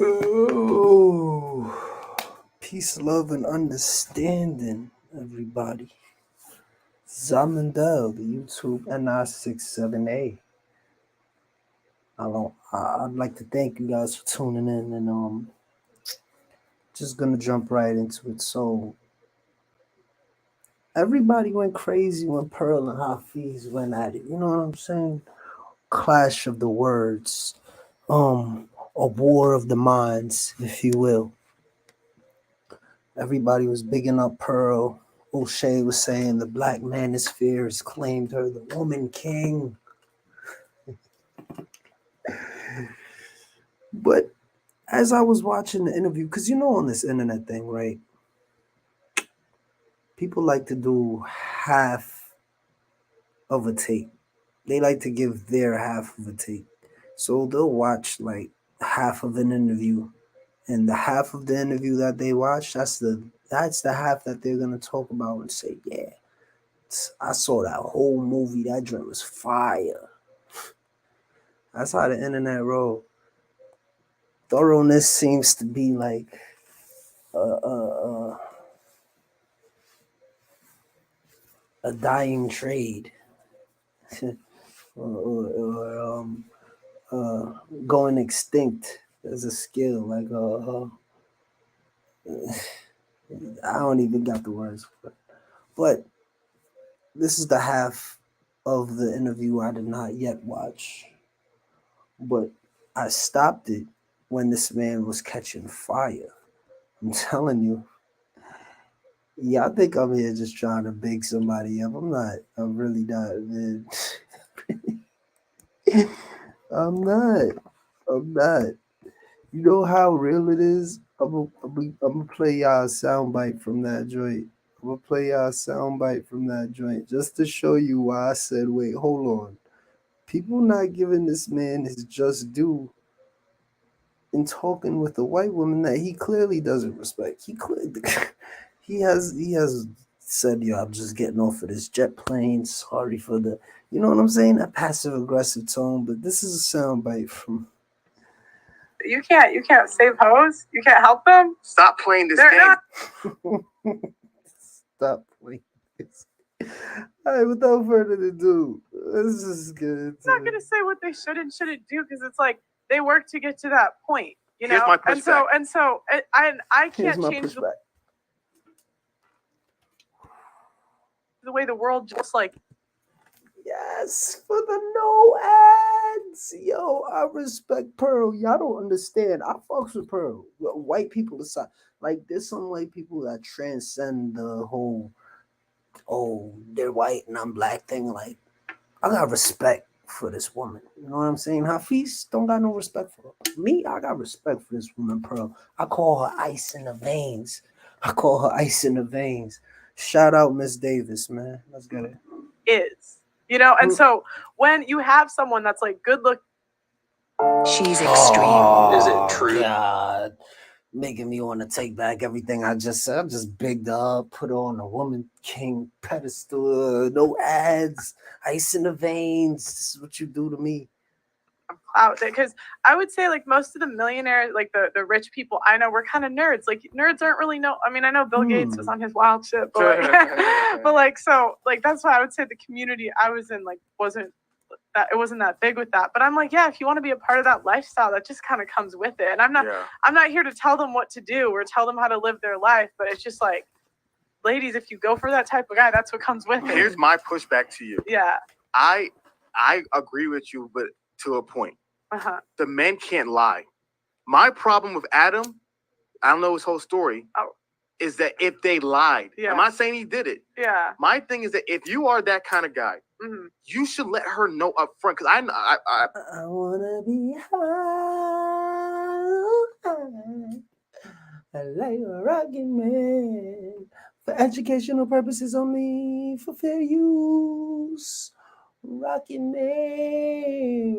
Oh, peace, love, and understanding, everybody. Zamandel, the YouTube NI67A. I'd like to thank you guys for tuning in, and just gonna jump right into it. So everybody went crazy when Pearl and HAfeez went at it. You know what I'm saying? Clash of the words, a war of the minds, if you will. Everybody was bigging up Pearl. O'Shea was saying the black manosphere has claimed her the woman king. But as I was watching the interview, because you know on this internet thing, right? People like to do half of a tape. They like to give their half of a tape. So they'll watch like half of an interview, and the half of the interview that they watch, that's the half that they're gonna talk about and say, yeah, I saw that whole movie. That joint was fire. That's how the internet roll. Thoroughness seems to be like a dying trade, or going extinct as a skill. Like I don't even got the words for it. But this is the half of the interview I did not yet watch. But I stopped it when this man was catching fire. I'm telling you. Yeah, I think I'm here just trying to big somebody up. I'm not. I'm really not, man. I'm not. I'm not. You know how real it is? I'm gonna play y'all a soundbite from that joint. I'm gonna play y'all a soundbite from that joint just to show you why I said, wait, hold on. People not giving this man his just due in talking with a white woman that he clearly doesn't respect. He clearly he has said, yo, I'm just getting off of this jet plane. Sorry for the, you know what I'm saying? A passive aggressive tone, but this is a soundbite from. You can't save hoes. You can't help them. Stop playing this game. Stop playing this. All right, without further ado, let's just get into it. I'm not gonna say what they should and shouldn't do because it's like they work to get to that point, you know. Here's my pushback. And so I Here's can't my change pushback. the way the world just like. Yes, for the no ads. Yo, I respect Pearl. Y'all don't understand. I fucks with Pearl. White people aside. Like, there's some white people that transcend the whole, oh, they're white and I'm black thing. Like, I got respect for this woman. You know what I'm saying? HAfeez don't got no respect for her. Me, I got respect for this woman, Pearl. I call her ice in the veins. I call her ice in the veins. Shout out Miss Davis, man. Let's get it. Is, you know, and so when you have someone that's like good look, she's extreme. Is it true? God, making me want to take back everything I just said. I'm just bigged up, put on a woman king pedestal, no ads, ice in the veins. This is what you do to me. out there, because I would say like most of the millionaires, like the rich people I know, were kind of nerds. Like nerds aren't really know. I mean, I know Bill Gates was on his wild shit, but like, but like, so like that's why I would say the community I was in like wasn't that big with that. But I'm like, yeah, if you want to be a part of that lifestyle, that just kind of comes with it. And I'm not here to tell them what to do or tell them how to live their life, but it's just like, ladies, if you go for that type of guy, that's what comes with it. Here's my pushback to you. Yeah. I agree with you, but to a point. The men can't lie. My problem with Adam, I don't know his whole story, is that if they lied, I'm not saying he did it. Yeah. My thing is that if you are that kind of guy, you should let her know up front. Because I wanna be high, like a rocket man, for educational purposes only, for fair use. Rocket man.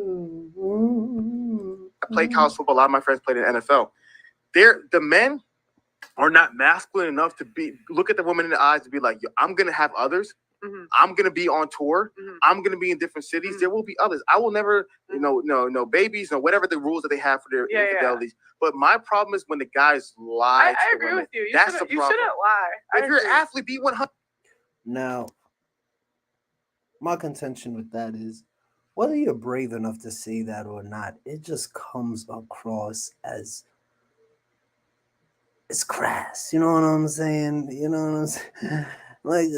I played college football. A lot of my friends played in the NFL. The men are not masculine enough to look at the woman in the eyes to be like, I'm gonna have others, I'm gonna be on tour. I'm gonna be in different cities. There will be others. I will never, no babies, no whatever the rules that they have for their infidelities. But my problem is when the guys lie. I agree with you. That's the problem. You shouldn't lie. If you're an athlete, be 100. Now, my contention with that is, whether you're brave enough to say that or not, it just comes across as it's crass. You know what I'm saying? Like,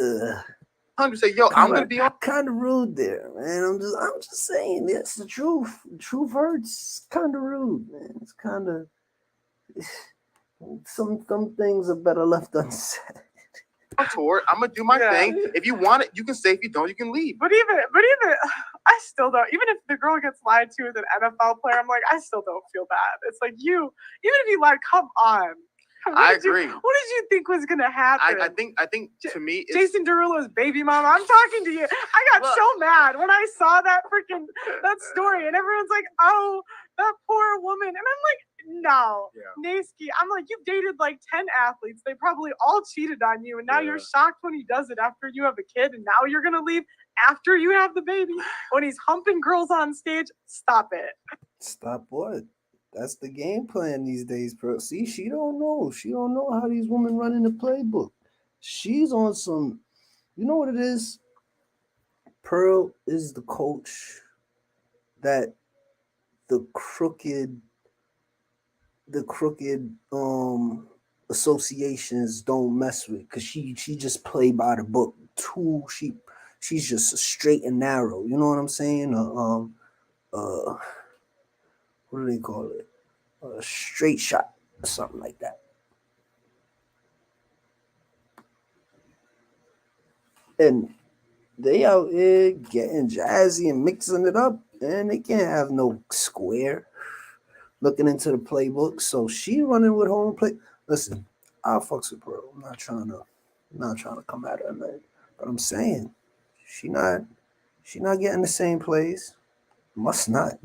100 yo, I'm gonna be on. Kind of rude there, man. I'm just saying, it's the truth. The truth hurts. Kind of rude, man. It's kind of some things are better left unsaid. On tour, I'm gonna do my thing. If you want it, you can stay. If you don't, you can leave. But even, I still don't. Even if the girl gets lied to as an NFL player, I'm like, I still don't feel bad. It's like even if you lied, come on. I agree. What did you think was gonna happen? I think to me, Jason Derulo's baby mama. I'm talking to you. I got so mad when I saw that story, and everyone's like, "Oh, that poor woman," and I'm like, "No, Nasky." I'm like, "You've dated like 10 athletes. They probably all cheated on you, and now you're shocked when he does it after you have a kid, and now you're gonna leave after you have the baby when he's humping girls on stage. Stop it." Stop what? That's the game plan these days, bro. See, she don't know. She don't know how these women run in the playbook. She's on some, you know what it is? Pearl is the coach that the crooked associations don't mess with, because she just play by the book. She's just straight and narrow. You know what I'm saying? What do they call it? A straight shot or something like that. And they out here getting jazzy and mixing it up, and they can't have no square looking into the playbook. So she running with home play. Listen, I'll fucks with Pearl. I'm not trying to come at her, man. But I'm saying she not getting the same plays. Must not.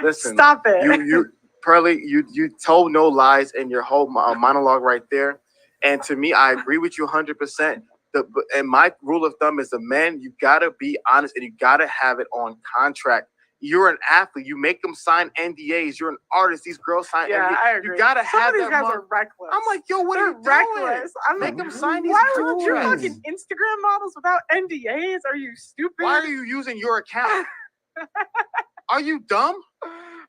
Listen, stop it. You Pearly, you told no lies in your whole monologue right there. And to me, I agree with you 100%. And my rule of thumb is the men, you gotta be honest and you gotta have it on contract. You're an athlete. You make them sign NDAs. You're an artist. These girls sign NDAs. I agree. You gotta Some have of these that. guys are reckless. I'm like, yo, what are you reckless. doing? Make them sign these contracts. You're fucking Instagram models without NDAs? Are you stupid? Why are you using your account? Are you dumb?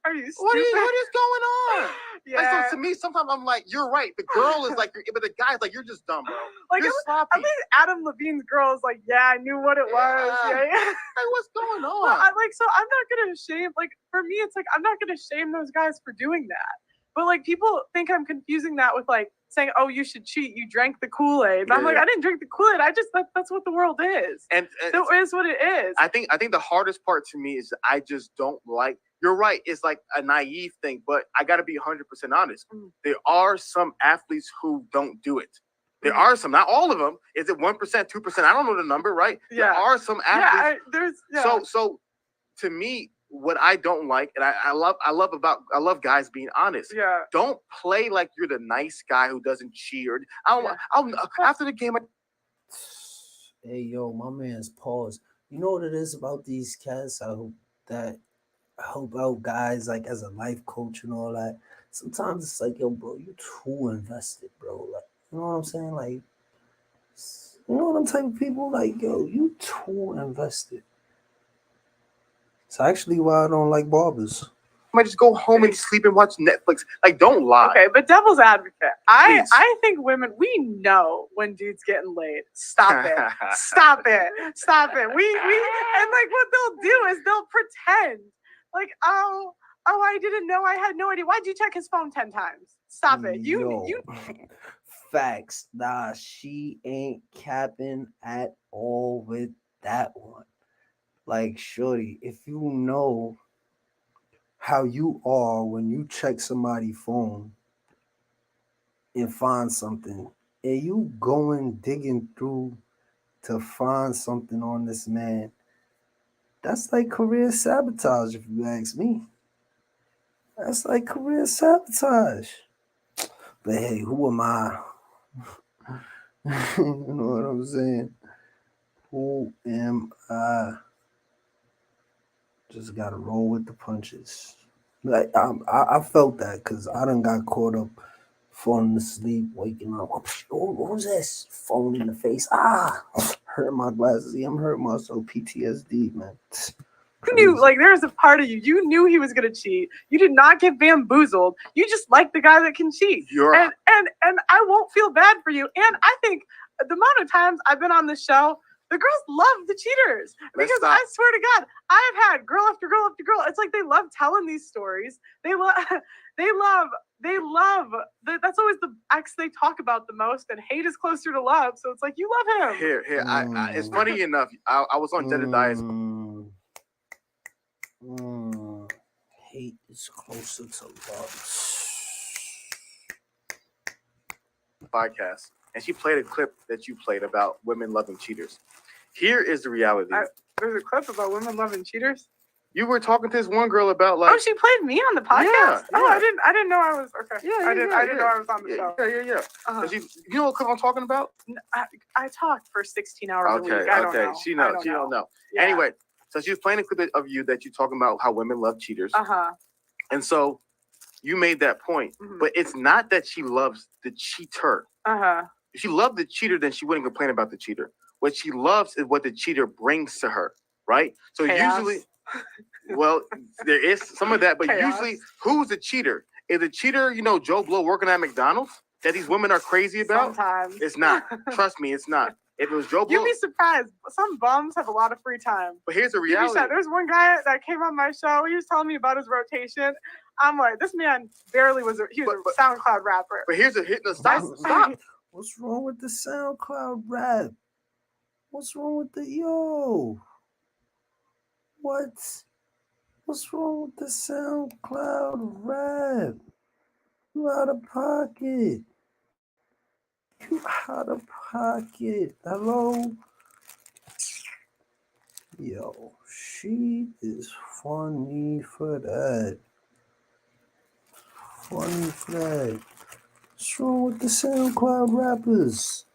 Are you stupid? What is going on? Yeah. Like, so to me, sometimes I'm like, you're right. The girl is like, but the guy's like, you're just dumb, bro. Like, you're sloppy. At least Adam Levine's girl is like, yeah, I knew what it was. Yeah. Like, what's going on? Well, so I'm not gonna shame. Like, for me, it's like I'm not gonna shame those guys for doing that. But like, people think I'm confusing that with like saying, "Oh, you should cheat. You drank the Kool-Aid." But I'm like, I didn't drink the Kool-Aid. I just that's what the world is. And so it is what it is. I think the hardest part to me is I just don't like. You're right. It's like a naive thing, but I got to be 100% honest. There are some athletes who don't do it. There are some, not all of them. Is it 1%, 2%? I don't know the number, right? Yeah. There are some athletes. Yeah, So to me, what I don't like, and I love guys being honest. Yeah. Don't play like you're the nice guy who doesn't cheat. After the game. Hey, yo, my man's pause. You know what it is about these cats? I help out guys like as a life coach and all that. Sometimes it's like, yo, bro, you too invested, bro. Like, you know what I'm saying? Like, you know what I'm type of people? Like, yo, you too invested. It's actually why I don't like barbers. I might just go home and sleep and watch Netflix. Like, don't lie. Okay, but devil's advocate. I think women, we know when dudes getting laid. Stop it. Stop it. Stop it. We and like what they'll do is they'll pretend like, oh, I didn't know. I had no idea. Why'd you check his phone 10 times? Stop it. You Facts. Nah, she ain't capping at all with that one. Like, shorty, if you know how you are when you check somebody's phone and find something, and you going digging through to find something on this man, that's like career sabotage, if you ask me. That's like career sabotage. But hey, who am I? You know what I'm saying? Who am I? Just gotta roll with the punches. Like I felt that because I done got caught up falling asleep, waking up. Oh, what was this? Phone in the face. Hurt my glasses. Yeah, I'm hurting myself. PTSD, man. You knew, like, there was a part of you. You knew he was gonna cheat. You did not get bamboozled. You just like the guy that can cheat. And I won't feel bad for you. And I think the amount of times I've been on this show, the girls love the cheaters. Because I swear to God, I have had girl after girl after girl. It's like they love telling these stories. They love. That's always the ex they talk about the most, and hate is closer to love. So it's like you love him. Here. It's funny enough. I was on Jedediah's. Hate is closer to love. Podcast, and she played a clip that you played about women loving cheaters. Here is the reality. There's a clip about women loving cheaters. You were talking to this one girl about like. Oh, she played me on the podcast. Yeah. Oh, I didn't know I was okay. I didn't know I was on the show. Yeah. You know what clip I'm talking about? I talked for 16 hours a week. I don't know. She don't know. Yeah. Anyway, so she was playing a clip of you that you talking about how women love cheaters. And so you made that point, but it's not that she loves the cheater. If she loved the cheater, then she wouldn't complain about the cheater. What she loves is what the cheater brings to her, right? So usually, well, there is some of that, but usually, who's the cheater? Is the cheater, Joe Blow working at McDonald's that these women are crazy about? Sometimes. It's not. Trust me, it's not. If it was Joe Blow, you'd be surprised. Some bums have a lot of free time. But here's the reality. There's one guy that came on my show. He was telling me about his rotation. I'm like, this man barely was a SoundCloud rapper. But here's stop. What's wrong with the SoundCloud rap? What's wrong with the What's wrong with the SoundCloud rap? You out of pocket. Hello? Yo, she is funny for that. What's wrong with the SoundCloud rappers?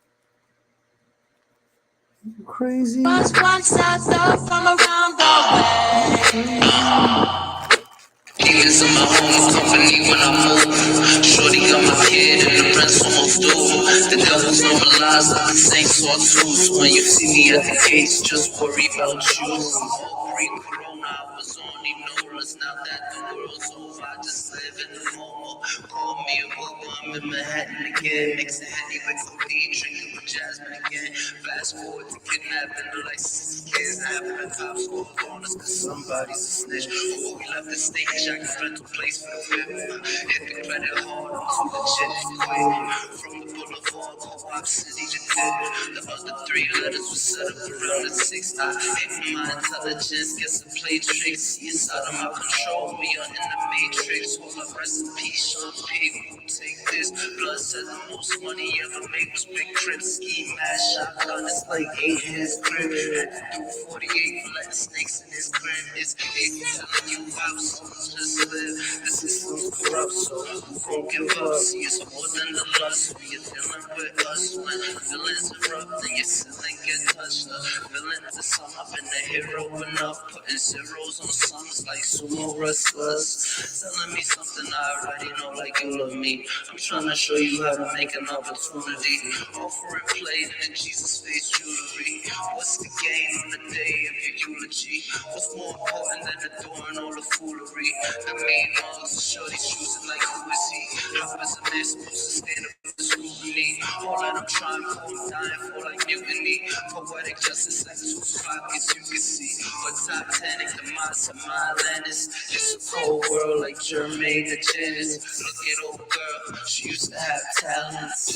You crazy? From around the way. Even some of my homies company when I move. Shorty got my kid and the rent's almost due. The devil's normalized like the same sawtooth. When you see me at the gates, just worry about you. Pre-corona, I was on ignorance. Now that the world's over, I just live in the moment. Call me a booger, I'm in Manhattan again. Mixing Henny with codeine, drinking with Jasmine again. Fast forward to kidnapping the like 6 kids. Having the cops called on us cause somebody's a snitch. Oh, we left the stage, I can rent a place for the whip. Hit the credit hard, I'm too legit to quit. From the boulevard to Pop City to dip. The other 3 letters were set up around the 6. I hate my intelligence, guess I play tricks. It's out of my control, we are in the matrix. Hold up, rest in peace, Sean P. Who take this? Blood said the most money ever made was Big Crip. Ski mask, shotgun, it's like 8 in his crib. Had to do 48 for letting snakes in his crib. It's 8 telling you how some just live. The system's corrupt, so who gon' give up? See, it's more than the lust. We are dealing with us when villains erupt and your ceiling get touched. The villain to sum up and the hero went up, putting zeros on sums like sumo wrestlers. Telling me something I already know, like you love me. I'm trying to show you how to make an opportunity. Offering plate in Jesus' face jewelry. What's the gain on the day of your eulogy? What's more important than adoring all the foolery? The main mugs, the shorties choosing like who is he? How is a man supposed to stand up to scrutiny? All that I'm trying for, I'm dying for like mutiny. Poetic justice like 2 pockets you can see. But Titanic, the minds of my Atlantis. It's a cold world like Jermaine and Janice. Look at old girl, she used to have talents.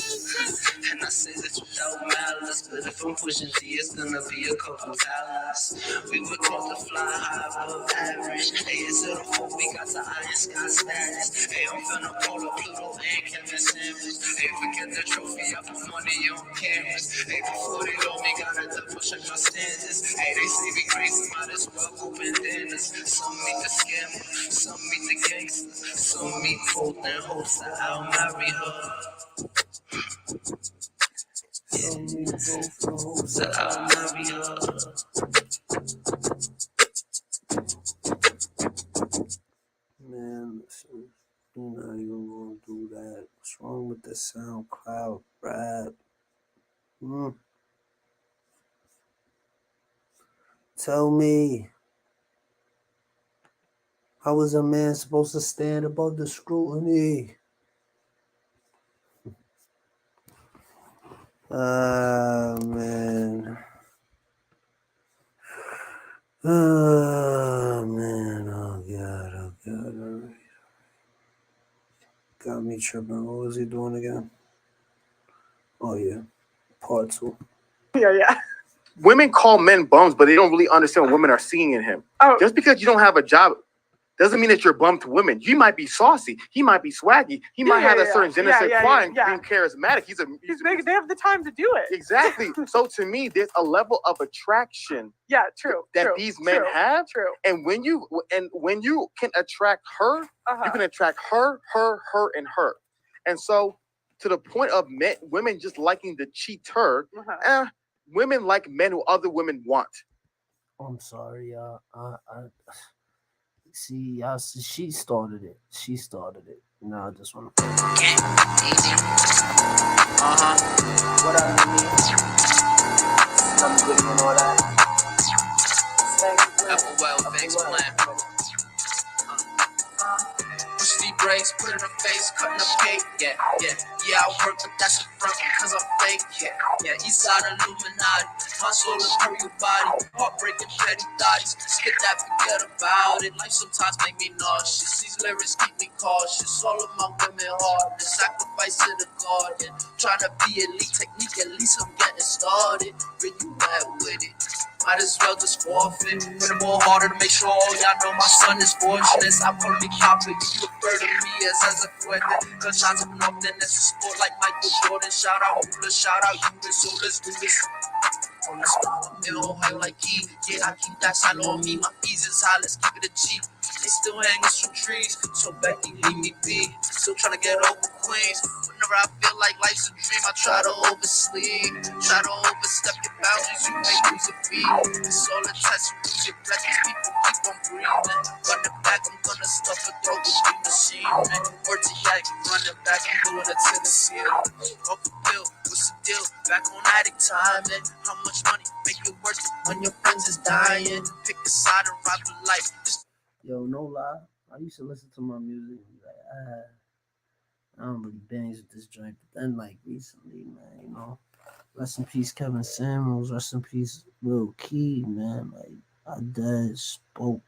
And I say this without malice, but if I'm pushing T, it's gonna be a couple talents. We were taught to fly high above average. Hey, it's a 4, we got the iron sky status. Hey, I'm finna call up Pluto and Kevin Samuels. Hey, forget the trophy, I put money on cameras. Hey, before they know me, gotta double check my standards. Hey, they say we crazy, might as well go bandanas. Some meet the scammer, some meet the gangsters. Some meet Holt and hopes that I'll marry her. Tell me both the hoes Said that I'll marry her. Man, listen, you're not even gonna do that. What's wrong with the SoundCloud rap? Tell me, how is a man supposed to stand above the scrutiny? Man. Man, oh God. All right. Got me tripping. What was he doing again? Oh, yeah. Part 2. Yeah. Women call men bums, but they don't really understand what women are seeing in him. Oh. Just because you don't have a job doesn't mean that you're bummed to women. He might be saucy. He might be swaggy. He might have that certain je ne sais quoi and being charismatic. They have the time to do it. Exactly. So to me, there's a level of attraction. Yeah, true. That these men have. True. And when you can attract her, you can attract her, and her. And so to the point of women just liking the cheater, women like men who other women want. I'm sorry, y'all. See, y'all. She started it. No, I just want to. What up, nigga? I'm good and all that. Thanks, plan. Push the brakes, put it in her face, cutting up cake. Yeah, I work, but that's a front, cause I'm fake. Yeah, Eastside Illuminati, my soul is through your body. Heartbreaking petty thoughts, skip that, forget about it. Life sometimes make me nauseous, these lyrics keep me cautious. All of my women hard, the sacrifice to the garden. Trying to be elite technique, at least I'm getting started. Where you at with it? Might as well just forfeit. Put more harder to make sure y'all know my son is fortunate. I'm calling me Papa, you refer to me as a fuerte. Cause shots of nothing, that's a sport like Michael Jordan. Shout out Hula, shout out you, so let's do this. On the spot, I'm on high like E. Yeah, I keep that side on me, my fees is high, let's keep it a G. They still hanging from trees, so Becky, leave me be. Still trying to get over Queens. Whenever I feel like life's a dream, I try to oversleep. Try to overstep your boundaries, you may lose a beat. It's all a test, you lose your breath, these people keep on breathing. Run it back, I'm gonna stuff a throat with the machine, man. Word to yak, run it back, I'm doing it to the ceiling. Off the pill, what's the deal? Back on addict time, man. How much money make it worth it when your friends is dying? Pick a side and ride for life. Yo, no lie. I used to listen to my music and be like, I don't really bangs with this joint. But then, like, recently, man, rest in peace, Kevin Samuels. Rest in peace, Lil Key, man. Like, I dead spoke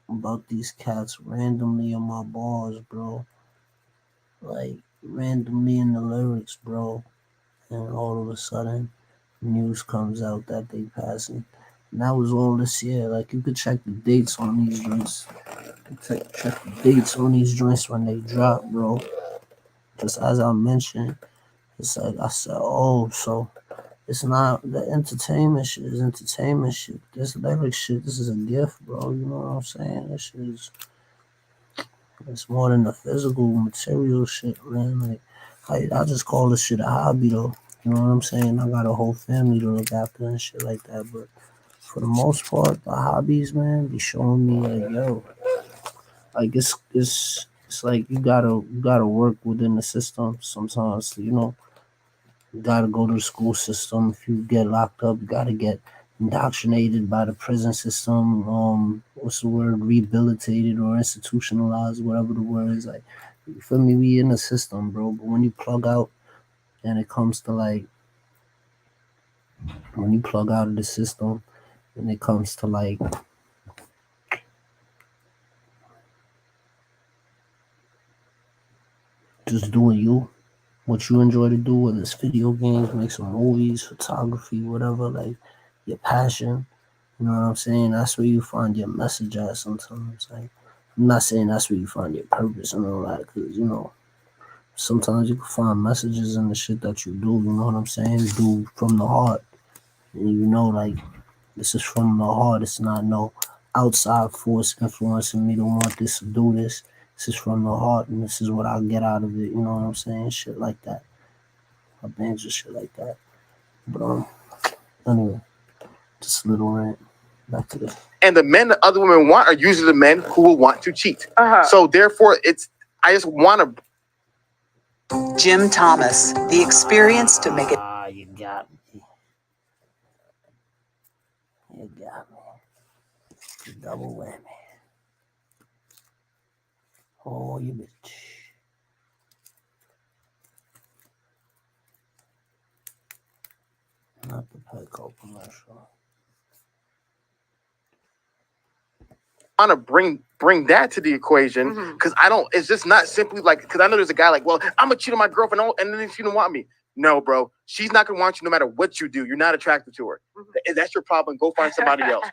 about these cats randomly on my bars, bro. Like, randomly in the lyrics, bro. And all of a sudden, news comes out that they passing. And that was all this year. Like, you could check the dates on these joints. Check the dates on these joints when they drop, bro. Just as I mentioned, it's like I said, so it's not the entertainment shit, it's entertainment shit. This lyric shit, this is a gift, bro. You know what I'm saying? This shit is, it's more than the physical material shit, man. Like, I just call this shit a hobby, though. You know what I'm saying? I got a whole family to look after and shit like that, but for the most part, the hobbies, man, be showing me like, yo, like it's like you gotta work within the system sometimes. You gotta go to the school system. If you get locked up, you gotta get indoctrinated by the prison system. What's the word? Rehabilitated or institutionalized, whatever the word is. Like, you feel me? We in the system, bro. But when you plug out, and it comes to like, when you plug out of the system, and it comes to like, just doing you, what you enjoy to do, whether it's video games, make some movies, photography, whatever, like your passion, you know what I'm saying? That's where you find your message at sometimes. Like, I'm not saying that's where you find your purpose and all that, because, sometimes you can find messages in the shit that you do, you know what I'm saying? Do from the heart. And like, this is from the heart. It's not no outside force influencing me to want this to do this. This is from the heart, and this is what I'll get out of it. You know what I'm saying? Shit like that. I bangs with shit like that. But anyway, just a little rant. Back to this. And the men that other women want are usually the men who will want to cheat. So therefore, I just want to. Jim Thomas, the experience to make it. You got me. You got me. The double whammy. Oh, you bitch. Not the Petco commercial. Want to bring that to the equation because I don't. It's just not simply like because I know there's a guy like, well, I'm gonna cheat on my girlfriend and then she don't want me. No, bro, she's not gonna want you no matter what you do. You're not attracted to her. That's your problem. Go find somebody else.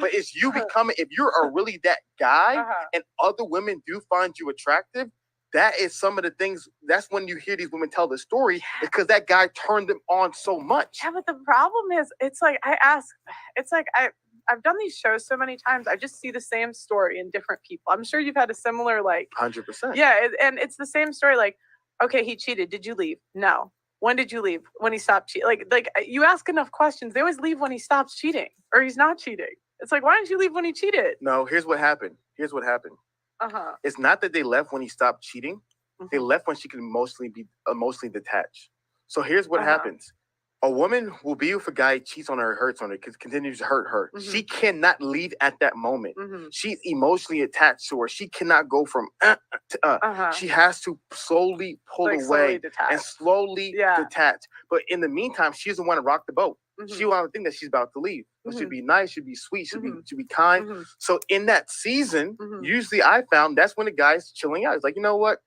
But it's you becoming. If you're really that guy and other women do find you attractive, that is some of the things. That's when you hear these women tell the story because that guy turned them on so much. Yeah, but the problem is, it's like I've done these shows so many times. I just see the same story in different people. I'm sure you've had a similar 100%. Yeah, and it's the same story. Like, okay, he cheated. Did you leave? No. When did you leave? When he stopped cheating. Like you ask enough questions, they always leave when he stops cheating or he's not cheating. It's like, why didn't you leave when he cheated? No, here's what happened. It's not that they left when he stopped cheating. They left when she could be emotionally detached. So here's what happens. A woman will be with a guy cheats on her, hurts on her, continues to hurt her. She cannot leave at that moment. She's emotionally attached to her. She cannot go from to She has to slowly pull away and slowly detach. But in the meantime, she doesn't want to rock the boat. She wants to think that she's about to leave. But she'd be nice, she'd be sweet, she'd be kind. So in that season, usually I found that's when the guy's chilling out. He's like, you know what?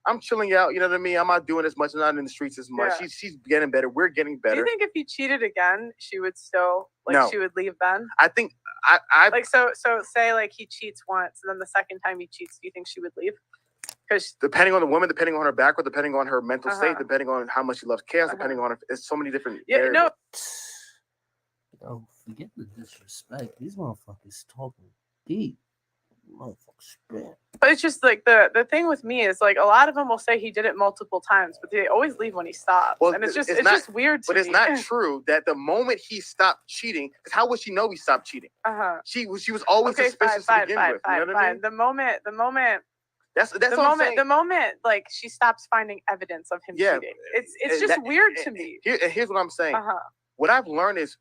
I'm chilling out, you know what I mean? I'm not doing as much, I'm not in the streets as much. Yeah. She's getting better. We're getting better. Do you think if he cheated again, she would still she would leave Ben? I think I so say he cheats once and then the second time he cheats, do you think she would leave? Because depending on the woman, depending on her background, depending on her mental state, depending on how much she loves chaos, depending on it's so many different variables. Yo, forget the disrespect. These motherfuckers talking deep. But it's just the thing with me is a lot of them will say he did it multiple times, but they always leave when he stops. Well, and it's just weird to me. But it's not true that the moment he stopped cheating, because how would she know he stopped cheating? She was always suspicious to begin with. You know what I mean? The moment that's the moment she stops finding evidence of him cheating. It's just weird to me. Here's what I'm saying. What I've learned is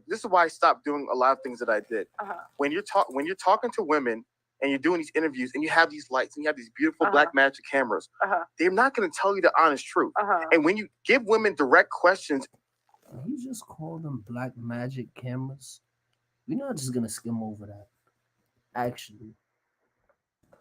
this is why I stopped doing a lot of things that I did. When you're talking to women and you're doing these interviews and you have these lights and you have these beautiful black magic cameras, they're not going to tell you the honest truth. And when you give women direct questions, you just call them black magic cameras. We're not just going to skim over that. Actually,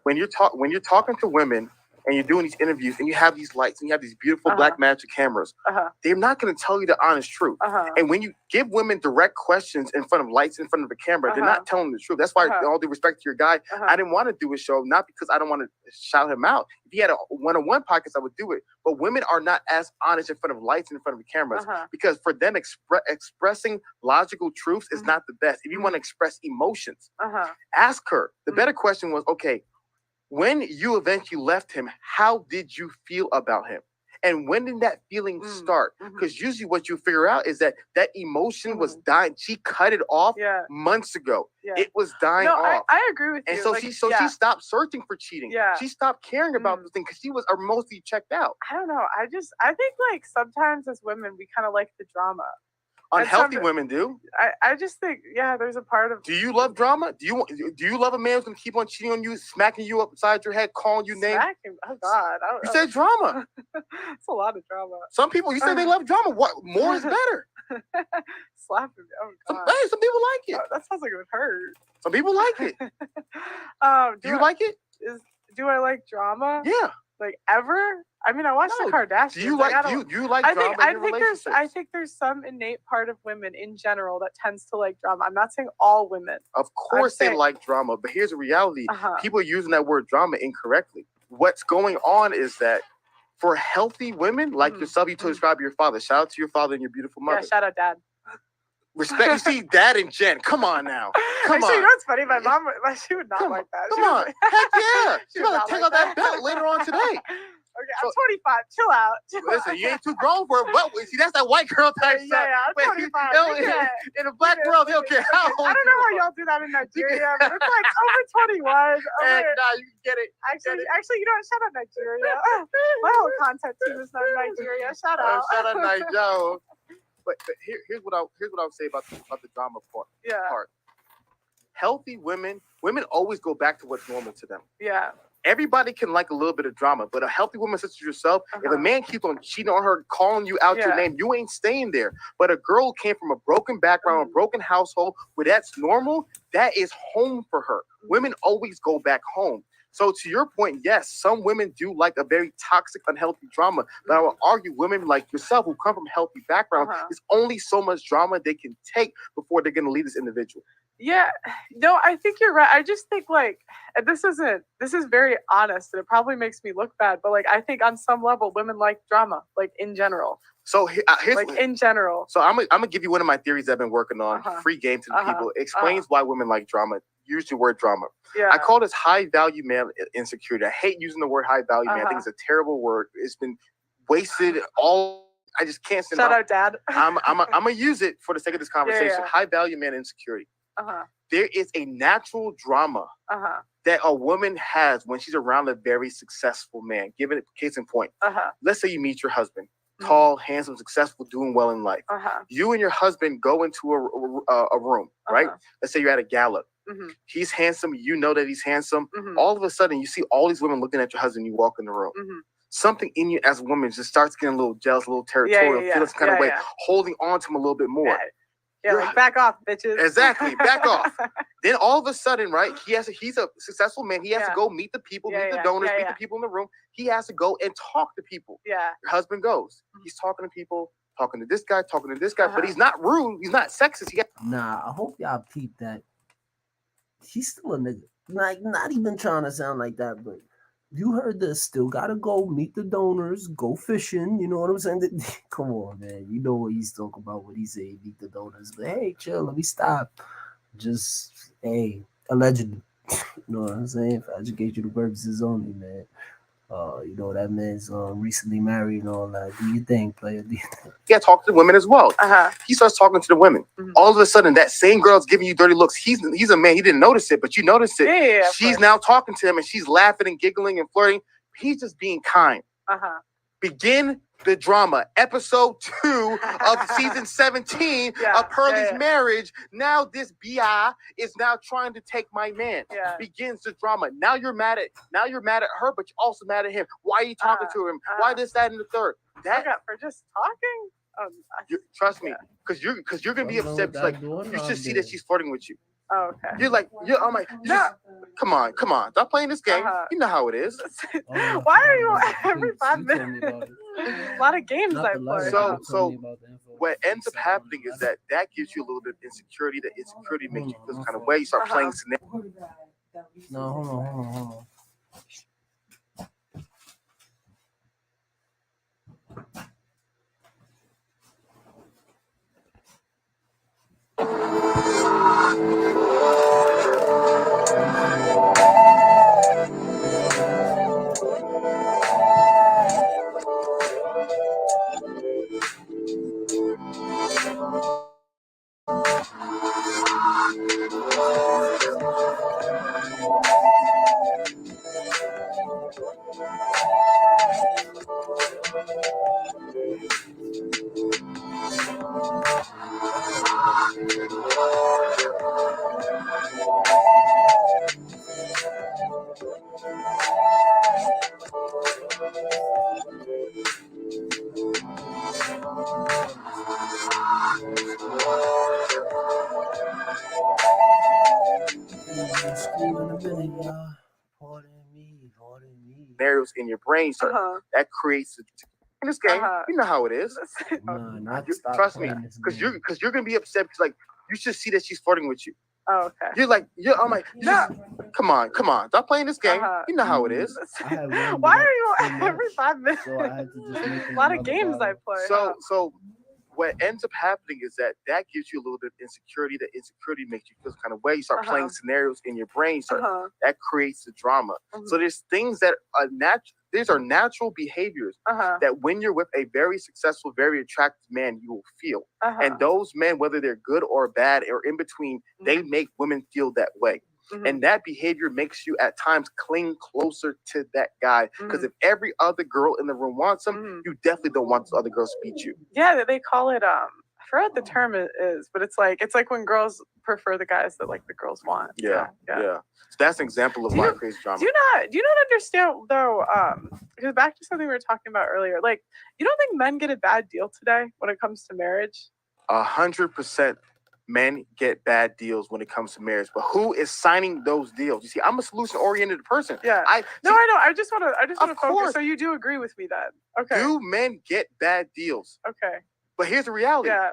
when you're talking to women and you're doing these interviews and you have these lights and you have these beautiful black magic cameras, they're not going to tell you the honest truth. And when you give women direct questions in front of lights, in front of the camera, they're not telling the truth. That's why, all due respect to your guy, I didn't want to do a show, not because I don't want to shout him out. If he had a one-on-one podcast, I would do it. But women are not as honest in front of lights and in front of the cameras because for them, expressing logical truths is not the best. If you want to express emotions, ask her. The better question was, okay, when you eventually left him, how did you feel about him? And when did that feeling start? Because usually what you figure out is that emotion was dying. She cut it off months ago. It was dying off. I agree with you. And so she stopped searching for cheating. She stopped caring about the thing because she was mostly checked out. I don't know. I think sometimes as women, we kind of like the drama. Unhealthy women do. I just think, there's a part of. Do you love drama? Do you love a man who's gonna keep on cheating on you, smacking you upside your head, calling you names? Smacking? Oh God! You said drama. It's a lot of drama. Some people, you say they love drama. What more is better? Slapping me. Oh God! Hey, some people like it. That sounds like it would hurt. Some people like it. Do you like it? Do I like drama? Yeah. Ever? I mean, I watched the Kardashians. Do you like drama in your relationships? I think there's some innate part of women in general that tends to like drama. I'm not saying all women. Of course they like drama, but here's the reality. People are using that word drama incorrectly. What's going on is that for healthy women like yourself, you to describe your father. Shout out to your father and your beautiful mother. Yeah, shout out Dad. Respect. You see, Dad and Jen. Come on now. Come on. You know what's funny? My mom, she would not like that. Come on. Heck yeah. She's going to take out that belt later on today. I'm 25. Chill out. Listen, you ain't too grown for it. But see, that's that white girl type stuff. Yeah, I'm 25. In a black world, they don't care how old. I don't know how y'all do that in Nigeria, but it's like over 21. Nah, you get it. Actually, you know what? Shout out Nigeria. My whole content team is not Nigeria. Shout out. Shout out Nigeria. But here's what I would say about the drama part. Healthy women always go back to what's normal to them. Yeah. Everybody can like a little bit of drama, but a healthy woman such as yourself, if a man keeps on cheating on her, calling you out your name, you ain't staying there. But a girl who came from a broken background, a broken household, where that's normal, that is home for her. Women always go back home. So to your point, yes, some women do like a very toxic, unhealthy drama. But I would argue women like yourself who come from healthy backgrounds, there's only so much drama they can take before they're going to leave this individual. Yeah, no, I think you're right. I just think like this is very honest and it probably makes me look bad, but like I think on some level women like drama, like in general. So here's like in general. So I'm gonna give you one of my theories I've been working on. Free game to the people. It explains why women like drama. Use the word drama. Yeah. I call this high value male insecurity. I hate using the word high value man. I think it's a terrible word. It's been wasted all. I just can't stand it. Shout out, Dad. I'm gonna use it for the sake of this conversation. Yeah. High value man insecurity. There is a natural drama that a woman has when she's around a very successful man. Give it a case in point. Let's say you meet your husband, tall, handsome, successful, doing well in life. You and your husband go into a room, right? Let's say you're at a gala. He's handsome. You know that he's handsome. All of a sudden, you see all these women looking at your husband. You walk in the room. Something in you as a woman just starts getting a little jealous, a little territorial, feeling some kind of way, holding on to him a little bit more. Yeah, like back off, bitches. Exactly, back off. Then all of a sudden, right? He's a successful man. He has to go meet the people, meet the donors, meet the people in the room. He has to go and talk to people. Yeah. Your husband goes. He's talking to people, talking to this guy, but he's not rude. He's not sexist. Nah, I hope y'all peep that. He's still a nigga. Like, not even trying to sound like that, but you heard this. Still gotta go meet the donors, go fishing. You know what I'm saying? Come on, man. You know what he's talking about when he say meet the donors. But hey, chill. Let me stop. Just allegedly. You know what I'm saying? For educational purposes only, man. You know that man's recently married and all that. Do you think, player? Do you think? Yeah, talk to the women as well. He starts talking to the women. All of a sudden, that same girl's giving you dirty looks. He's a man. He didn't notice it, but you noticed it. Yeah, she's now talking to him and she's laughing and giggling and flirting. He's just being kind. Begin the drama. Episode 2 of season 17 of Pearlie's marriage. Now this BI is now trying to take my man. Begins the drama. Now you're mad at her, but you're also mad at him. Why are you talking to him? Why this, that, and the third? That for just talking. Trust me, because you're gonna be upset. Like you just see that she's flirting with you. Oh, okay. You're like, I'm like, come on, stop playing this game. You know how it is. Why are you every 5 minutes? A lot of games I play. So what ends up happening is that gives you a little bit of insecurity. That insecurity makes you feel some kind of way. You start playing scenarios. No, hold on. Scenarios in your brain, so that creates in this game. You know how it is. Trust me, because you're gonna be upset because like you should see that she's flirting with you. Oh, okay. I'm like, no, come on, stop playing this game. You know how it is. Why are you every 5 minutes? So I had to just make a lot of games I play. So what ends up happening is that gives you a little bit of insecurity. That insecurity makes you feel kind of way. You start playing scenarios in your brain. That creates the drama. So there's things that are natural. These are natural behaviors that when you're with a very successful, very attractive man, you will feel. And those men, whether they're good or bad or in between, they make women feel that way. And that behavior makes you at times cling closer to that guy. Because if every other girl in the room wants him, you definitely don't want those other girls to beat you. Yeah, they call it I forgot what the term is, but it's like when girls prefer the guys that like the girls want. Yeah. So that's an example of my crazy drama. Do you not understand though? Because back to something we were talking about earlier, like you don't think men get a bad deal today when it comes to marriage? 100%. Men get bad deals when it comes to marriage, but who is signing those deals? You see, I'm a solution-oriented person. Yeah. I know. I just want to focus. So you do agree with me then? Okay. Do men get bad deals? Okay. But here's the reality. Yeah.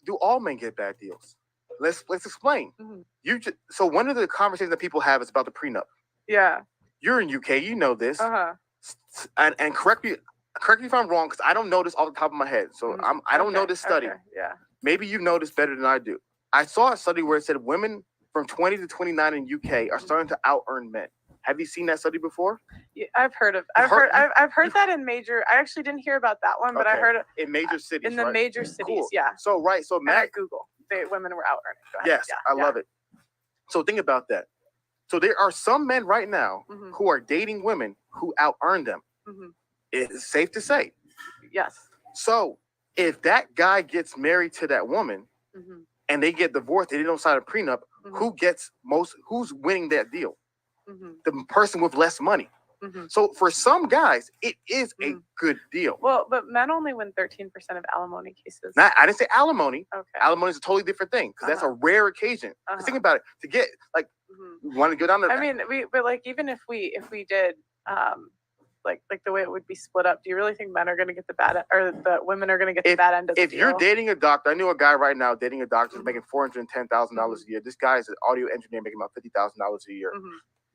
Do all men get bad deals? Let's explain. So one of the conversations that people have is about the prenup. Yeah. You're in UK, you know this. And correct me if I'm wrong, because I don't know this off the top of my head. So I don't know this study. Okay. Yeah. Maybe you know this better than I do. I saw a study where it said women from 20 to 29 in UK are starting to out-earn men. Have you seen that study before? Yeah, I've heard that in major. I actually didn't hear about that one, but I heard it in major cities. In the major cities, yeah. So Matt, Google, women were out-earning. Yes, I love it. So think about that. So there are some men right now who are dating women who out-earn them. It's safe to say. Yes. So if that guy gets married to that woman and they get divorced and they don't sign a prenup, who's winning that deal? The person with less money. So for some guys, it is a good deal. Well, but men only win 13% of alimony cases. I didn't say alimony. Okay. Alimony is a totally different thing because that's a rare occasion. Think about it. To get like, you want to go down to. I mean, but like even if we did like the way it would be split up, do you really think men are going to get the bad or the women are going to get the bad end of the deal? If you're dating a doctor, I knew a guy right now dating a doctor who's making $410,000 a year. This guy is an audio engineer making about $50,000 a year.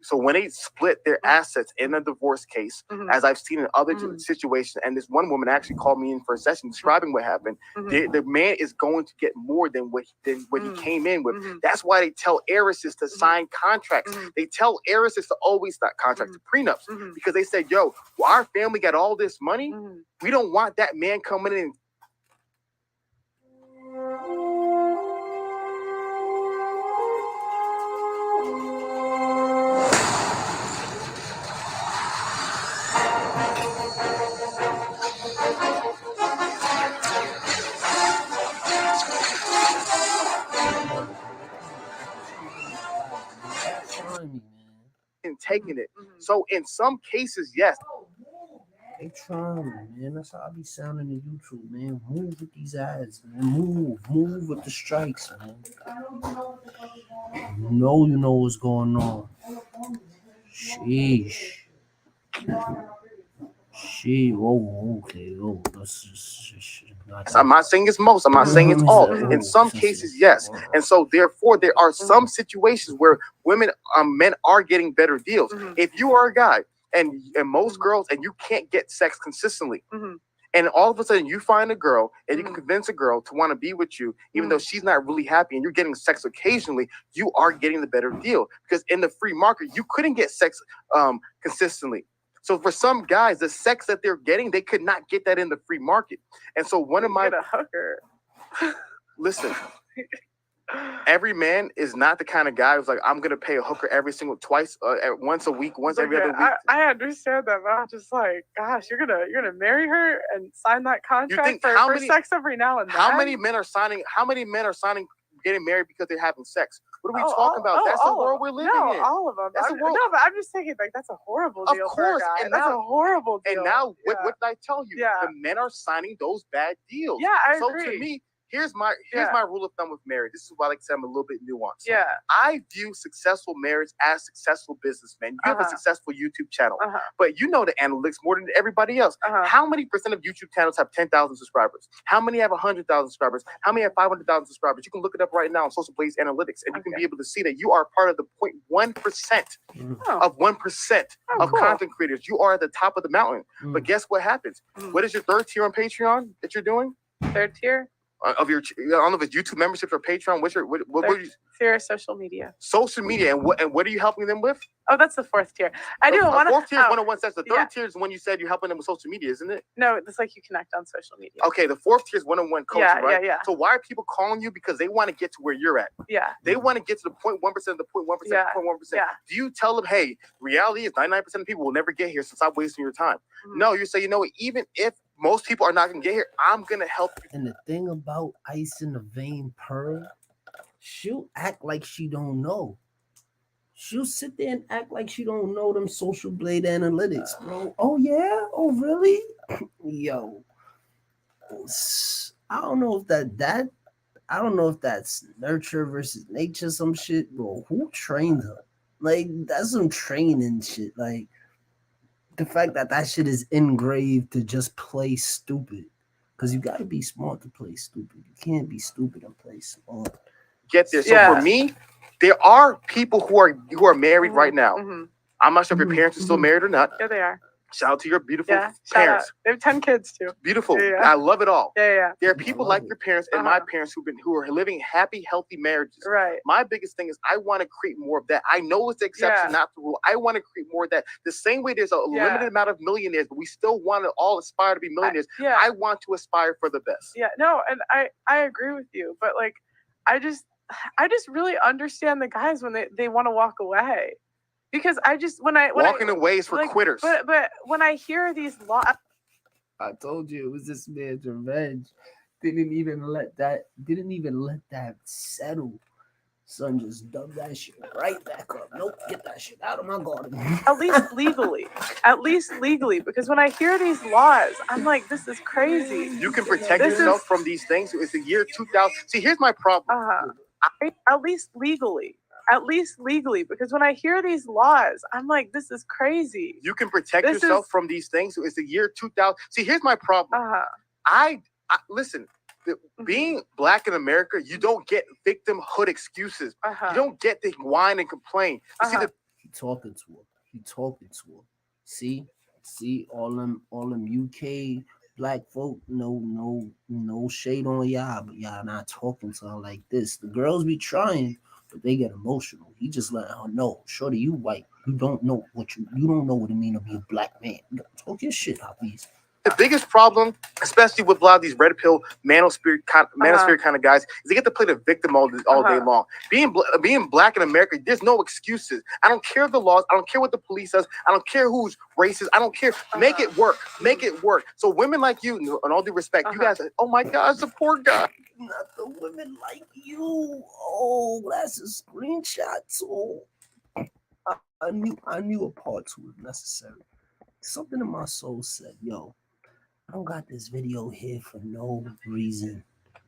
So when they split their assets in a divorce case, as I've seen in other situations, and this one woman actually called me in for a session describing what happened, the man is going to get more than what he came in with. That's why they tell heiresses to sign contracts. They tell heiresses to always sign contracts, prenups, because they said, yo, our family got all this money. We don't want that man coming in. And taking it. So in some cases, yes. They trying, man. That's how I be sounding in YouTube, man. Move with these ads, man. Move with the strikes, man. You know what's going on. Sheesh. Whoa, okay. Oh, that's just I'm not saying it's most. I'm not saying it's all. In some cases, yes. And so, therefore, there are some situations where men are getting better deals. If you are a guy and most girls and you can't get sex consistently, and all of a sudden you find a girl and you can convince a girl to want to be with you, even though she's not really happy, and you're getting sex occasionally, you are getting the better deal. Because in the free market, you couldn't get sex consistently. So for some guys, the sex that they're getting, they could not get that in the free market. And so one of my get a hooker. Listen, every man is not the kind of guy who's like, I'm gonna pay a hooker once a week, every other week. I understand that, but I'm just like, gosh, you're gonna marry her and sign that contract for sex every now and then. How many men are signing getting married because they're having sex? What are we talking about? That's the world we're living in. All of them. That's the world. No, but I'm just thinking like that's a horrible deal. Of course, for a guy. That's a horrible deal. And now, what did I tell you? The men are signing those bad deals. Yeah, I agree. So to me, here's my rule of thumb with marriage. This is why I like to say I'm a little bit nuanced. Yeah. I view successful marriage as successful businessmen. You have a successful YouTube channel, but you know the analytics more than everybody else. How many percent of YouTube channels have 10,000 subscribers? How many have 100,000 subscribers? How many have 500,000 subscribers? You can look it up right now on Social Blaze Analytics, and you can be able to see that you are part of the 0.1% of 1% of content creators. You are at the top of the mountain. But guess what happens? What is your third tier on Patreon that you're doing? Third tier? of your, I don't know if it's YouTube memberships or Patreon. What are you? Your social media. Social media, and what are you helping them with? Oh, that's the fourth tier. I do one. Fourth tier is 101 cents. The third tier is when you said you're helping them with social media, isn't it? No, it's like you connect on social media. Okay, the fourth tier is 101 coaching, right? Yeah. So why are people calling you? Because they want to get to where you're at. Yeah. They want to get to the 0.1%, the 0.1%, 0.1%. Yeah. Do you tell them, hey, reality is 99% of people will never get here, so stop wasting your time? Mm-hmm. No, you say, you know what, even if most people are not going to get here, I'm going to help you. And the thing about Ice in the Vein Pearl, she'll act like she don't know. She'll sit there and act like she don't know them social blade analytics, bro. Oh, yeah? Oh, really? Yo. I don't know if I don't know if that's nurture versus nature, some shit, bro. Who trained her? Like, that's some training shit. Like, the fact that shit is engraved to just play stupid. Because you got to be smart to play stupid. You can't be stupid and play smart. Get this. So for me, there are people who are married right now. Mm-hmm. I'm not sure if your parents are still married or not. Yeah, they are. Shout out to your beautiful parents. They have 10 kids too. Beautiful. Yeah. I love it all. Yeah. There are people like your parents and my parents who are living happy, healthy marriages. Right. My biggest thing is I want to create more of that. I know it's the exception, not the rule. I want to create more of that. The same way there's a limited amount of millionaires, but we still want to all aspire to be millionaires. I want to aspire for the best. Yeah. No, and I agree with you, but like I just really understand the guys when they want to walk away. Because walking away is for quitters. But when I hear these laws, I told you it was this man's revenge. Didn't even let that settle. Son just dumped that shit right back up. Nope, get that shit out of my garden. At least legally, because when I hear these laws, I'm like, this is crazy. You can protect yourself from these things. It's the year 2000. See, here's my problem. At least legally, because when I hear these laws, I'm like, this is crazy. You can protect yourself from these things. It's the year 2000. See, here's my problem. I listen. Being black in America, you don't get victimhood excuses. You don't get to whine and complain. You see he talking to her. See, all them UK black folk, no shade on y'all, but y'all not talking to her like this. The girls be trying, but they get emotional. He just letting her know, shorty, you white. You don't know what it mean to be a black man. You gotta talk your shit, HAfeez. The biggest problem, especially with a lot of these red pill manosphere kind of guys, is they get to play the victim all day long. Being black in America, there's no excuses. I don't care the laws. I don't care what the police says. I don't care who's racist. I don't care. Make it work. Make it work. So women like you, in all due respect, you guys, oh my God, it's a poor guy. Not the women like you. Oh, that's a screenshot too. I knew a part two was necessary. Something in my soul said, yo, I don't got this video here for no reason. I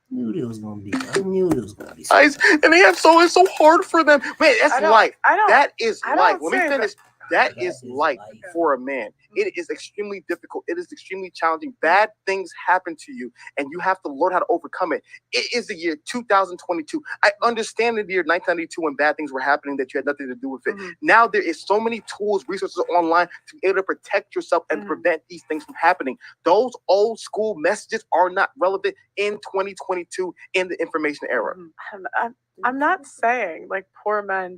knew there was gonna be. Guys, and it's so hard for them. Man, that's life. That is life. Let me finish. That is life for a man. It is extremely difficult. It is extremely challenging. Bad things happen to you, and you have to learn how to overcome it. It is the year 2022. I understand the year 1992 when bad things were happening that you had nothing to do with it. Now there is so many tools, resources online to be able to protect yourself and prevent these things from happening. Those old school messages are not relevant in 2022 in the information era. I'm not saying like poor men,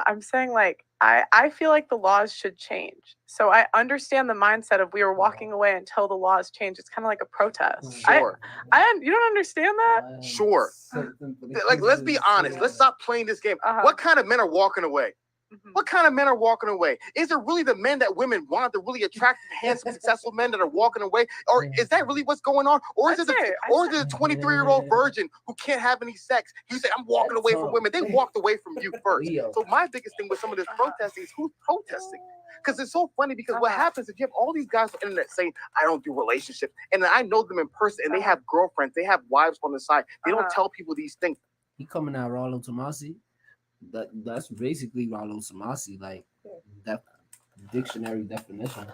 I'm saying like I feel like the laws should change. So I understand the mindset of we were walking away until the laws change. It's kind of like a protest. Sure. You don't understand that? Sure. Like, let's be honest. Let's stop playing this game. What kind of men are walking away? What kind of men are walking away? Is it really the men that women want, the really attractive, handsome, successful men that are walking away? Or is that really what's going on? Or is it a 23-year-old virgin who can't have any sex? You say, I'm walking away from women. They walked away from you first. So my biggest thing with some of this protesting is who's protesting? Because it's so funny because what happens is you have all these guys on the internet saying, I don't do relationships. And I know them in person and they have girlfriends. They have wives on the side. They don't tell people these things. He coming out Rollo Tomasi. That's basically Rollo Tomasi, like that dictionary definition.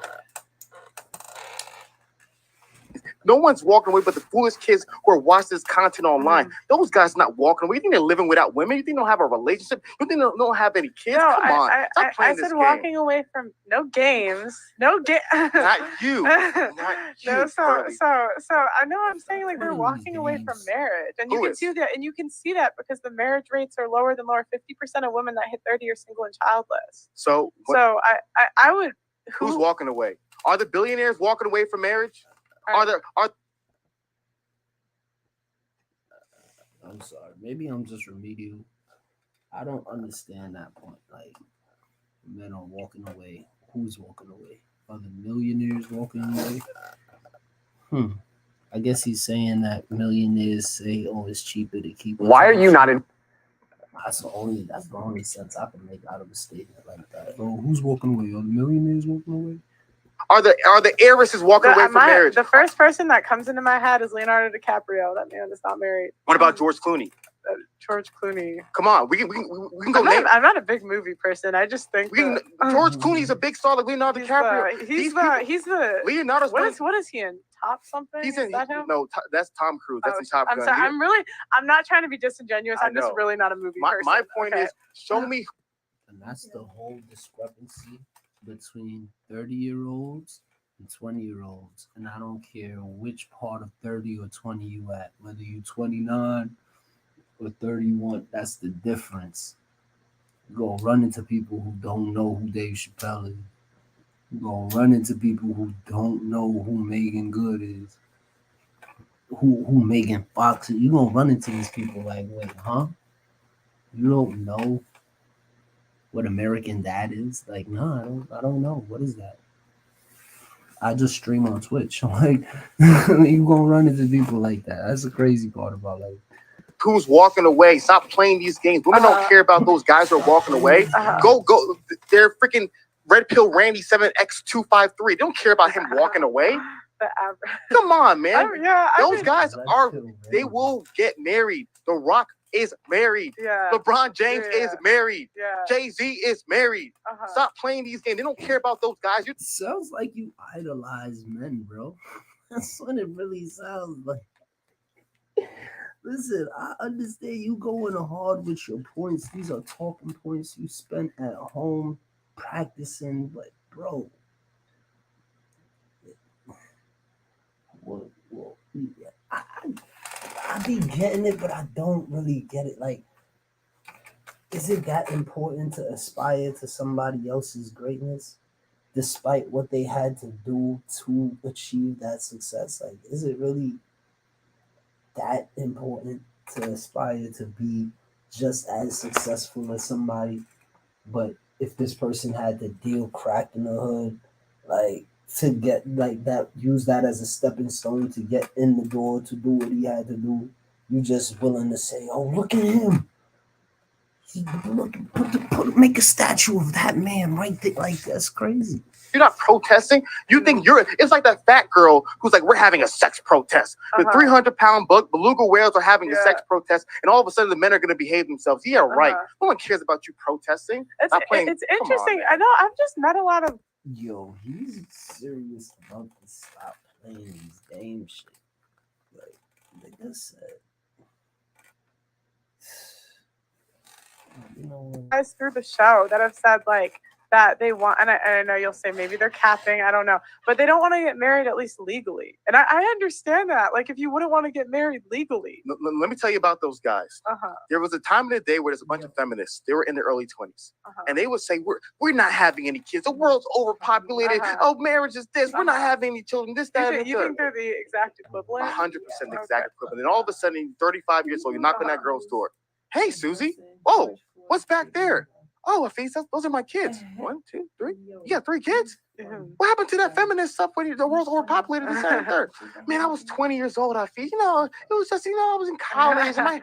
No one's walking away but the foolish kids who are watching this content online. Those guys not walking away. You think they're living without women? You think they don't have a relationship? You think they don't have any kids? No, Come on. Stop playing I this said game. walking away from no games. No game. Not you. Not you. No, so Curly. I know I'm saying like they're walking away from marriage. And you can see that, and you can see that because the marriage rates are lower than lower. 50% of women that hit 30 are single and childless. So I would. Who's walking away? Are the billionaires walking away from marriage? I'm sorry. Maybe I'm just remedial. I don't understand that point. Like, men are walking away. Who's walking away? Are the millionaires walking away? I guess he's saying that millionaires say, "Oh, it's cheaper to keep." Why are you not in? That's the only sense I can make out of a statement like that. Oh, who's walking away? Are the millionaires walking away? Are the heiresses walking away from marriage? The first person that comes into my head is Leonardo DiCaprio. That man is not married. What about George Clooney? George Clooney. Come on, we can go. I'm not a big movie person. I just think George Clooney's a big star like Leonardo DiCaprio. He's the Leonardo's. What is he in? Top something? He's in. No, that's Tom Cruise. That's in Top Gun. I'm sorry. I'm not trying to be disingenuous. I'm just really not a movie person. My point is, show me. And that's the whole discrepancy between 30-year-olds and 20-year-olds. And I don't care which part of 30 or 20 you at, whether you 29 or 31. That's the difference. You go run into people who don't know who Dave Chappelle is. You go run into people who don't know who Megan Good is. Who Megan Fox is. You gonna run into these people like, wait, huh? You don't know what American Dad is? Like, no, I don't know. What is that? I just stream on Twitch. Like, you gonna run into people like that. That's the crazy part about life. Who's walking away? Stop playing these games. Women don't care about those guys who are walking away. Go. They're freaking Red Pill Randy 7X253. They don't care about him walking away. Come on, man. Those guys they will get married. The Rock is married. Yeah. LeBron James is married. Yeah. Jay-Z is married. Stop playing these games. They don't care about those guys. It sounds like you idolize men, bro. That's what it really sounds like. Listen, I understand you going hard with your points. These are talking points you spent at home practicing, but bro, I be getting it, but I don't really get it. Like, is it that important to aspire to somebody else's greatness, despite what they had to do to achieve that success? Like, is it really that important to aspire to be just as successful as somebody? But if this person had to deal crack in the hood, like, to get like that, use that as a stepping stone to get in the door to do what he had to do, you just willing to say, "Oh, look at him! Make a statue of that man right there." Like, that's crazy. You're not protesting. You think it's like that fat girl who's like, we're having a sex protest. The 300-pound beluga whales are having a sex protest, and all of a sudden the men are going to behave themselves. Yeah, right. No one cares about you protesting. It's interesting. I know I've just met a lot of. Yo, he's serious about to stop playing these game shit. Like they just said. You know, guys through the show that have said like that they want, and I know you'll say maybe they're capping, I don't know, but they don't want to get married at least legally, and I understand that. Like, if you wouldn't want to get married legally, let me tell you about those guys. There was a time in the day where there's a bunch of feminists. They were in their early 20s, and they would say, "We're not having any kids. The world's overpopulated. Oh, marriage is this. We're not having any children. This, that, and the you think they're the exact equivalent? 100% the exact equivalent. And all of a sudden, 35 years old, you knock on that girl's door. Hey, Susie. Whoa, what's back there? Oh, HAfeez, those are my kids. 1, 2, 3. You got 3 kids? What happened to that feminist stuff when the world's overpopulated and second, third? Man, I was 20 years old, HAfeez. You know, it was just, I was in college and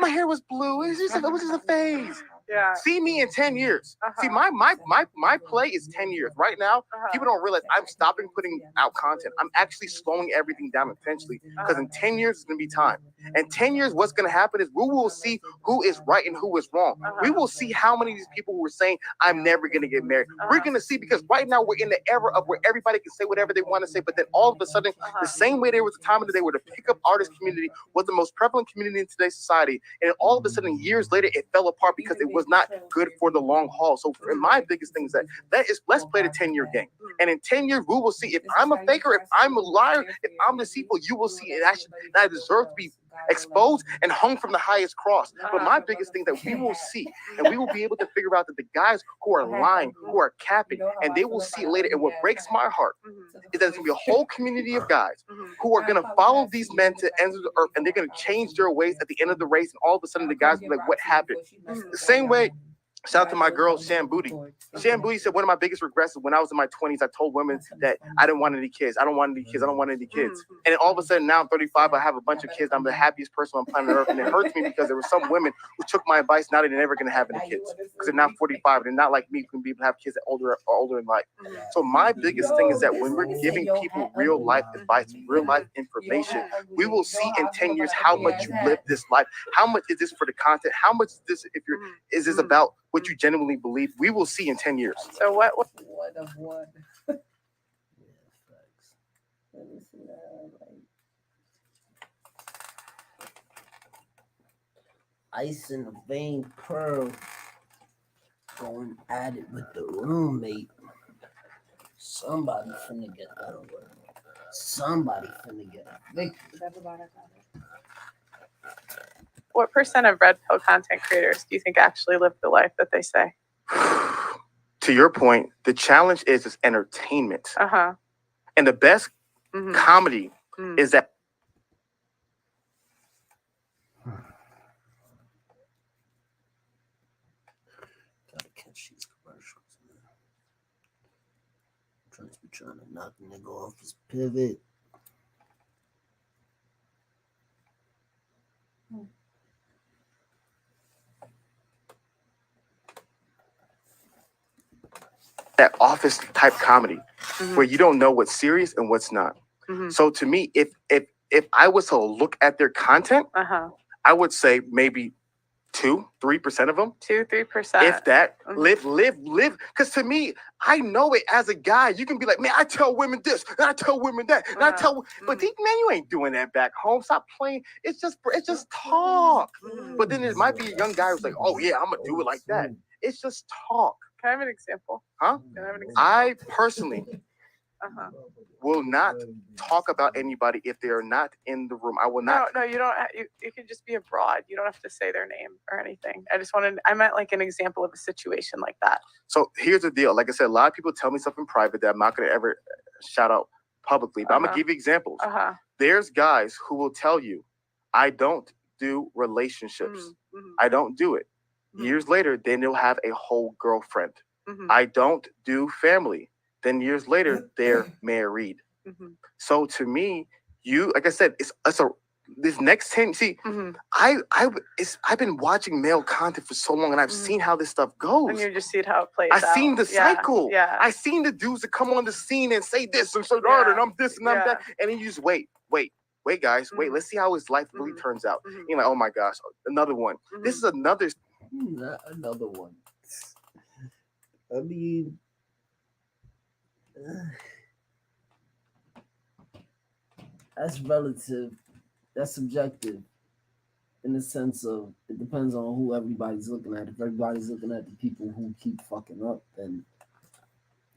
my hair was blue. It was just a phase. Yeah. See me in 10 years. See, my play is 10 years. Right now, people don't realize I'm stopping putting out content. I'm actually slowing everything down intentionally because in 10 years, it's going to be time. In 10 years, what's going to happen is we will see who is right and who is wrong. We will see how many of these people who are saying, I'm never going to get married. We're going to see, because right now we're in the era of where everybody can say whatever they want to say, but then all of a sudden, the same way there was a time in the day where the pickup artist community was the most prevalent community in today's society, and all of a sudden, years later, it fell apart because it was not good for the long haul. So my biggest thing is that is, let's play the 10-year game. And in 10 years, we will see if I'm a faker, if I'm a liar, if I'm deceitful, you will see it actually that I deserve to be exposed and hung from the highest cross. But my biggest thing that we will see, and we will be able to figure out that the guys who are lying, who are capping, and they will see it later. And what breaks my heart is that there's gonna be a whole community of guys who are gonna follow these men to the ends of the earth, and they're gonna change their ways at the end of the race, and all of a sudden the guys will be like, what happened? The same way. Shout out to my girl, Shan Booty. Shan Booty said one of my biggest regrets is when I was in my 20s, I told women that I didn't want any kids. I don't want any kids. I don't want any kids. And then all of a sudden, now I'm 35, I have a bunch of kids. I'm the happiest person on planet Earth. And it hurts me because there were some women who took my advice. Now they're never going to have any kids because they're now 45. They're not like me, who can be able to have kids that older in life. So my biggest thing is that when we're giving people real life advice, real life information, we will see in 10 years how much you live this life. How much is this for the content? How much is this is this about what you genuinely believe? We will see in 10 years. So what? What of what? Let me see that. Ice in a vein pearl going at it with the roommate. Somebody finna get that over. Somebody finna get a victory. What percent of red pill content creators do you think actually live the life that they say? To your point, the challenge is entertainment. And the best comedy is that. Gotta catch these commercials, man. Trying to knock the nigga off his pivot. That office type comedy where you don't know what's serious and what's not. So to me, if I was to look at their content, I would say maybe 2-3% of them. 2-3%. If that, live. Because to me, I know it as a guy. You can be like, man, I tell women this, and I tell women that, and I tell, but man, you ain't doing that back home. Stop playing. It's just talk. But then there might be a young guy who's like, oh yeah, I'm gonna do it like that. It's just talk. Can I have an example? Huh? Can I have an example? I personally will not talk about anybody if they are not in the room. I will not. No, you don't. You can just be abroad. You don't have to say their name or anything. I meant like an example of a situation like that. So here's the deal. Like I said, a lot of people tell me stuff in private that I'm not going to ever shout out publicly, but I'm going to give you examples. There's guys who will tell you, I don't do relationships. I don't do it. Years later, then they'll have a whole girlfriend. I don't do family. Then years later, they're married. So to me, like I said, it's this next 10. See, I've been watching male content for so long, and I've seen how this stuff goes. And you just see how it plays out. I've seen the cycle. Yeah. I've seen the dudes that come on the scene and say this and so hard, and I'm this and I'm that, and then you just wait, guys, wait. Let's see how his life really turns out. You're like, oh my gosh, another one. This is another. Another one. I mean, that's relative. That's subjective in the sense of it depends on who everybody's looking at. If everybody's looking at the people who keep fucking up, then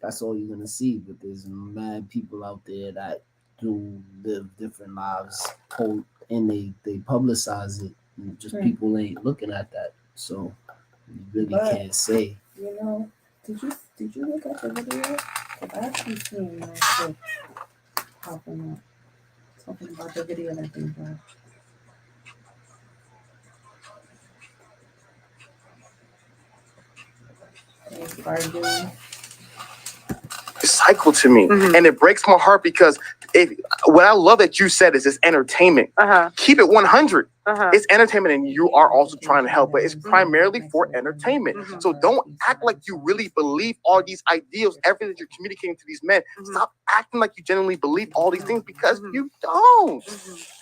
that's all you're gonna see. But there's mad people out there that do live different lives, and they publicize it. And just people ain't looking at that. So you really can't say. You know, did you look at the video? Because I actually seen that shit popping up. Talking about the video that they got. Cycle to me, and it breaks my heart because what I love that you said is this entertainment. Keep it 100. It's entertainment, and you are also trying to help, but it's primarily for entertainment. So don't act like you really believe all these ideals, everything that you're communicating to these men. Stop acting like you genuinely believe all these things, because you don't.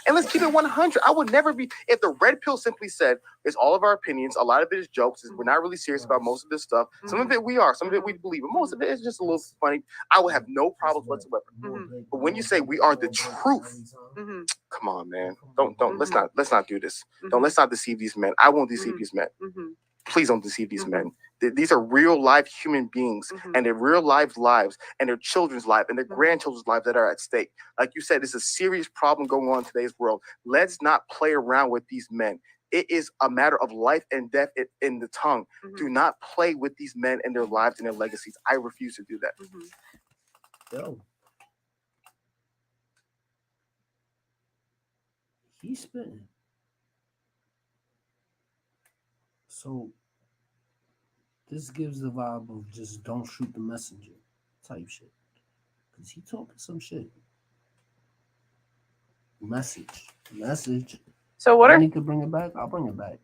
And let's keep it 100. I would never be, if the red pill simply said, it's all of our opinions, a lot of it is jokes, we're not really serious about most of this stuff. Some of it we are, some of it we believe, but most of it is just a little funny. I would have no problems whatsoever. But when you say we are the truth, come on, man. Don't let's not do this. Let's not deceive these men. I won't deceive these men. Please don't deceive these men. These are real life human beings, and their real lives and their children's life and their grandchildren's lives that are at stake. Like you said, it's a serious problem going on in today's world. Let's not play around with these men. It is a matter of life and death in the tongue. Do not play with these men and their lives and their legacies. I refuse to do that. Yo. He's spitting. So this gives the vibe of just don't shoot the messenger type shit. Cause he talking some shit. Message. So what I need to bring it back. I'll bring it back.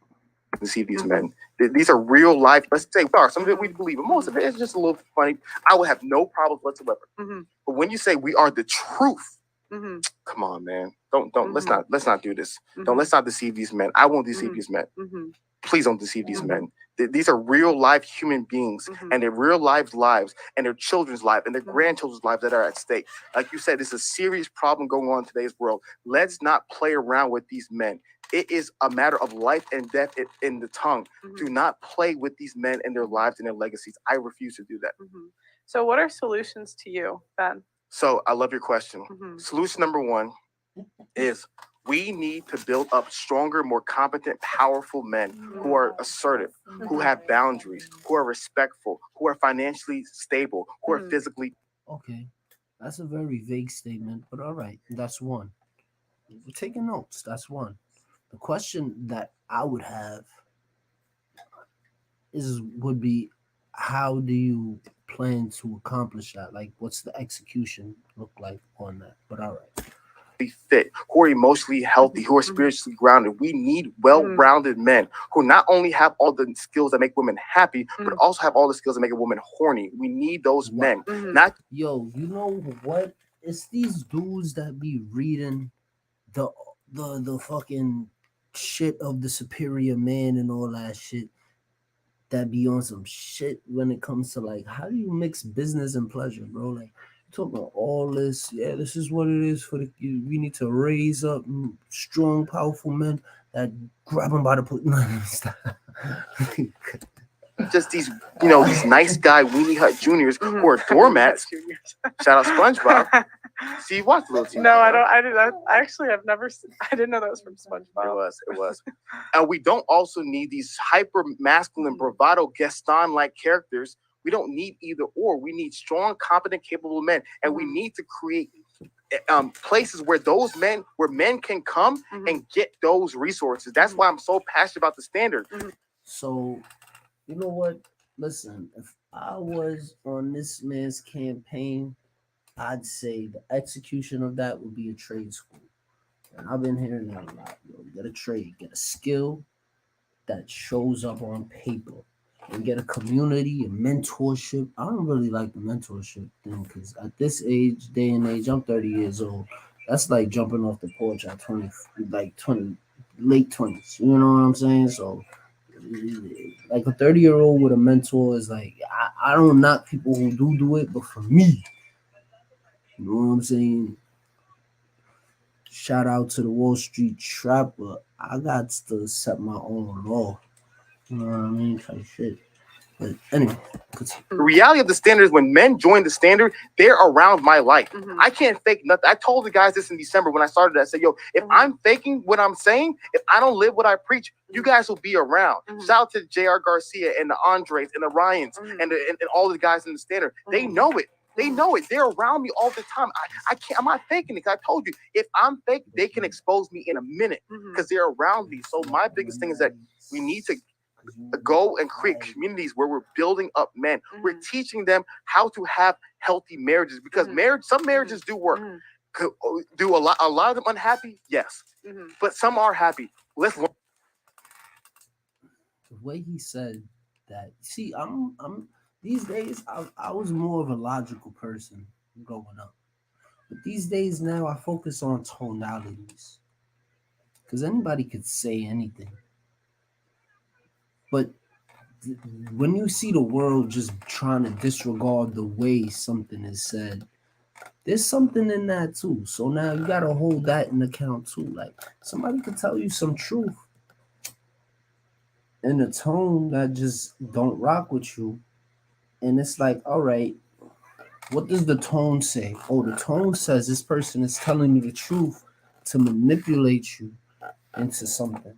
To see these men. These are real life. Let's say we are. Some of it we believe, but most of it is just a little funny. I would have no problems whatsoever. But when you say we are the truth, come on, man. Don't let's not do this. Let's not deceive these men. I won't deceive these men. Please don't deceive these men. These are real life human beings, and their real lives and their children's life and their grandchildren's lives that are at stake. Like you said, it's a serious problem going on in today's world. Let's not play around with these men. It is a matter of life and death in the tongue. Do not play with these men and their lives and their legacies. I refuse to do that. So what are solutions to you, Ben? So I love your question. Solution number one is we need to build up stronger, more competent, powerful men who are assertive, who have boundaries, who are respectful, who are financially stable, who are physically. Okay, that's a very vague statement, but all right, that's one. We're taking notes. That's one. The question that I would have would be, how do you plan to accomplish that? Like, what's the execution look like on that? But all right. Fit, who are emotionally healthy, who are spiritually grounded. We need well-rounded men who not only have all the skills that make women happy, but also have all the skills that make a woman horny. We need those men. Not yo, you know what? It's these dudes that be reading the fucking shit of the superior man and all that shit, that be on some shit when it comes to like, how do you mix business and pleasure, bro? Like, talking about all this, yeah, this is what it is we need to raise up strong, powerful men that grab them by the foot. just these, these nice guy Weenie Hut Juniors who are doormats. Shout out SpongeBob. See, you watched Little TV. No, I don't. I actually have never. I didn't know that was from SpongeBob. It was. And we don't also need these hyper masculine bravado Gaston-like characters. We don't need either or. We need strong, competent, capable men, and we need to create places where men can come and get those resources. That's why I'm so passionate about the standard. So, you know what? Listen, if I was on this man's campaign, I'd say the execution of that would be a trade school. And I've been hearing that a lot. Get a trade, get a skill that shows up on paper. And get a community, a mentorship. I don't really like the mentorship thing because at this day and age, I'm 30 years old. That's like jumping off the porch at 20, late 20s. You know what I'm saying? So, like a 30-year-old with a mentor is like, I don't knock people who do it, but for me, you know what I'm saying? Shout out to the Wall Street Trapper. I got to set my own law. You know what I mean? Kind of shit. But anyway, the reality of the standard is when men join the standard, they're around my life. I can't fake nothing. I told the guys this in December when I started. I said, yo, if I'm faking what I'm saying, if I don't live what I preach, you guys will be around. Shout out to J.R. Garcia and the Andres and the Ryans and all the guys in the standard. They know it. They know it. They're around me all the time. I can't. I'm not faking it. I told you, if I'm fake, they can expose me in a minute because they're around me. So my biggest thing is that we need to go and create communities where we're building up men. We're teaching them how to have healthy marriages because some marriages do work. Do a lot of them unhappy? Yes. But some are happy. Let's learn. The way he said that. See, I'm these days I was more of a logical person growing up. But these days now I focus on tonalities. Because anybody could say anything. But when you see the world just trying to disregard the way something is said, there's something in that too. So now you gotta hold that in account too. Like somebody could tell you some truth in a tone that just don't rock with you. And it's like, all right, what does the tone say? Oh, the tone says this person is telling me the truth to manipulate you into something.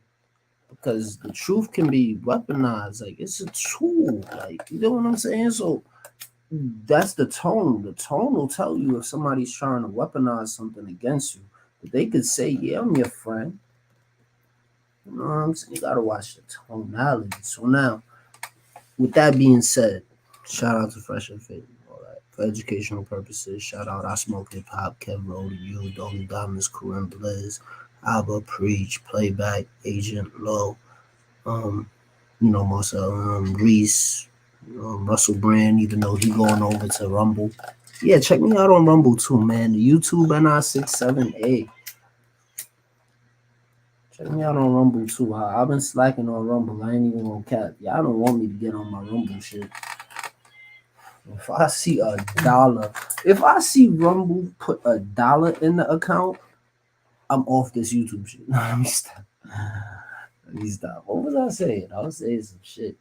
Because the truth can be weaponized. Like it's a tool. Like you know what I'm saying? So that's the tone. The tone will tell you if somebody's trying to weaponize something against you. But they could say, yeah, I'm your friend. You know what I'm saying? You gotta watch the tonality. So now, with that being said, shout out to Fresh and Fit and all that. For educational purposes, shout out I Smoke Hip Hop, Kev Roll to you, Dolly Diamonds, Corinne Blizz, Alba Preach, Playback, Agent Low, Marcel Reese, Russell Brand, even though he going over to Rumble. Yeah, check me out on Rumble too, man. The YouTube NI67A. Check me out on Rumble too. I've been slacking on Rumble. I ain't even gonna cap. Y'all don't want me to get on my Rumble shit. If I see if I see Rumble put $1 in the account, I'm off this YouTube shit. Let me stop. What was I saying? I was saying some shit.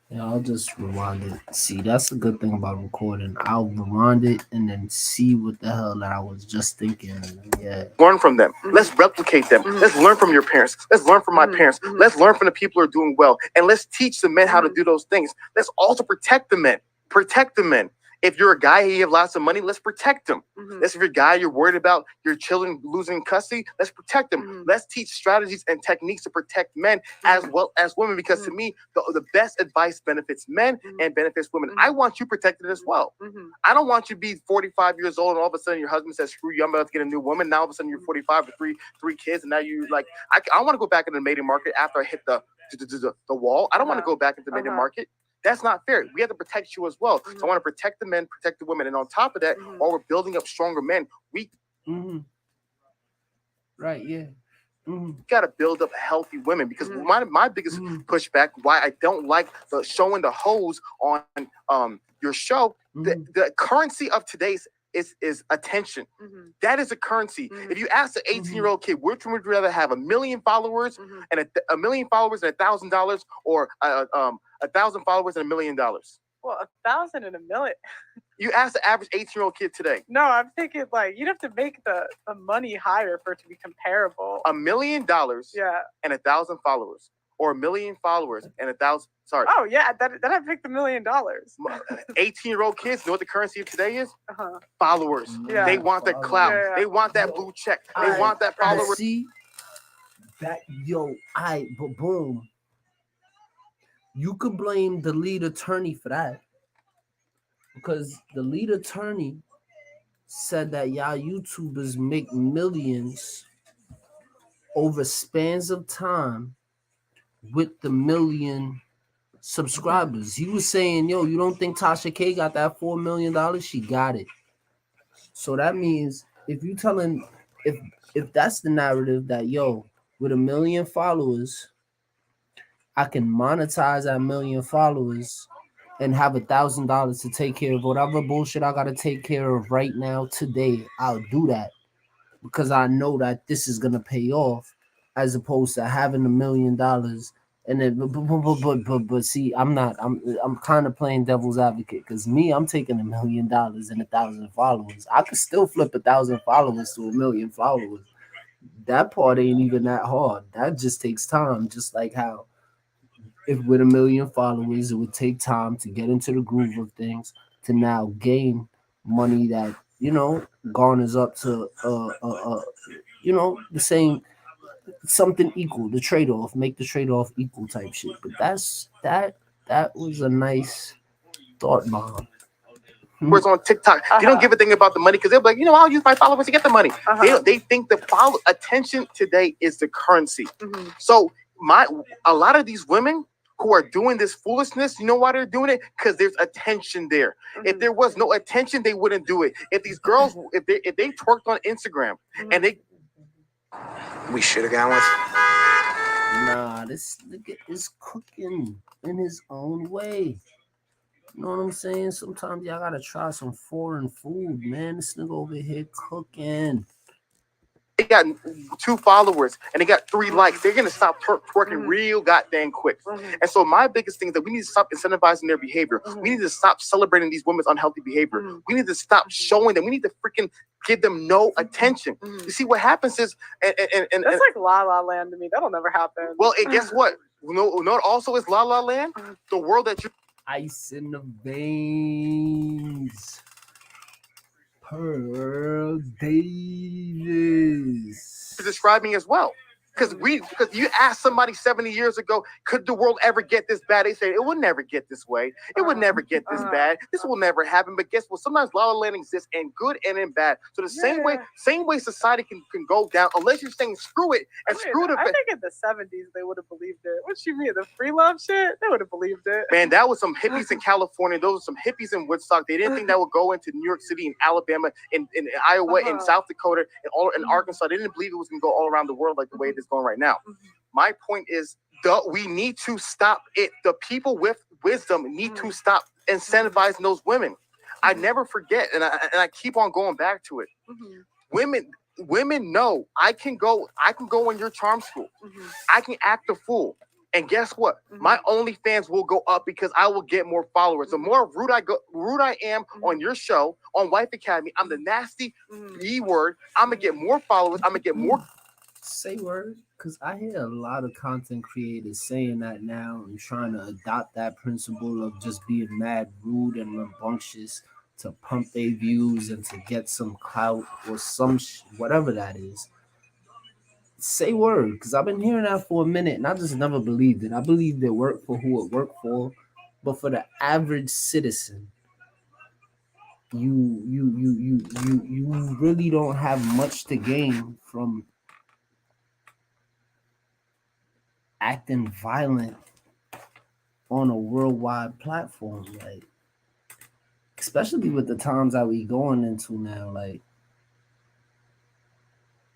Yeah, I'll just rewind it. See, that's the good thing about recording. I'll rewind it and then see what the hell that I was just thinking. Yeah. Learn from them. Let's replicate them. Let's learn from your parents. Let's learn from my parents. Let's learn from the people who are doing well. And let's teach the men how to do those things. Let's also protect the men. Protect the men. If you're a guy and you have lots of money, let's protect them. If you're a guy, you're worried about your children losing custody, let's protect them. Let's teach strategies and techniques to protect men as well as women, because to me, the best advice benefits men and benefits women. I want you protected as well. I don't want you to be 45 years old and all of a sudden your husband says, screw you, I'm about to get a new woman. Now all of a sudden you're 45 with three kids, and now you like, I want to go back into the mating market after I hit the wall. I don't want to go back into the mating market. That's not fair. We have to protect you as well. So I want to protect the men, protect the women. And on top of that, while we're building up stronger men, we right, yeah. got to build up healthy women, because my biggest pushback, why I don't like the showing the hoes on your show, the currency of today's is attention. That is a currency. If you ask an 18-year-old kid, which one would you rather have, 1 million followers and a million followers and $1,000, or 1,000 followers and $1 million? Well, 1,000 and 1 million. You ask the average 18-year-old kid today. No, I'm thinking like you'd have to make the money higher for it to be comparable. $1 million and 1,000 followers, or 1 million followers and 1,000. Sorry. Oh yeah, then I'd pick the $1 million. 18-year-old kids, know what the currency of today is? Followers. Yeah. They want that clout. Yeah. They want that blue check. They want that follower. See that, but boom. You could blame the lead attorney for that, because the lead attorney said that y'all YouTubers make millions over spans of time with the million subscribers. He was saying, yo, you don't think Tasha K got that $4 million? She got it. So that means if you telling, if that's the narrative, that yo, with 1 million followers, I can monetize that 1 million followers and have $1,000 to take care of whatever bullshit I gotta take care of right now, today, I'll do that, because I know that this is gonna pay off, as opposed to having $1 million. And then, but see, I'm kind of playing devil's advocate, because I'm taking $1 million and 1,000 followers. I could still flip 1,000 followers to 1 million followers. That part ain't even that hard. That just takes time. Just like how, if with 1 million followers, it would take time to get into the groove of things, to now gain money that garners up to the same. Something equal, the trade-off, make the trade-off equal type shit. But that was a nice thought bomb. followers on TikTok. They don't give a thing about the money because they're like, I'll use my followers to get the money. They think the attention today is the currency. So a lot of these women who are doing this foolishness, you know why they're doing it? Because there's attention there. If there was no attention, they wouldn't do it. If these girls, if they twerked on Instagram and we should have got one. Nah, this nigga is cooking in his own way. You know what I'm saying? Sometimes y'all gotta try some foreign food, man. This nigga over here cooking. They got 2 followers and they got 3 likes. They're gonna stop twerking real goddamn quick. And so my biggest thing is that we need to stop incentivizing their behavior. We need to stop celebrating these women's unhealthy behavior. We need to stop showing them. We need to freaking give them no attention. You see what happens is, and that's like La La Land to me. That'll never happen. Well, guess what? It also is La La Land. The world that you ice in the veins. Pearl Davis describing as well. Because you asked somebody 70 years ago, could the world ever get this bad? They say it would never get this way. It would never get this bad. This will never happen. But guess what? Sometimes La La Land exists in good and in bad. So the same way society can go down, unless you're saying screw it and screw the. I think in the 70s they would have believed it. What you mean, the free love shit? They would have believed it. Man, that was some hippies in California. Those were some hippies in Woodstock. They didn't think that would go into New York City and Alabama, in Iowa, in South Dakota, and in Arkansas. They didn't believe it was going to go all around the world like the way it is going right now. My point is, we need to stop it. The people with wisdom need to stop incentivizing those women. I never forget, and I keep on going back to it. Women know I can go in your charm school. I can act a fool. And guess what? My OnlyFans will go up because I will get more followers. The more rude I am on your show, on Wife Academy, I'm the nasty E word. I'm gonna get more followers. I'm gonna get more. Say word, because I hear a lot of content creators saying that now and trying to adopt that principle of just being mad, rude, and rambunctious to pump their views and to get some clout or some whatever that is. Say word, because I've been hearing that for a minute and I just never believed it. I believed it worked for who it worked for, but for the average citizen, you really don't have much to gain from acting violent on a worldwide platform, like, especially with the times that we going into now. Like,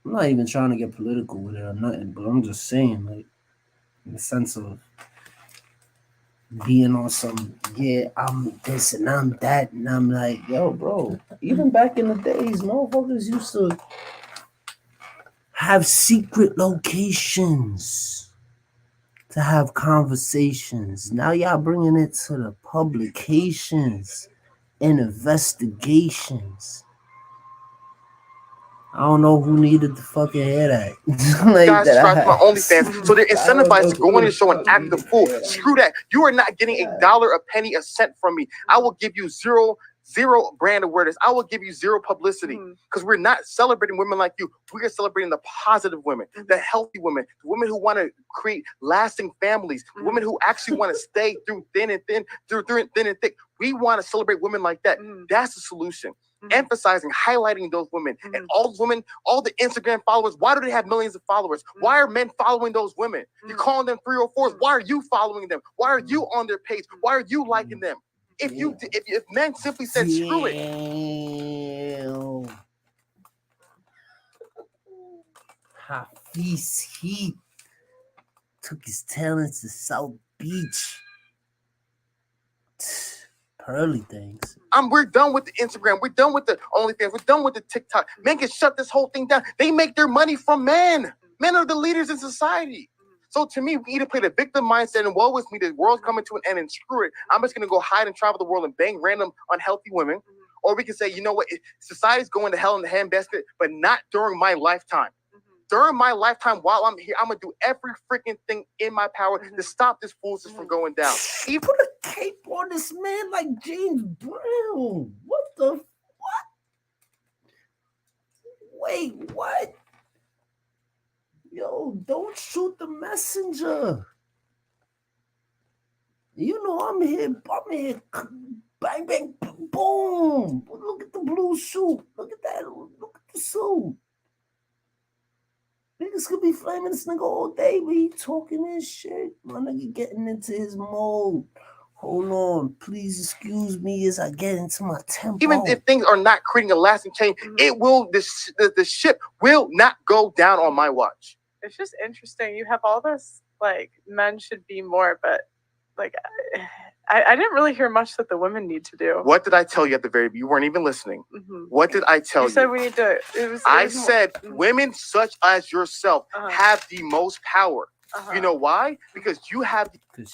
I'm not even trying to get political with it or nothing, but I'm just saying, like, in the sense of being on some, I'm this and I'm that, and I'm like, yo, bro, even back in the days, motherfuckers used to have secret locations to have conversations. Now y'all bringing it to the publications and investigations. I don't know who needed to fucking hear that. Like guys subscribe to my OnlyFans, so they're incentivized to go in the show and act the fool. Screw that. You are not getting $1, a penny, a cent from me. I will give you zero brand awareness. I will give you zero publicity because we're not celebrating women like you. We are celebrating the positive women, the healthy women, the women who want to create lasting families, the women who actually want to stay through thin and thick. We want to celebrate women like that. That's the solution. Emphasizing, highlighting those women and all those women, all the Instagram followers. Why do they have millions of followers? Why are men following those women? You're calling them 304s. Why are you following them? Why are you on their page? Why are you liking them? If men simply said screw it. HAfeez, he took his talents to South Beach. Pearly things. We're done with the Instagram. We're done with the OnlyFans. We're done with the TikTok. Men can shut this whole thing down. They make their money from men. Men are the leaders in society. So to me, we either play the victim mindset and woe is me, the world's coming to an end and screw it. I'm just going to go hide and travel the world and bang random unhealthy women. Or we can say, you know what? Society's going to hell in the handbasket, but not during my lifetime. During my lifetime, while I'm here, I'm going to do every freaking thing in my power to stop this foolishness from going down. He put a cape on this man like James Brown. What the what? Wait, what? Yo, don't shoot the messenger. You know I'm here Bang, bang, boom. Look at the blue suit. Look at that. Look at the suit. Niggas could be flaming this nigga all day, but he talking this shit. My nigga getting into his mode. Hold on. Please excuse me as I get into my tempo. Even if things are not creating a lasting change, it will, the ship will not go down on my watch. It's just interesting. You have all this, like, men should be more, but, like, I didn't really hear much that the women need to do. What did I tell you at the very beginning? You weren't even listening. What did I tell you? You said we need to. I said women such as yourself have the most power. You know why? Because you have the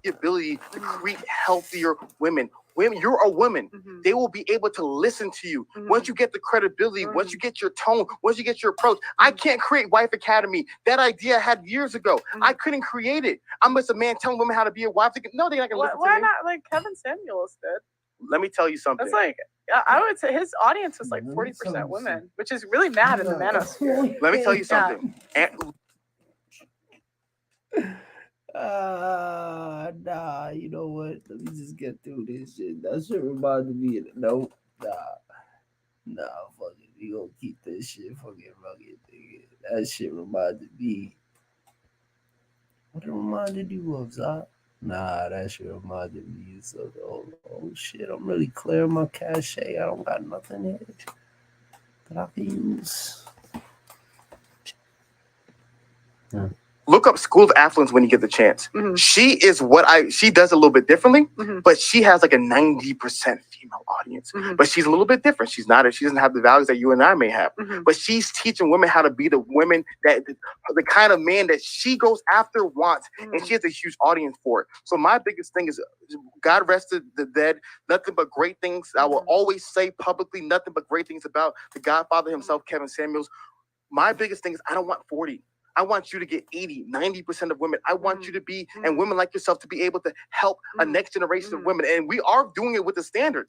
ability to create healthier women. Women, you're a woman. They will be able to listen to you. Once you get the credibility, once you get your tone, once you get your approach. I can't create Wife Academy. That idea I had years ago. I couldn't create it. I'm just a man telling women how to be a wife. No, they're not gonna listen to me. Why not? Like Kevin Samuels did. Let me tell you something. That's like, I would say his audience was like 40% women, which is really mad in the manosphere. Let me tell you something. Nah, you know what? Let me just get through this shit. That shit reminded me of no, nah, fuck it. We gonna keep this shit fucking rugged, nigga. That shit reminded me. What it reminded you of, Zach? Nah, that shit reminded me of oh shit. I'm really clearing my cache. I don't got nothing here that I can use. Look up School of Affluence when you get the chance. She is she does a little bit differently, but she has like a 90% female audience. But she's a little bit different. She doesn't have the values that you and I may have. But she's teaching women how to be the women the kind of man that she goes after wants. And she has a huge audience for it. So my biggest thing is God rested the dead. Nothing but great things. I will always say publicly, nothing but great things about the Godfather himself, Kevin Samuels. My biggest thing is I don't want 40. I want you to get 80, 90% of women. I want you to be, and women like yourself, to be able to help a next generation of women. And we are doing it with the standard.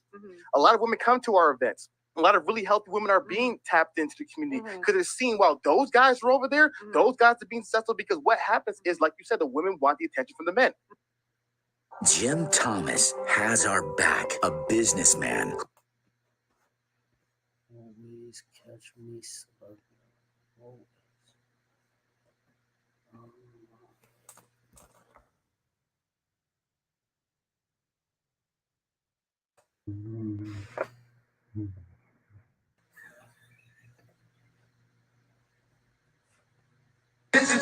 A lot of women come to our events. A lot of really healthy women are being tapped into the community because they're seeing, wow, those guys are over there. Those guys are being successful, because what happens is, like you said, the women want the attention from the men. Jim Thomas has our back, a businessman. Always catch me slugging. Always.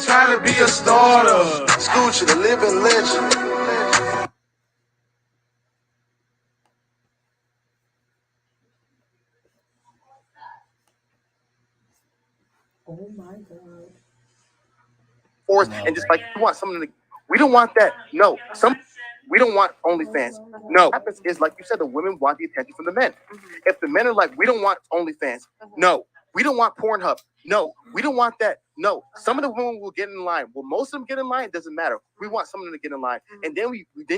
Trying to be a starter. Scooch, the living legend. Oh my God. And just like you want something to, we don't want that. No, we don't want OnlyFans. No, what happens is, like you said, the women want the attention from the men. If the men are like, we don't want OnlyFans. No, we don't want Pornhub. No, we don't want that. No, some of the women will get in line. Will most of them get in line? It doesn't matter. We want someone to get in line. And then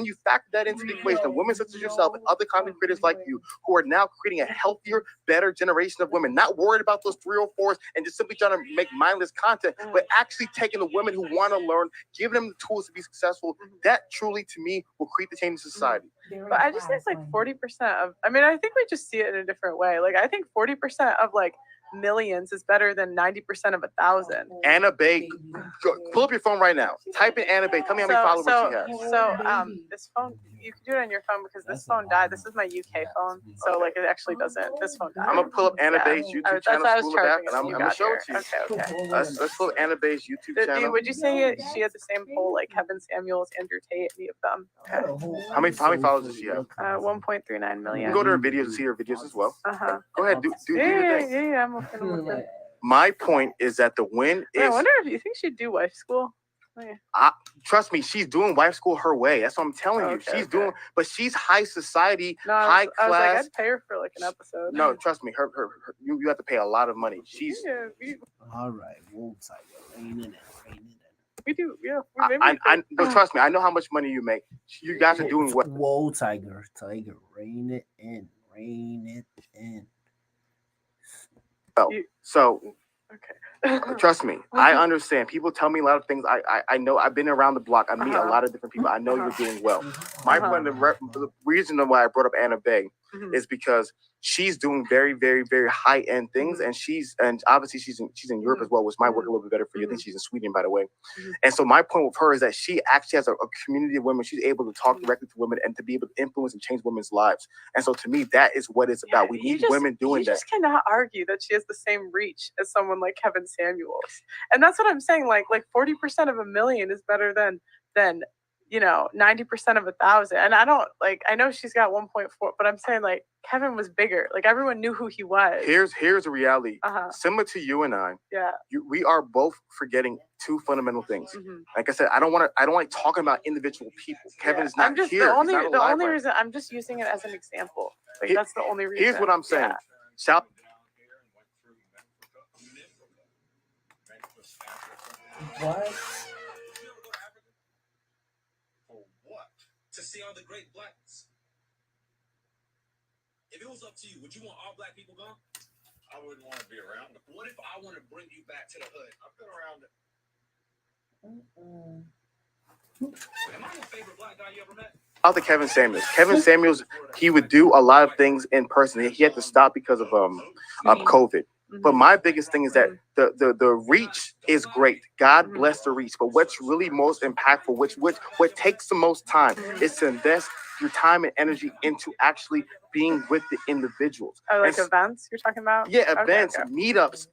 you factor that into the equation of women such as yourself and other content creators like you, who are now creating a healthier, better generation of women, not worried about those 304s and just simply trying to make mindless content, but actually taking the women who want to learn, giving them the tools to be successful. That truly, to me, will create the change in society. But I just think like 40% of, I mean, I think we just see it in a different way. Like, I think 40% of like millions is better than 90% of 1,000. Anna Bay, pull up your phone right now. Type in Anna Bay. Tell me how many followers she has. So this phone, you can do it on your phone because this phone died. This is my UK phone, so like it actually doesn't. This phone died. I'm gonna pull up Anna Bay's YouTube channel, School of App, and I'm gonna show it to you. Okay. Let's pull up Anna Bay's YouTube channel. Would you say she had the same poll like Kevin Samuels, Andrew Tate, any of them? Okay. How many followers does she have? 1.39 million. You go to her videos and see her videos as well. Go ahead, do your thing. Yeah. I'm looking. My point is that the win is. I wonder if you think she'd do wife school. Trust me, she's doing wife school her way. That's what I'm telling you. She's doing, but she's high society, high class. I was like, I'd pay her for like an episode. No, trust me, you have to pay a lot of money. She's all right. Whoa, Tiger, rein it in. We do, yeah. No, trust me, I know how much money you make. You guys are doing what? Whoa, Tiger, rein it in. So okay. Trust me, I understand. People tell me a lot of things. I know. I've been around the block. I meet a lot of different people. I know you're doing well. My point, the reason why I brought up Anna Bay is because she's doing very, very, very high end things, and obviously she's in Europe as well, which might work a little bit better for you. I think she's in Sweden, by the way. And so my point with her is that she actually has a community of women. She's able to talk directly to women and to be able to influence and change women's lives. And so to me, that is what it's about. We need women doing that. You just cannot argue that she has the same reach as someone like Kevin Samuels. And that's what I'm saying. Like 40% of 1 million is better than 90% of 1,000. And I know she's got 1.4, but I'm saying like Kevin was bigger. Like everyone knew who he was. Here's a reality. Similar to you and I. Yeah. We are both forgetting two fundamental things. Like I said, I don't like talking about individual people. Kevin is not here. The only reason I'm just using it as an example. Like that's the only reason. Here's what I'm saying. Yeah. What? To see all the great blacks. If it was up to you, would you want all black people gone? I wouldn't want to be around them. What if I want to bring you back to the hood? I've been around it. Am I your favorite black guy you ever met? Out to Kevin Samuels. Kevin Samuels, he would do a lot of things in person. He had to stop because of COVID. But my biggest thing is that the reach is great. God bless the reach. But what's really most impactful, what takes the most time, is to invest your time and energy into actually being with the individuals. Events you're talking about? Yeah, events, meetups.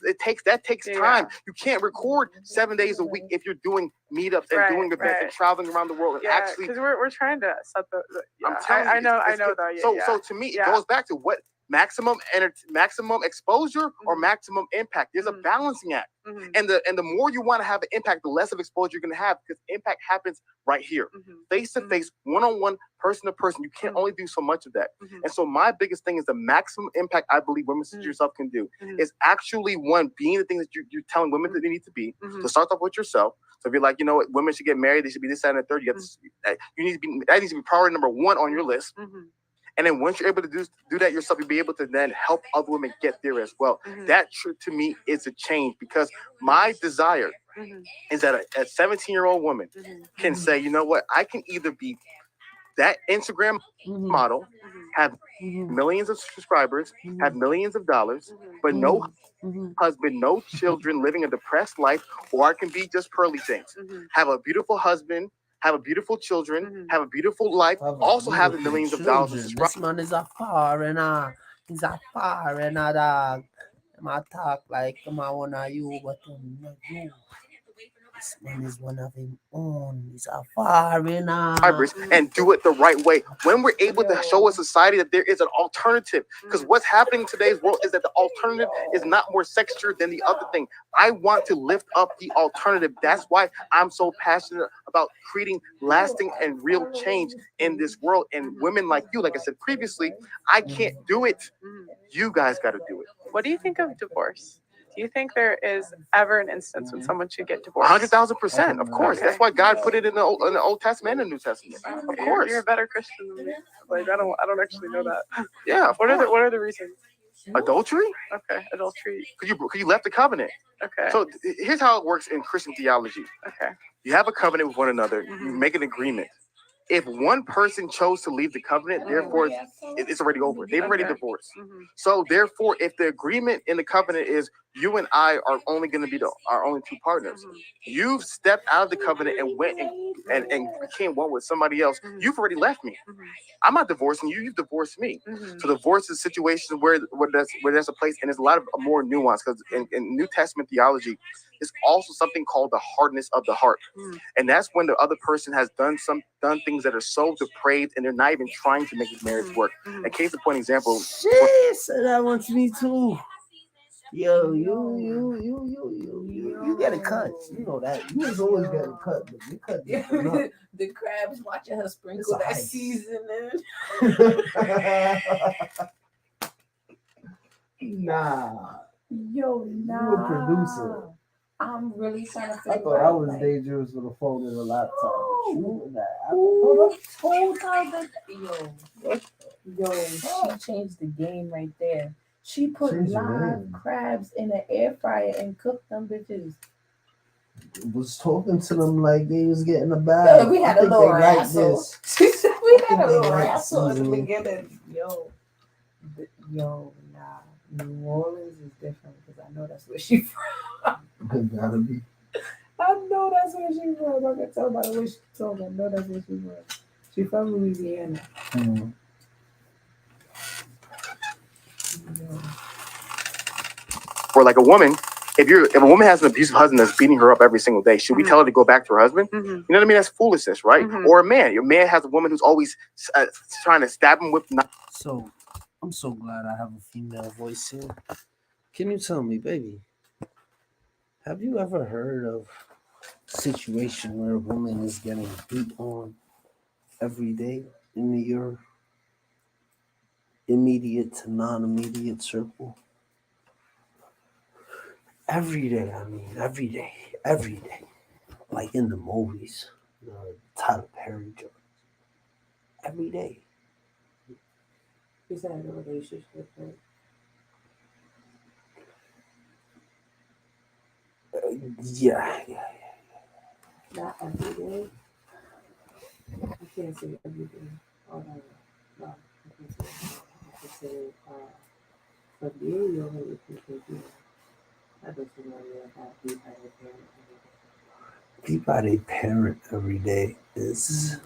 That takes time. You can't record 7 days a week if you're doing meetups and doing events and traveling around the world. And actually, because we're trying to set the I'm telling you, I know though. So to me, it goes back to what maximum exposure or maximum impact. There's a balancing act. And the more you want to have an impact, the less of exposure you're going to have, because impact happens right here, face to face, one-on-one, person to person. You can't only do so much of that. And so my biggest thing is the maximum impact I believe women such as yourself can do is actually being the things that you're telling women that they need to be. To start off with yourself. So if you're like, you know what, women should get married, they should be this, that, and the third. That needs to be priority number one on your list. And then once you're able to do that yourself, you'll be able to then help other women get there as well. That to me is a change, because my desire is that a 17-year-old woman can say, you know what, I can either be that Instagram model, have millions of subscribers, have millions of dollars, but no husband, no children, living a depressed life, or I can be just pearly things, have a beautiful husband, have a beautiful children, have a beautiful life, also have the millions of dollars of subscribers. This man is a foreigner. He's a foreigner, dog. I talk like I wanna you, but not you. This man is one of him own. He's a foreigner. And do it the right way. When we're able to show a society that there is an alternative, because what's happening in today's world is that the alternative is not more sexier than the other thing. I want to lift up the alternative. That's why I'm so passionate about creating lasting and real change in this world. And women like you, like I said previously, I can't do it. You guys got to do it. What do you think of divorce? Do you think there is ever an instance when someone should get divorced? 100,000%, of course. Okay. That's why God put it in the Old Testament and the New Testament. Of course. You're a better Christian than me. Like I don't actually know that. Yeah. What are the reasons? Adultery? Okay, adultery. Because you left the covenant. Okay. So here's how it works in Christian theology. Okay. You have a covenant with one another. You make an agreement. If one person chose to leave the covenant, therefore it's already over. They've already divorced. So therefore, if the agreement in the covenant is you and I are only going to be our only two partners, you've stepped out of the covenant and went and became one with somebody else. You've already left me. I'm not divorcing you. You've divorced me. So divorce is a situation where there's a place, and there's a lot of more nuance, because in New Testament theology, there's also something called the hardness of the heart. And that's when the other person has done things that are so depraved, and they're not even trying to make his marriage work. A case in point example. Shit, so that wants me too. Yo, you get a cut. You know that. You was always get a cut, but you cut the crabs watching her sprinkle that seasoning. Nah. Yo, nah. You a producer. I'm really trying to I thought I was dangerous with a phone and a laptop. Who told her that? Yo, she changed the game right there. She put She's live right. crabs in an air fryer and cooked them bitches. Was talking to them like they was getting a bag. Yeah, we had I a think little they like wrestle. this. She said we had a think they little like wrestle at the seasoning. beginning. Yo, nah. New Orleans is different because I know that's where she from. It gotta be. I know that's where she from. I can tell by the way she told me. I know that's where she from. She from Louisiana. Mm. For like a woman, if a woman has an abusive husband that's beating her up every single day, should we tell her to go back to her husband? You know what I mean? That's foolishness, right? Or a man. Your man has a woman who's always trying to stab him with knives. So, I'm so glad I have a female voice here. Can you tell me, baby, have you ever heard of a situation where a woman is getting beat on every day in your immediate to non-immediate circle? Every day, I mean, every day. Like in the movies, Tyler Perry joke. Every day. Is that in a relationship, right? Yeah. Not every day. I can't say every day. Oh, no. I can't say every day. I can say, for me, you only if you think, I don't know how deep I would Beat by their parent every day is,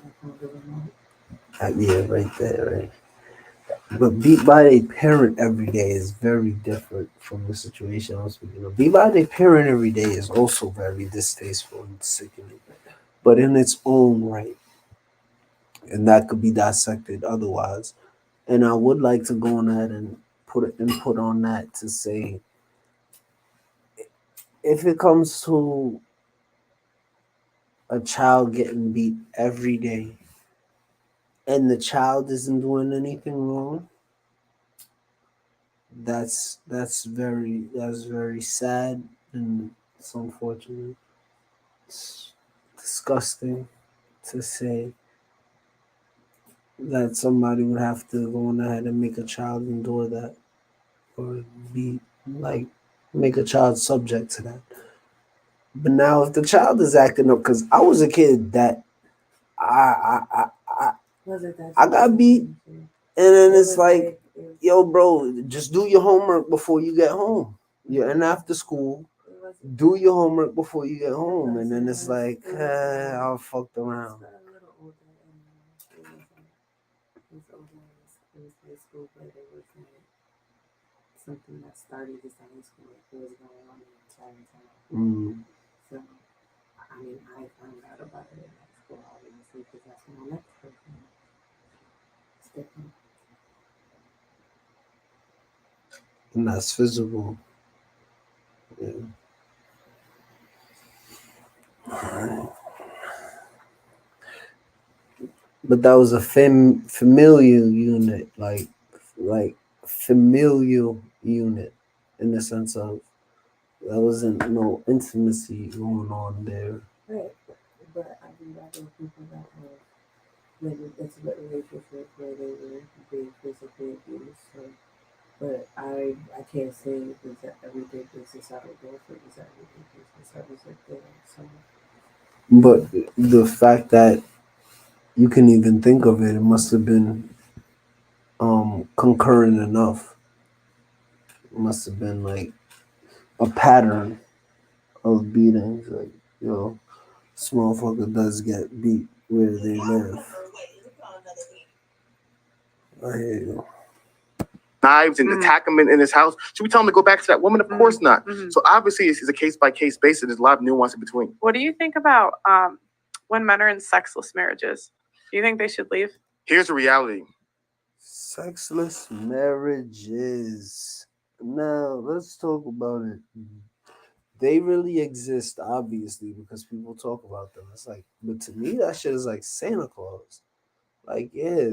yeah, right there, right? But beat by a parent every day is very different from the situation I'm speaking of. Beat by a parent every day is also very distasteful and sickening, but in its own right. And that could be dissected otherwise. And I would like to go on ahead and put an input on that to say if it comes to a child getting beat every day and the child isn't doing anything wrong, that's very sad and it's unfortunate. It's disgusting to say that somebody would have to go on ahead and make a child endure that or be like make a child subject to that. But now if the child is acting up, because I was a kid that I got beat, and then it's like, yo, bro, just do your homework before you get home. Yeah, and after school, do your homework before you get home, and then it's like, I fucked around. Something that started this high school, it was going on the entire time. Mm. So, I mean, I found out about it in high school, obviously, because that's when I met the person. It's different. And that's visible. Yeah. But that was a familial unit, like familial unit, in the sense of there wasn't no intimacy going on there. Right. But I think that those people that have been in intimate relationships where they were being physically abused. So, but I can't say it's an everyday business. I don't know if it was an everyday business. I was like there. So, But the fact that you can even think of it, it must have been concurrent enough. It must have been like a pattern of beatings. Like, this motherfucker does get beat where they live. I hear you. Knives and attack him in his house. Should we tell him to go back to that woman? Of course not. So obviously it's a case by case basis. There's a lot of nuance in between. What do you think about when men are in sexless marriages? Do you think they should leave? Here's the reality. Sexless marriages. Now let's talk about it. They really exist, obviously, because people talk about them. It's like, but to me, that shit is like Santa Claus. Like, yeah,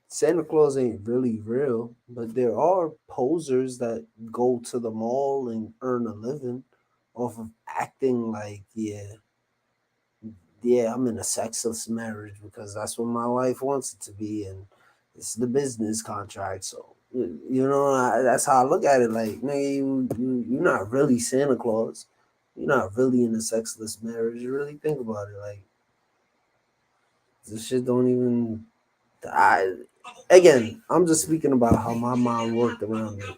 Santa Claus ain't really real, but there are posers that go to the mall and earn a living off of acting like, yeah, I'm in a sexless marriage because that's what my wife wants it to be, and it's the business contract. So You know, that's how I look at it. Like, nigga, you're not really Santa Claus. You're not really in a sexless marriage. You really think about it. Like, this shit don't even. Again, I'm just speaking about how my mom worked around it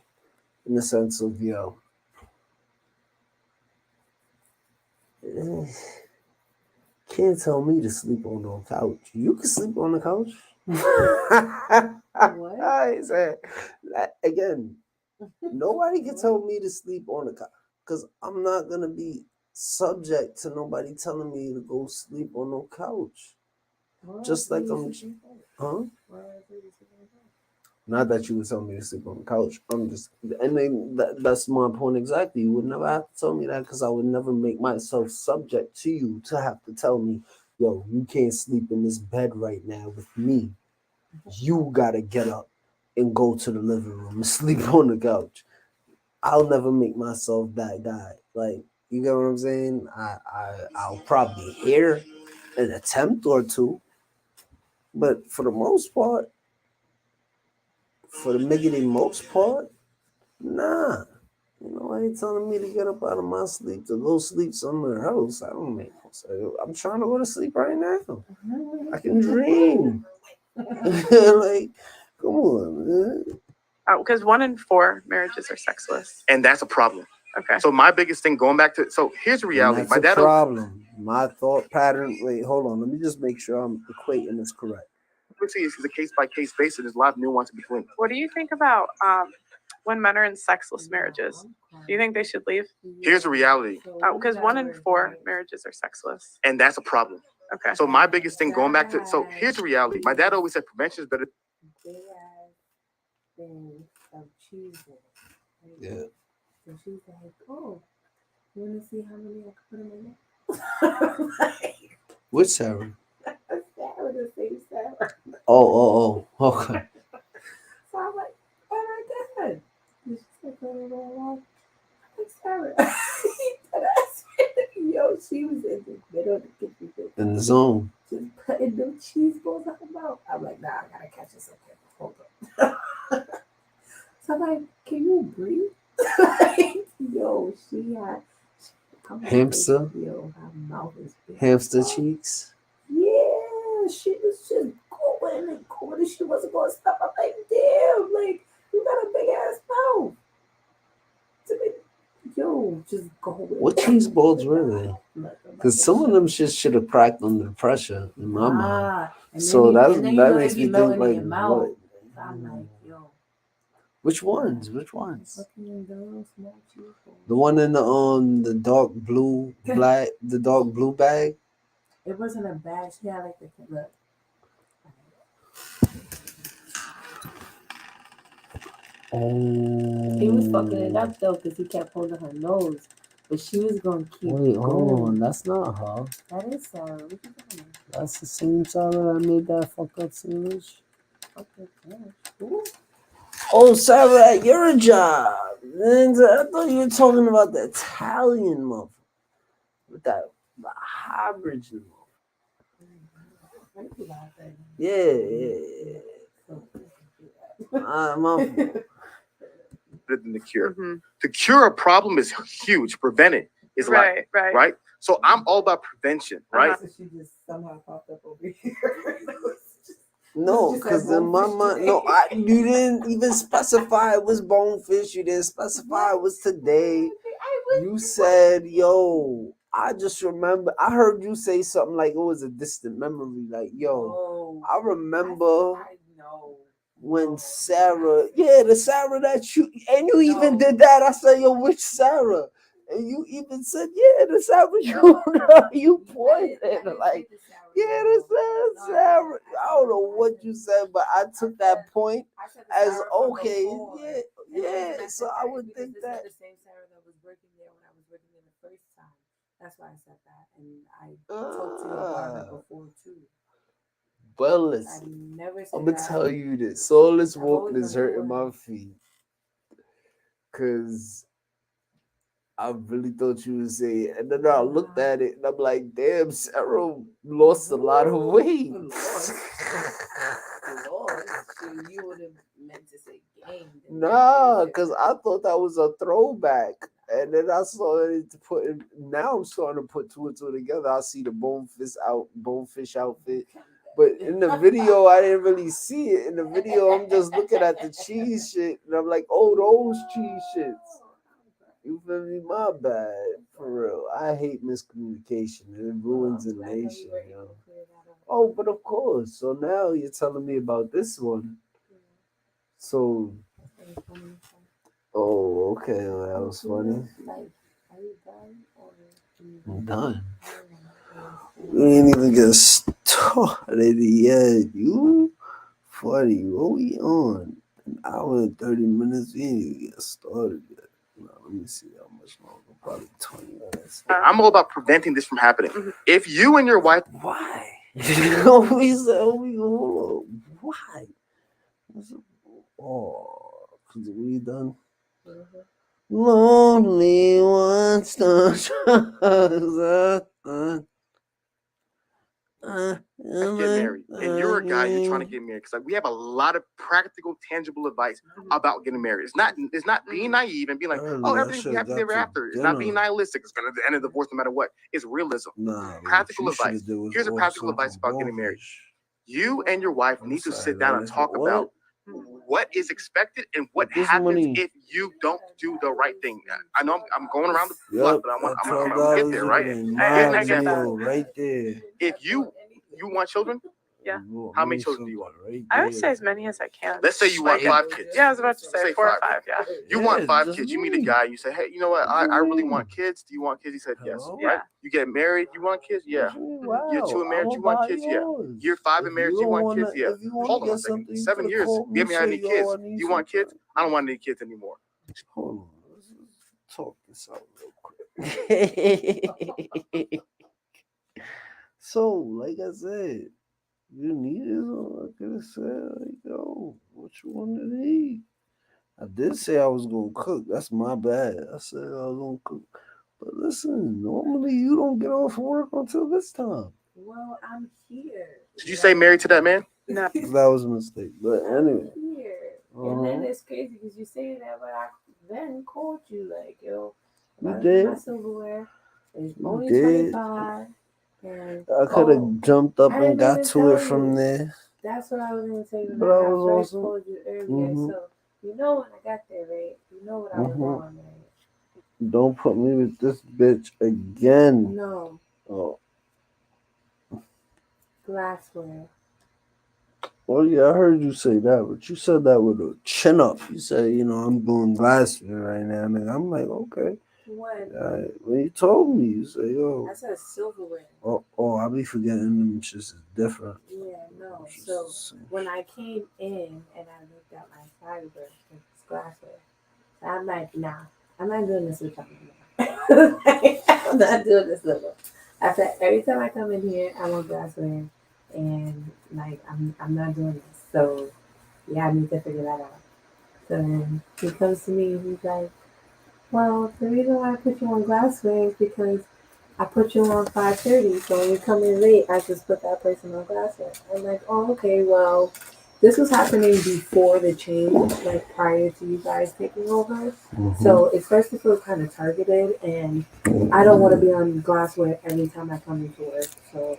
in the sense of, can't tell me to sleep on no couch. You can sleep on the couch. What? I said, again, nobody can tell me to sleep on the couch because I'm not gonna be subject to nobody telling me to go sleep on no couch. Just like I'm, huh? Not that you would tell me to sleep on the couch. I'm just, and then that's my point exactly. You would never have to tell me that because I would never make myself subject to you to have to tell me, yo, you can't sleep in this bed right now with me. You gotta get up and go to the living room and sleep on the couch. I'll never make myself that guy. Like, you get what I'm saying? I'll probably hear an attempt or two, but for the most part, for the miggity most part, nah. You know, I ain't telling me to get up out of my sleep to go sleep somewhere else. I don't make no sense. I'm trying to go to sleep right now. I can dream. Like, come on, man. Because 1 in 4 marriages are sexless. And that's a problem. Okay. So my biggest thing, going back to, so here's the reality. And My that's dad. a problem. My thought pattern. Wait, hold on. Let me just make sure I'm equating this correct. Obviously, it's a case by case basis. There's a lot of nuance in between. What do you think about when men are in sexless marriages? Do you think they should leave? Here's the reality. Because 1 in 4 marriages are sexless. And that's a problem. Okay. So my biggest thing, going back to, so here's the reality. My dad always said prevention is better. Of choosing. Yeah. So she's like, oh, you want to see how many I can put in my mouth? Which Sarah? Sarah, the same Sarah. Oh. Okay. So I'm like, oh my God. And she's like, oh, like Sarah. Yo, she was in the middle of the kitchen. In the zone. Just putting them cheese balls out her mouth. I'm like, nah, I gotta catch this. Okay, hold up. So I'm like, can you breathe? Yo, she had Hamster? Yo, her mouth is big. Hamster cheeks? Yeah, she was just going and going. She wasn't going to stop. I'm like, damn, like, you got a big ass mouth. Yo, just go. What cheese balls were they? Because some of them shit should have cracked under the pressure in my mind. So that makes me think like, what? I'm like, yo. Which ones? The one in the dark blue black, the dark blue bag. It wasn't a bag. She had like the look. Oh. He was fucking it up though because he kept holding her nose, but she was gonna keep. Wait, going. hold on. That's not her. That is Sarah. What you talking about? That's the same Sarah that made that fucked up sandwich. Okay, who? Oh, Sarah at your job. And I thought you were talking about the Italian motherfucker. With that hybrid motherfucker. Yeah. My Than the cure. Mm-hmm. To cure a problem is huge. Prevent it is right. So I'm all about prevention, right? So she just somehow popped up over here. No, because in my mind, you didn't even specify it was bonefish. You didn't specify it was today. You said, yo, I just remember, I heard you say something like it was a distant memory. Like, yo, I remember when Sarah, the Sarah that you, and you even did that. I said, yo, which Sarah? And you even said, the Sarah you pointed. Like, the Sarah. I don't know what you said, but I took that point as okay. So I would think that. The same Sarah that was working there when I was working there the first time. That's why I said that. And I talked to you about her before too. Well, listen, I'm going to tell you this. Soulless wokeness hurting my feet. Because I really thought you would say it. And then I looked at it and I'm like, damn, Sarah lost a lot of weight. Lost. So you would have meant to say Nah, because I thought that was a throwback. And then I saw it now I'm starting to put two and two together. I see the bonefish outfit. But in the video, I didn't really see it. In the video, I'm just looking at the cheese shit. And I'm like, oh, those cheese shits. You feel me? My bad. For real. I hate miscommunication. It ruins a nation, yo. Oh, but of course. So now you're telling me about this one. So, oh, okay. Well, that was funny. I'm done. We ain't even get started yet. You funny. What we on? An hour and 30 minutes. We ain't even get started yet. No, let me see how much longer. Probably 20 minutes. I'm all about preventing this from happening. If you and your wife, why? We said, hold on. Why? Oh, because we done. Lonely ones don't get married, and you're a guy, you're trying to get married, because like we have a lot of practical, tangible advice about getting married. It's not being naive and being like, oh, everything's be happy ever after. It's not being nihilistic. It's gonna end of divorce no matter what. It's realism. Practical advice. Here's a practical advice about getting married. You and your wife need to sit down and talk about what is expected and what happens if you don't do the right thing. I know I'm going around the block, but I'm gonna get there, right? I get that. Right there. If you want children, yeah. How many children do you want? I would say as many as I can. Let's say you want 5 kids. Yeah, I was about to say 4 or 5. Yeah. You want 5 kids. You meet a guy. You say, hey, you know what? I really want kids. Do you want kids? He said yes. Yeah. Right? You get married. You want kids? Yeah. Wow. Year 2 in marriage. You want kids? Yeah. Year 5 in marriage. You want kids? Yeah. Hold on a second. 7 years. We haven't had any kids. You want kids? I don't want any kids anymore. Hold on. Let's talk this out real quick. So, like I said, you need it. I could have said, like, yo, what you want to eat? I did say I was going to cook. That's my bad. I said I was going to cook. But listen, normally you don't get off work until this time. Well, I'm here. Did you say married to that man? No. That was a mistake. But anyway. I'm here. And then it's crazy because you say that, but I then called you like, yo, you did. My silverware is only 25. And, I could have jumped up and got to it from there. That's what I was going to say. But I was also told you earlier. So you know when I got there, right? You know what I was on, right? Don't put me with this bitch again. No. Oh. Glassware. Well, yeah, I heard you say that, but you said that with a chin up. You said, you know, I'm doing glassware right now. And I'm like, okay. When you told me, you said, yo. I said silverware. Oh, I be forgetting them shits is different. Yeah, no. So when I came in and I looked at my fiber, it's glassware. So I'm like, nah, I'm not doing this with you. I'm not doing this with you. I said, every time I come in here, I want glassware. And like, I'm not doing this. So yeah, I need to figure that out. So then he comes to me and he's like, well, the reason why I put you on glassware is because I put you on 5:30. So when you come in late, I just put that person on glassware. I'm like, oh, okay, well, this was happening before the change, like prior to you guys taking over. Mm-hmm. So it starts to feel kind of targeted, and I don't want to be on glassware every time I come into work. So,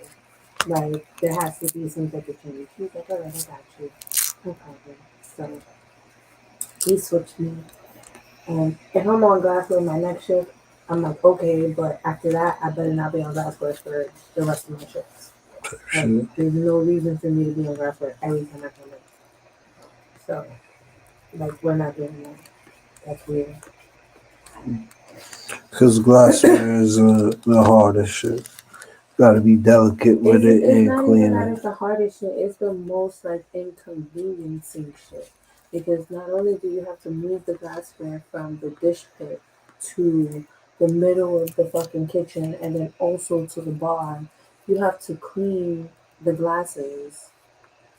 like, there has to be some type of change. He's like, all right, I got you. No problem. So he switched me. And if I'm on glassware my next shift, I'm like, okay, but after that, I better not be on glassware for the rest of my shifts. Like, there's no reason for me to be on glassware every time I come in. So, like, we're not doing that. That's weird. Because glassware is the hardest shit. Gotta be delicate with it and clean it. It's not even the hardest shit. It's the most, like, inconveniencing shit. Because not only do you have to move the glassware from the dish pit to the middle of the fucking kitchen and then also to the bar, you have to clean the glasses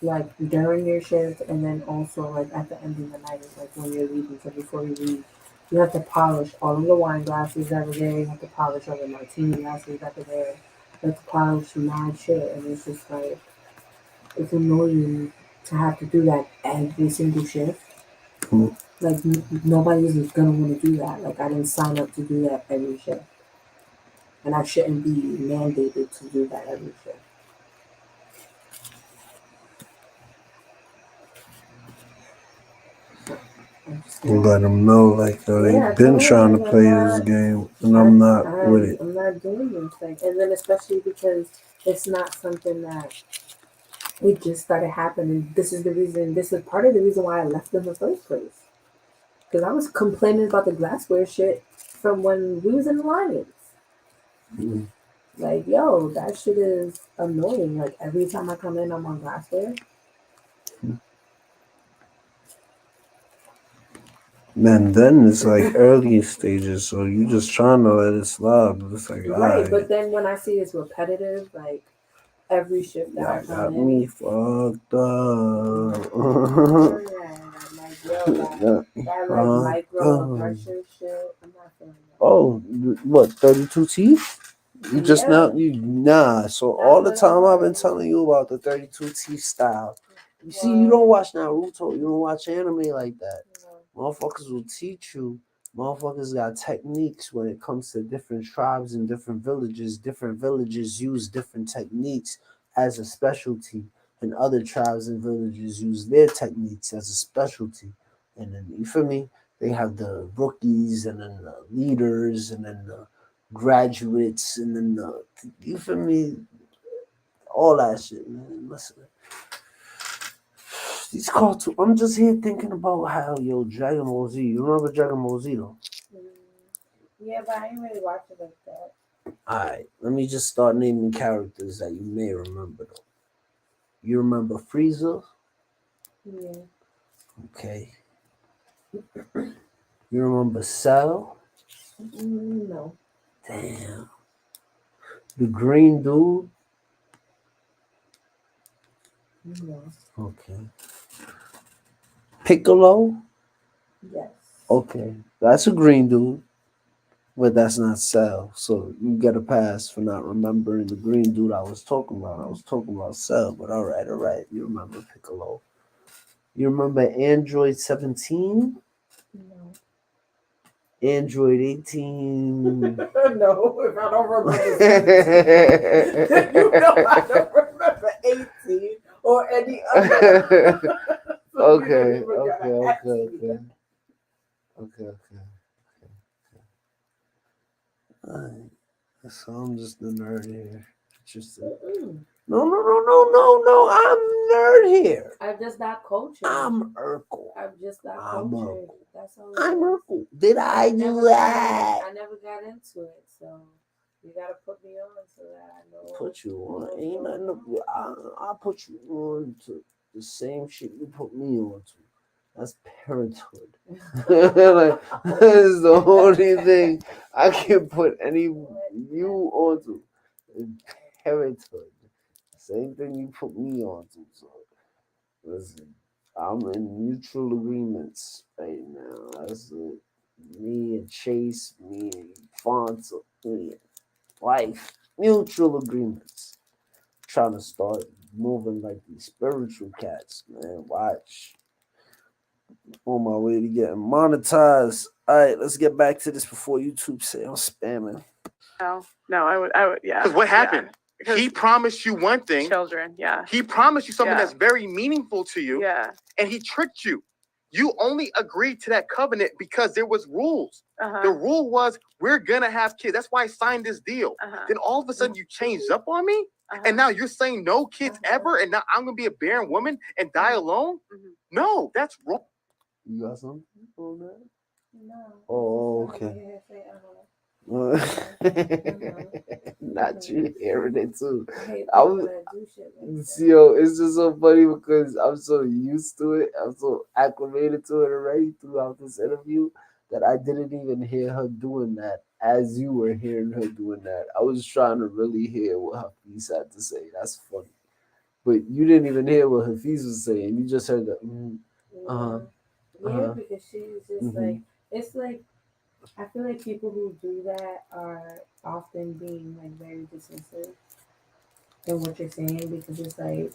like during your shift and then also like at the end of the night, like when you're leaving. So before you leave, you have to polish all of the wine glasses that are there. You have to polish all the martini glasses that are there. You have to polish mad shit, and it's just like, it's annoying to have to do that every single shift. Like nobody's gonna want to do that. Like I didn't sign up to do that every shift, and I shouldn't be mandated to do that every shift. You let them know, like, they've been trying to play this game, and I'm not with it. I'm not doing this. Like, and then especially because it's not something that it just started happening. This is the reason. This is part of the reason why I left in the first place. Because I was complaining about the glassware shit from when we was in Alliance. Mm. Like, yo, that shit is annoying. Like every time I come in, I'm on glassware. And then it's like early stages, so you just trying to let it slide. But it's like, Right, but then when I see it's repetitive, like every shift that I y'all come got in, me fucked up. I'm like, yo, that like microaggression shit, I'm not feeling that. Oh, what, 32 teeth? You just Yeah. So That's all the what time I'm I've been saying. telling you about the 32 teeth style. You see, Well, you don't watch Naruto, you don't watch anime like that. no. Motherfuckers will teach you. Motherfuckers got techniques when it comes to different tribes and different villages. Different villages use different techniques as a specialty, and other tribes and villages use their techniques as a specialty. And then, you feel me? They have the rookies, and then the leaders, and then the graduates, and then the, you feel me? All that shit, man. Listen, these cartoons. I'm just here thinking about how, yo, Dragon Ball Z. You remember Dragon Ball Z though? Yeah, but I ain't really watching like that. Alright, let me just start naming characters that you may remember though. You remember Frieza? Yeah. Okay. You remember Cell? No. Damn. The green dude? No. Okay. Piccolo? Yes. Okay. That's a green dude. But that's not Cell. So you get a pass for not remembering the green dude I was talking about. I was talking about Cell, but all right. You remember Piccolo. You remember Android 17? No. Android 18. No, if I don't remember 17, you know I don't remember 18 or any other. Okay. Alright. So I'm just the nerd here. Interesting. No. I'm nerd here. I'm just not cultured. I'm Urkel. I'm just not cultured. That's all. I'm Urkel. Did I do that? I never got into it, so you gotta put me on so that I know. Put you on. Ain't nothing. I'll put you on to the same shit you put me on to. That's parenthood. Like, that's the only thing I can put any you onto. Parenthood. Same thing you put me onto. So listen, I'm in mutual agreements right now. That's it. Me and Chase, me and Fonzo, me and wife. Mutual agreements. Trying to start moving like these spiritual cats, man. Watch. On my way to getting monetized. All right, let's get back to this before YouTube say I'm spamming. No, I would, yeah. Because what happened? Yeah. He promised you one thing. Children, yeah. He promised you something that's very meaningful to you. Yeah. And he tricked you. You only agreed to that covenant because there was rules. The rule was we're gonna have kids. That's why I signed this deal. Then all of a sudden you changed up on me, and now you're saying no kids ever, and now I'm gonna be a barren woman and die alone. No, that's wrong. You got something on that? No. Oh, okay. Not you hearing it too. I was, yo, it's just so funny because I'm so used to it. I'm so acclimated to it already throughout this interview that I didn't even hear her doing that as you were hearing her doing that. I was trying to really hear what HAfeez had to say. That's funny. But you didn't even hear what HAfeez was saying. You just heard the Yeah, because she's just like, it's like, I feel like people who do that are often being like very dismissive in what you're saying because it's like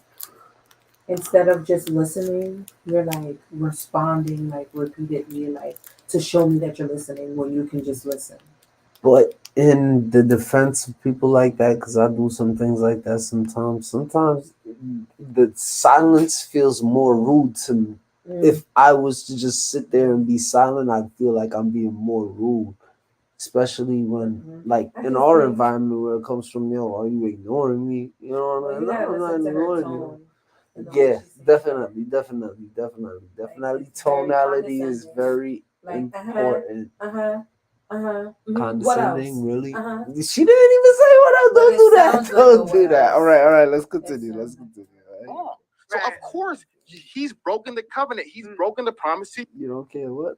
instead of just listening, you're like responding like repeatedly, like to show me that you're listening when you can just listen. But in the defense of people like that, because I do some things like that sometimes the silence feels more rude to me. If I was to just sit there and be silent, I feel like I'm being more rude. Especially when, like, in our environment where it comes from, yo, are you ignoring me? You know what I mean? No, I'm not ignoring you. Yeah, definitely. Tonality is very important. Condescending, really? She didn't even say what else. Don't do that. Don't do that. All right. Let's continue. Right? So of course he's broken the covenant. He's broken the promise. You don't care what?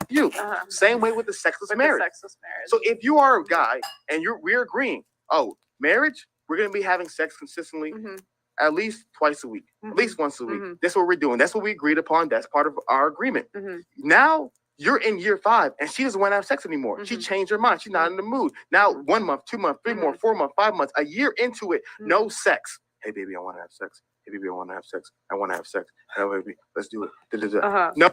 You. Same way with the sexless marriage. So if you are a guy and we're agreeing, oh, marriage, we're gonna be having sex consistently. At least twice a week, at least once a week. That's what we're doing. That's what we agreed upon. That's part of our agreement. Now you're in year 5 and she doesn't want to have sex anymore. She changed her mind. She's not in the mood. Now 1 month, 2 months, 3 months, 4 months, 5 months, a year into it, no sex. Hey baby, I want to have sex. Hey baby, I want to have sex. I want to have sex. Hey baby, let's do it. No.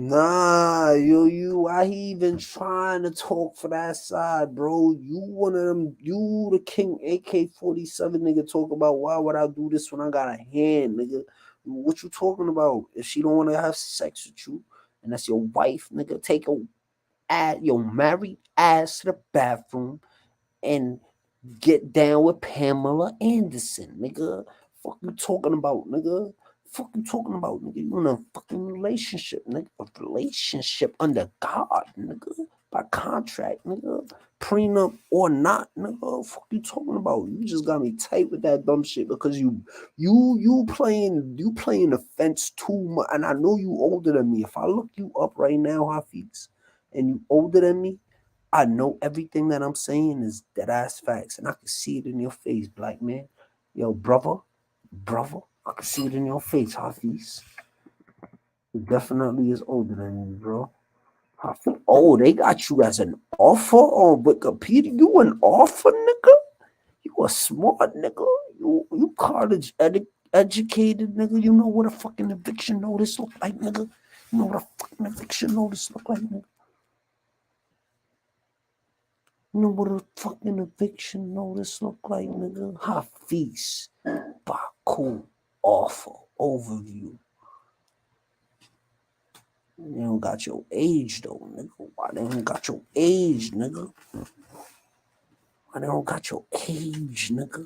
Nah, why he even trying to talk for that side, bro? You one of them, you the king AK-47 nigga talk about why would I do this when I got a hand, nigga? What you talking about? If she don't want to have sex with you, and that's your wife, nigga, take your married ass to the bathroom and get down with Pamela Anderson, nigga. Fuck you talking about, nigga? Fuck you talking about, nigga? You in a fucking relationship, nigga. A relationship under God, nigga. By contract, nigga. Prenup or not, nigga. Fuck you talking about? You just got me tight with that dumb shit because you playing the fence too much. And I know you older than me. If I look you up right now, HAfeez, and you older than me, I know everything that I'm saying is dead ass facts, and I can see it in your face, black man. Yo, brother, I can see it in your face, HAfeez. He definitely is older than me, bro. Oh, they got you as an offer on Wikipedia. You an offer, nigga? You a smart nigga? You college educated, nigga? You know what a fucking eviction notice look like, nigga? You know what a fucking eviction notice look like, nigga? You know what a fucking eviction notice look like, nigga? HAfeez, BAoku, offer, overview. They don't got your age though, nigga. Why they don't got your age, nigga? Why they don't got your age, nigga?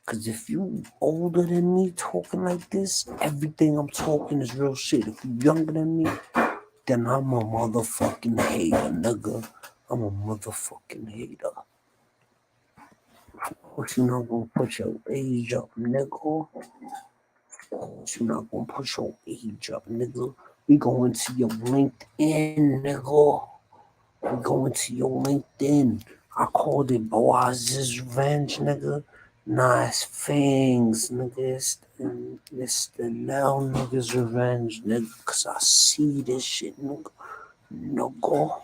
Cause if you older than me talking like this, everything I'm talking is real shit. If you younger than me, then I'm a motherfucking hater, nigga. I'm a motherfucking hater. But you not gonna put your age up, nigga. But you not gonna put your age up, nigga. We going to your LinkedIn, nigga. We going to your LinkedIn. I called it Boaz's Revenge, nigga. Nice fangs, nigga. It's the now nigga's revenge, nigga. Cause I see this shit, nigga. Nigga.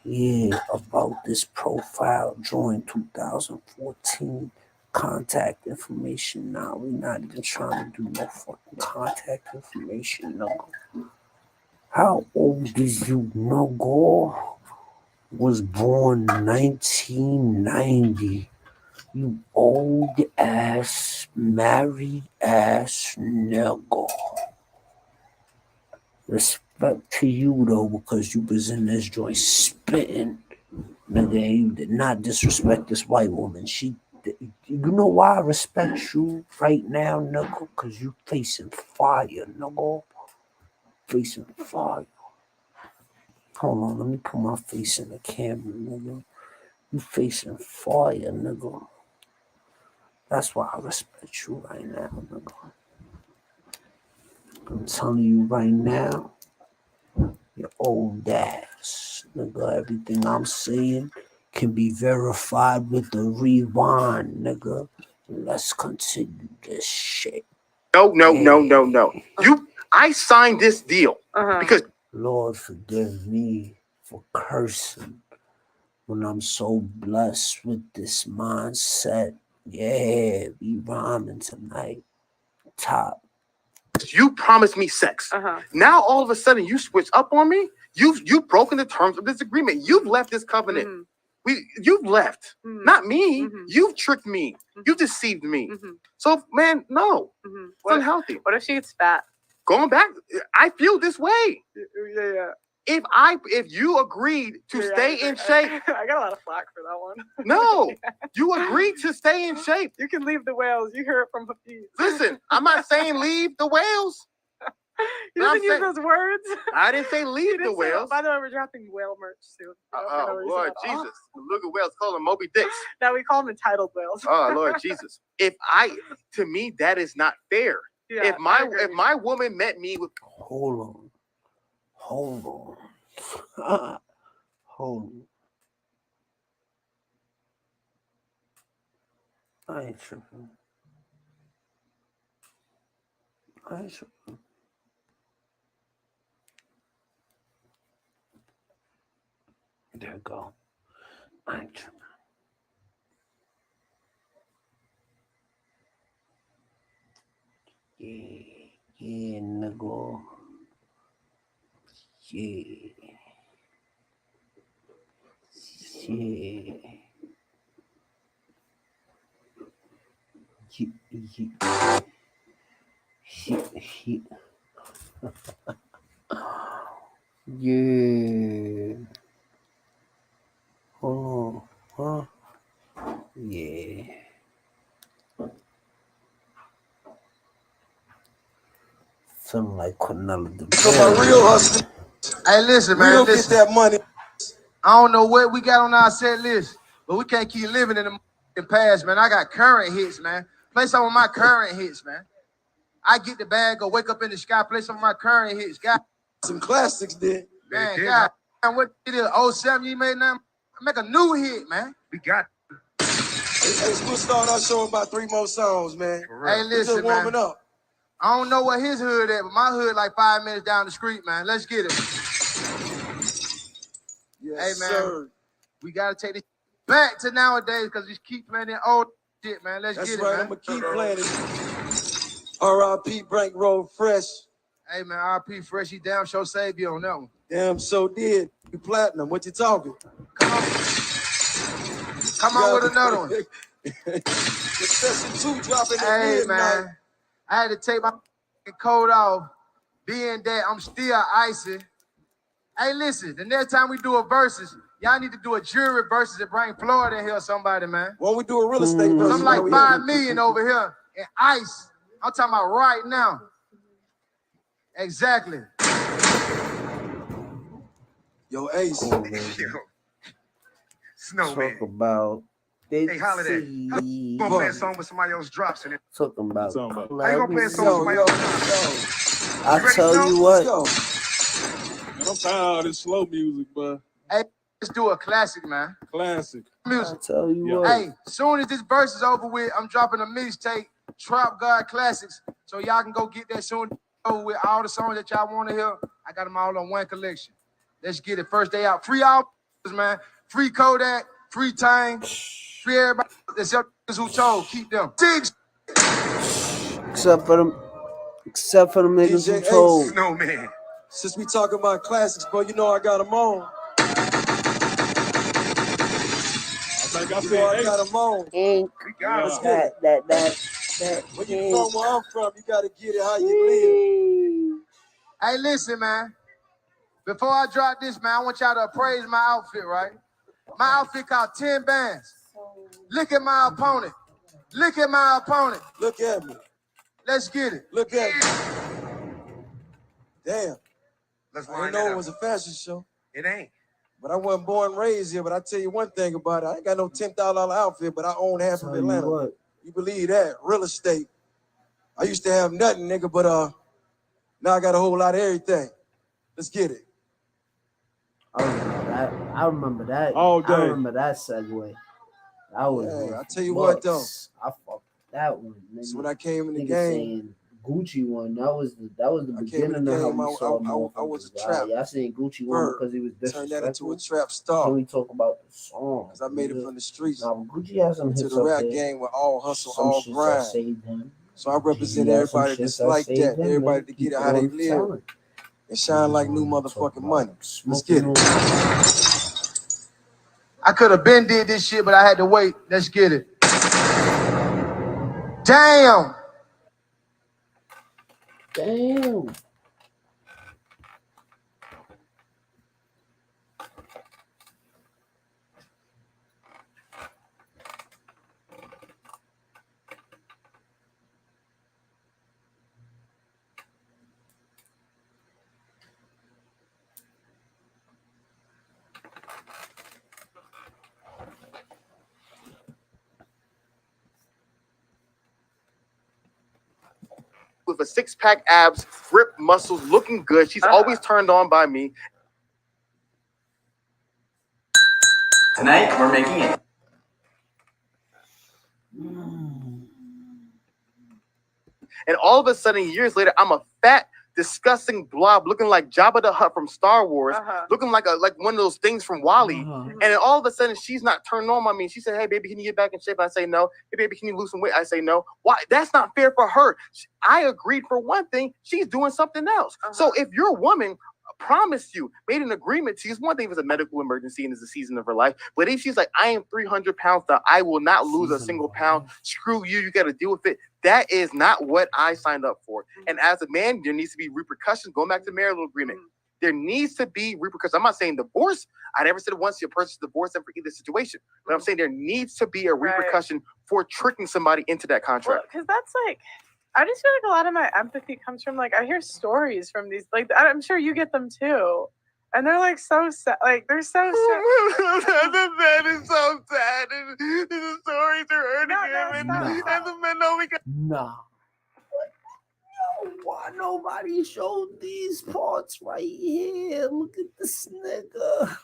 Yeah, about this profile joined 2014. Contact information. Nah, we not even trying to do no fucking contact information, no. How old is you, no? Was born 1990. You old ass, married ass nigga. Respect to you though, because you was in this joint spitting. Nigga, you did not disrespect this white woman. You know why I respect you right now, nigga? Because you facing fire, nigga. Facing fire. Hold on, let me put my face in the camera, nigga. You facing fire, nigga. That's why I respect you right now, nigga. I'm telling you right now, your old ass, nigga. Everything I'm saying can be verified with the rewind, nigga. Let's continue this shit. No. I signed this deal because Lord forgive me for cursing. when I'm so blessed with this mindset. Yeah, we rhyming tonight. Top. You promised me sex. Now all of a sudden you switch up on me. You've broken the terms of this agreement. You've left this covenant. You've left, not me. You've tricked me. You deceived me. So, man, no, it's unhealthy. What if she gets fat? Going back, I feel this way. Yeah. If you agreed to stay in shape, I got a lot of flack for that one. no, you agreed to stay in shape. You can leave the whales. You hear it from HAfeez. Listen, I'm not saying leave the whales. You didn't use those words. I didn't say leave the whales. By the way, we're dropping whale merch soon. Oh, Lord Jesus. Look at whales, call them Moby Dicks. Now we call them entitled whales. Oh, Lord Jesus. To me, that is not fair. Yeah, if my woman met me with... Hold on. Hold on. I ain't tripping. There you go. I ain't tripping. Yeah, nigga. Yeah. Yeah. Oh, huh? Yeah. Something like Cornella. So my real hustle. Hey, listen, man. We'll get that money. I don't know what we got on our set list, but we can't keep living in the past, man. I got current hits, man. Play some of my current hits, man. I get the bag, go wake up in the sky, play some of my current hits. Got some classics, then. Man, God, what it is? 07 you made now? Make a new hit, man. We got it. Hey, we'll start our show in about 3 more songs, man. Hey, listen, just warming up. I don't know what his hood at, but my hood like 5 minutes down the street, man. Let's get it. Yes, hey, man, sir. We gotta take this back to nowadays because we keep playing that old shit, man. Let's get it, man. I'm gonna keep playing it. R.I.P. Frank Road Fresh. Hey, man, R.I.P. Fresh. He damn sure saved you on that one. Damn so did. You platinum. What you talking? Come on with another one. Session 2 dropping at midnight. Man, I had to take my coat off. Being that I'm still icy. Hey, listen, the next time we do a versus, y'all need to do a jury versus and bring Florida in here or somebody, man. Well, we do a real estate versus. I'm like 5 million over here in ice. I'm talking about right now. Exactly. Yo, Ace. Snowman. Talk about hey, Holiday. How you gonna play a song with somebody else drops in it? Talking about. How you gonna play a song with somebody else drops? I tell you what. I'm tired of this slow music, but hey, let's do a classic, man. Classic. Music. I tell you what. Hey, soon as this verse is over with, I'm dropping a mixtape, Trap God Classics, so y'all can go get that soon over with all the songs that y'all want to hear. I got them all on one collection. Let's get it. First day out. Free albums, man. Free Kodak, free Tang, free everybody except who told. Keep them. Except for them niggas who told. Snowman. Since we talking about classics, bro, you know I got them on. I got them on. Ink. Let's get it. That. When you from where I'm from, you gotta get it how you live. Hey, listen, man. Before I drop this, man, I want y'all to appraise my outfit, right? My outfit called 10 bands. Look at my opponent. Look at my opponent. Look at me. Let's get it. Look at me. Damn. I didn't know it was a fashion show. It ain't. But I wasn't born and raised here. But I tell you one thing about it. I ain't got no $10,000 outfit, but I own half of Atlanta. You believe that? Real estate. I used to have nothing, nigga, but now I got a whole lot of everything. Let's get it. I remember that. All day. I remember that segue. That was. Yeah, I tell you what though. I fucked that one. Nigga. So when I came in the game, saying Gucci one. That was the beginning of how we saw motherfuckers. I was a trap. Y'all seen Gucci one because he was Turned that into disrespectful. a trap star. Can we talk about the song? Cause I made it from the streets Gucci has some into hits the up rap there. game with all hustle, Some all shits that grind. saved him. So I represent He has some everybody shits that's like saved that. him, Everybody man. to get Keep it how they on live telling. and shine like new motherfucking money. Let's get it. I could have been did this shit, but I had to wait. Let's get it. Damn. Damn. With a 6-pack abs, ripped muscles, looking good. She's always turned on by me. Tonight, we're making it. And all of a sudden, years later, I'm a fat, disgusting blob looking like Jabba the Hutt from Star Wars, looking like one of those things from WALL-E. And then all of a sudden, she's not turned on by me. She said, "Hey, baby, can you get back in shape?" I say no. "Hey, baby, can you lose some weight?" I say no. Why? That's not fair for her. I agreed for one thing. She's doing something else. So if your woman promised you, made an agreement to you, it's one thing if it's a medical emergency and it's a season of her life, but if she's like, "I am 300 pounds down, I will not lose a single pound, screw you, you got to deal with it," that is not what I signed up for. And as a man, there needs to be repercussions. Going back to marital agreement, there needs to be repercussions. I'm not saying divorce. I never said once your person's divorced for either situation, but I'm saying there needs to be a repercussion for tricking somebody into that contract. Because that's like, I just feel like a lot of my empathy comes from like I hear stories from these, like I'm sure you get them too, and they're like so sad. Like they're so sad. The man is so sad, and the stories are hurting him, and the men know we got. Nah. Yo, why nobody showed these parts right here? Look at this nigga.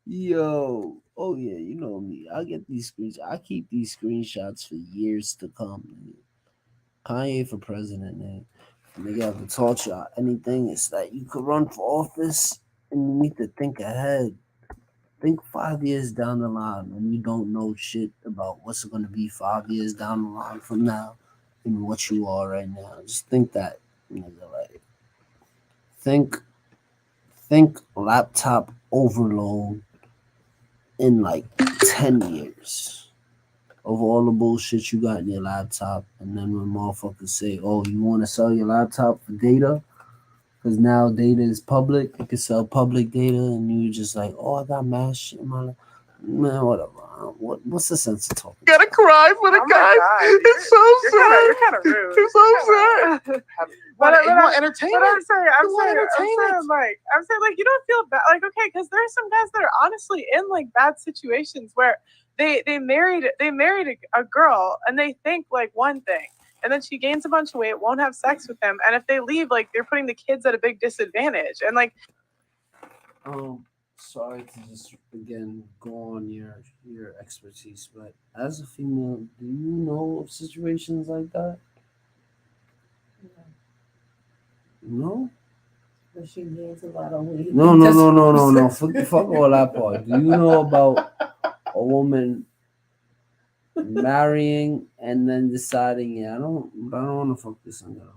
Yo. Oh yeah, you know me. I get these screenshots. I keep these screenshots for years to come. Kanye for president, man. Nigga haven't taught y'all anything. It's that you could run for office and you need to think ahead. Think 5 years down the line when you don't know shit about what's gonna be 5 years down the line from now and what you are right now. Just think that, nigga. Like think laptop overload in like 10 years of all the bullshit you got in your laptop, and then when motherfuckers say, "Oh, you want to sell your laptop for data?" Because now data is public, you can sell public data, and you just like, "Oh, I got mad shit in my life." Man, whatever. What's the sense of talking? Gotta cry for the guys. It's so sad. You're kind of rude. It's so sad. But I'm saying, I'm saying, like, you don't feel bad, like, okay, because there's some guys that are honestly in like bad situations where they married a girl and they think like one thing, and then she gains a bunch of weight, won't have sex with them, and if they leave, like they're putting the kids at a big disadvantage, and like. Sorry to just again go on your expertise, but as a female, do you know of situations like that? No. But she gains a lot of weight. No. Fuck all that part. Do you know about a woman marrying and then deciding, yeah, I don't want to fuck this nigga.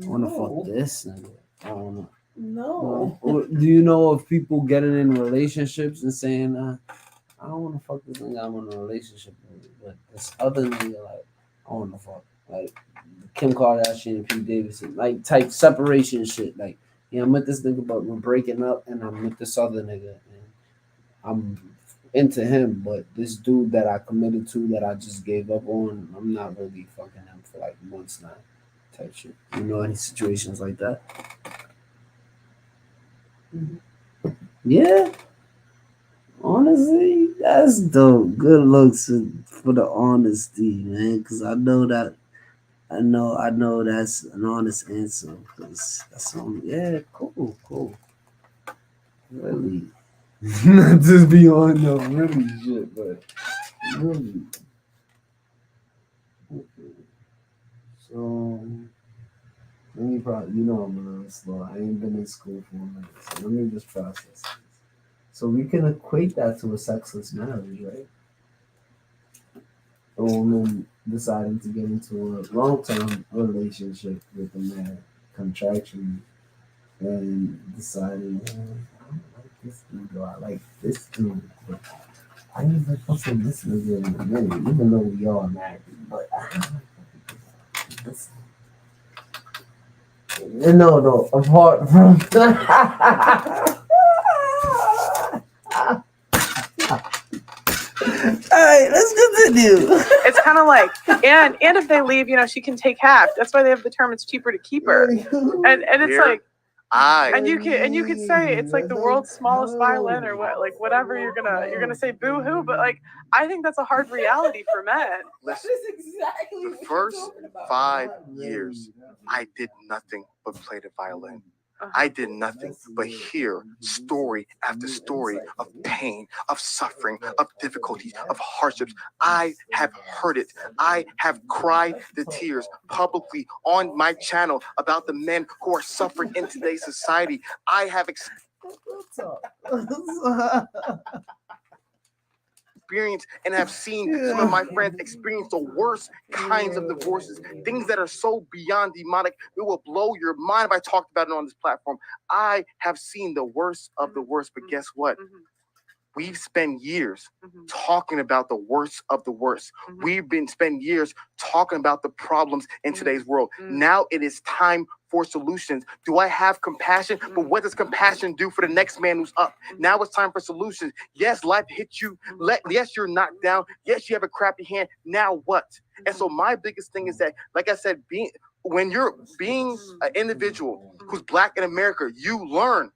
I want to fuck this nigga. I don't know. No. Or do you know of people getting in relationships and saying, I don't want to fuck this nigga I'm in a relationship with, but this other nigga, like, I want to fuck. Like Kim Kardashian and Pete Davidson, like type separation shit. Like, yeah, I'm with this nigga, but we're breaking up, and I'm with this other nigga, and I'm into him, but this dude that I committed to, that I just gave up on, I'm not really fucking him for like months now. Type shit. You know any situations like that? Mm-hmm. Yeah. Honestly, that's dope. Good looks for the honesty, man. Cause I know that's an honest answer. Cause that's cool. Really, not just be on no really shit, but really. Okay. So let me probably, I'm a little slow. I ain't been in school for a minute, so let me just process this. So we can equate that to a sexless marriage, right? A woman deciding to get into a long-term relationship with a man contractually and deciding, I don't like this dude, or I like this dude, but I ain't been fucking this nigga in a minute, even though we all married, but I don't like this. No, apart from all right, let's continue. It's kind of like, and if they leave, she can take half. That's why they have the term "it's cheaper to keep her." And it's like, and you could say it's like the world's smallest violin or what, like whatever you're gonna say boo hoo, but like I think that's a hard reality for men. Listen, the first 5 years, I did nothing but play the violin. I did nothing but hear story after story of pain, of suffering, of difficulties, of hardships. I have heard it. I have cried the tears publicly on my channel about the men who are suffering in today's society. I have experienced and have seen some of my friends experience the worst kinds of divorces, things that are so beyond demonic, it will blow your mind if I talked about it on this platform. I have seen the worst of the worst, but guess what? We've spent years talking about the worst of the worst. We've been spent years talking about the problems in today's world. Now it is time for solutions. Do I have compassion? But what does compassion do for the next man who's up? Now it's time for solutions. Yes, life hits you. Yes, you're knocked down. Yes, you have a crappy hand. Now what? And so my biggest thing is that, like I said, when you're being an individual who's Black in America, you learn.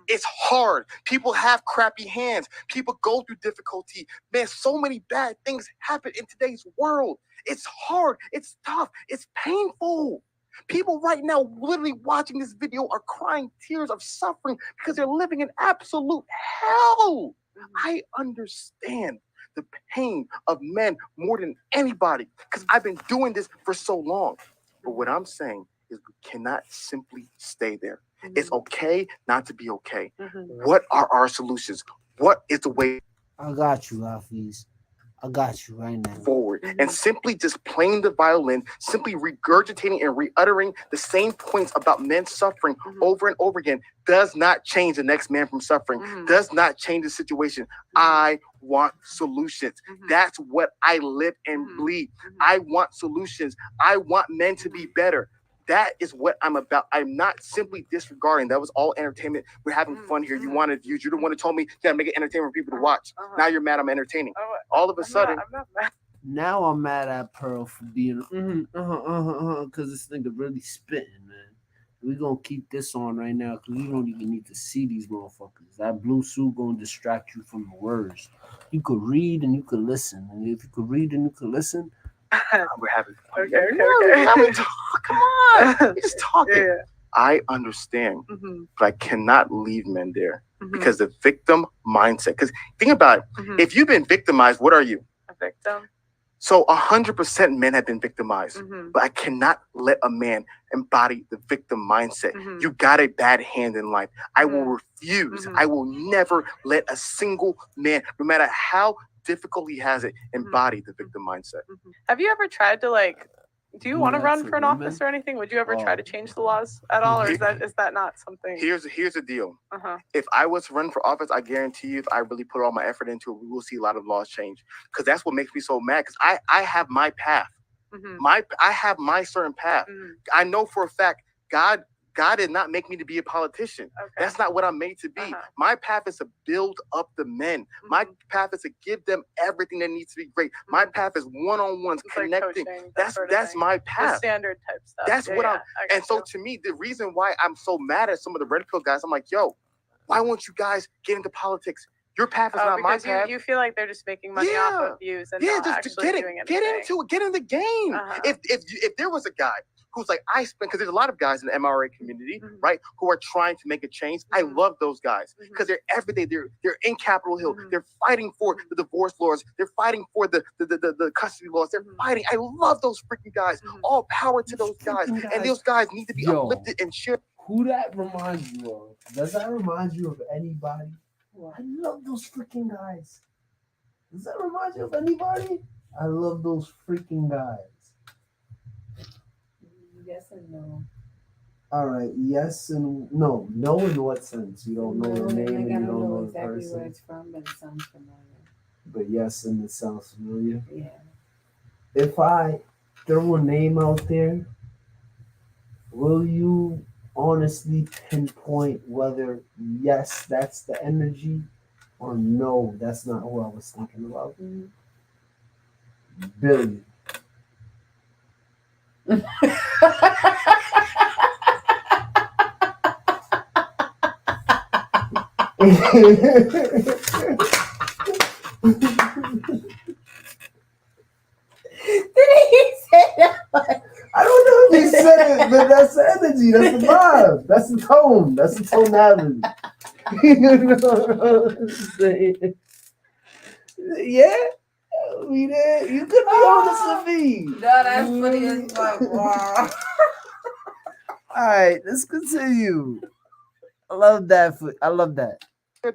It's hard. People have crappy hands. People go through difficulty. Man, so many bad things happen in today's world. It's hard. It's tough. It's painful. People right now literally watching this video are crying tears of suffering because they're living in absolute hell. I understand the pain of men more than anybody because I've been doing this for so long. But what I'm saying is we cannot simply stay there. It's okay not to be okay. What are our solutions? What is the way? I got you, HAfeez. I got you right now. Forward. And simply just playing the violin, simply regurgitating and re-uttering the same points about men suffering over and over again does not change the next man from suffering, does not change the situation. I want solutions. That's what I live and bleed. I want solutions. I want men to be better. That is what I'm about. I'm not simply disregarding. That was all entertainment. We're having fun here. You wanted views. You're the one who told me you gotta make it entertainment for people to watch. Now you're mad I'm entertaining. All of a sudden. I'm not mad. Now I'm mad at Pearl for being because this nigga really spitting, man. We gonna keep this on right now because we don't even need to see these motherfuckers. That blue suit gonna distract you from the words. You could read and you could listen. And if you could read and you could listen, we're having fun. Okay. Come on. We're just talking. Yeah. I understand, but I cannot leave men there because the victim mindset. Because think about it. If you've been victimized, what are you? A victim. So 100% men have been victimized, but I cannot let a man embody the victim mindset. You got a bad hand in life. I will refuse. I will never let a single man, no matter how difficult he has it, embody the victim mindset. Have you ever tried to do you want to run for an office or anything? Would you ever try to change the laws at all, or is that not something? Here's the deal. If I was to run for office, I guarantee you, if I really put all my effort into it, we will see a lot of laws change. Because that's what makes me so mad. Because I have my path. I have my certain path. I know for a fact God did not make me to be a politician. That's not what I'm made to be. My path is to build up the men. My path is to give them everything that needs to be great. My path is one-on-ones, connecting. Coaching, that's my path. The standard type stuff. That's what I'm. And so to me, the reason why I'm so mad at some of the red pill guys, I'm like, yo, why won't you guys get into politics? Your path is not my path. You feel like they're just making money off of views and not actually doing anything. Get into it. Get in the game. If there was a guy who's like, I spend, because there's a lot of guys in the MRA community, right, who are trying to make a change. I love those guys because they're every day, they're in Capitol Hill. They're fighting for the divorce laws. They're fighting for the custody laws. They're fighting. I love those freaking guys. All power to those guys. And those guys need to be uplifted and shared. Who that reminds you of? Does that remind you of anybody? I love those freaking guys. Does that remind you of anybody? I love those freaking guys. Yes and no. All right, yes and no. No in what sense? You don't know the name and you don't know the exactly person. where it's from, but it sounds familiar. But yes, and it sounds familiar. Yeah. If I throw a name out there, will you honestly pinpoint whether yes, that's the energy, or no, that's not who I was thinking about? Billy. I don't know if he said it, but that's the energy, that's the vibe, that's the tone, that's the tonality. You know what I'm saying? Yeah, we did. You could be honest with me. No, that's funny as fuck. Wow. All right, let's continue. I love that.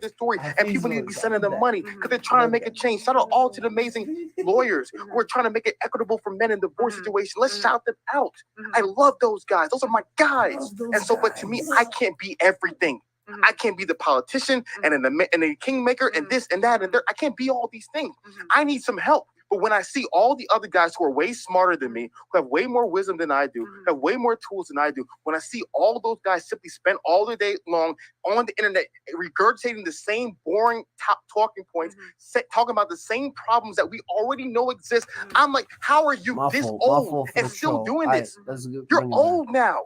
This story, and people need to be sending them money because they're trying to make a change. Shout out all to the amazing lawyers who are trying to make it equitable for men in divorce situation. Let's shout them out. I love those guys. Those are my guys. And so, but to me, I can't be everything. I can't be the politician and the kingmaker and this and that and there. I can't be all these things. I need some help. But when I see all the other guys who are way smarter than me, who have way more wisdom than I do, have way more tools than I do, when I see all those guys simply spend all their day long on the internet regurgitating the same boring talking points, talking about the same problems that we already know exist, I'm like, how are you old and still doing this? You're old now.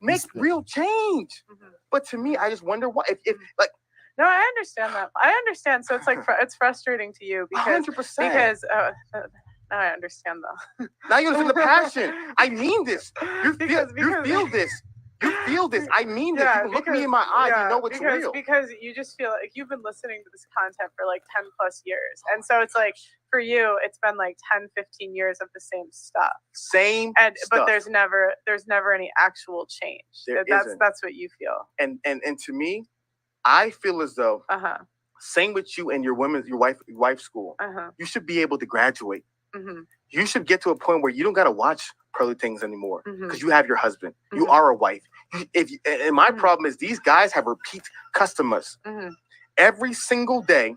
Make real change. But to me, I just wonder why. If like. No, I understand that. I understand. So it's like it's frustrating to you because 100%. Because now I understand though. Now you understand the passion. I mean this. You feel this. You feel this. I mean this. You look me in my eyes. You know it's real. Because you just feel like you've been listening to this content for like 10 plus years. And so it's like for you, it's been like 10, 15 years of the same stuff. But there's never any actual change. That's what you feel. And to me, I feel as though same with you and your wife's school. You should be able to graduate. You should get to a point where you don't gotta watch pearly things anymore because you have your husband. You are a wife. And my problem is these guys have repeat customers every single day.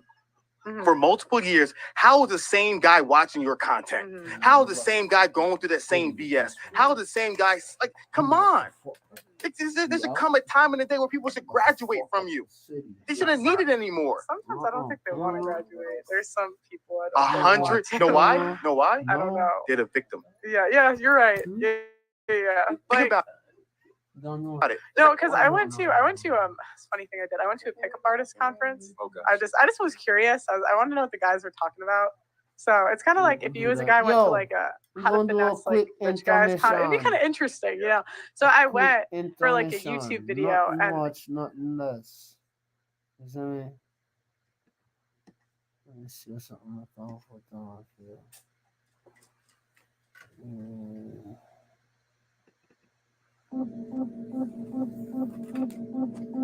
For multiple years. How is the same guy watching your content? How is the same guy going through that same BS? How is the same guy like? Come on. There should come a time in the day where people should graduate from you. They shouldn't need it anymore. Sometimes I don't think they want to graduate. There's some people. 100. Know why? Know why? I don't know. They're the victim. Yeah, you're right. Yeah. Think about it. No, because I went to it's a funny thing I did. I went to a pickup artist conference. Okay. I just was curious. I wanted to know what the guys were talking about. So it's kind of like if you as a guy went to like a how to finesse like rich guys, it'd be kind of interesting, you know. So I went for like a YouTube video and nothing less. You see me? Let me see something on my phone for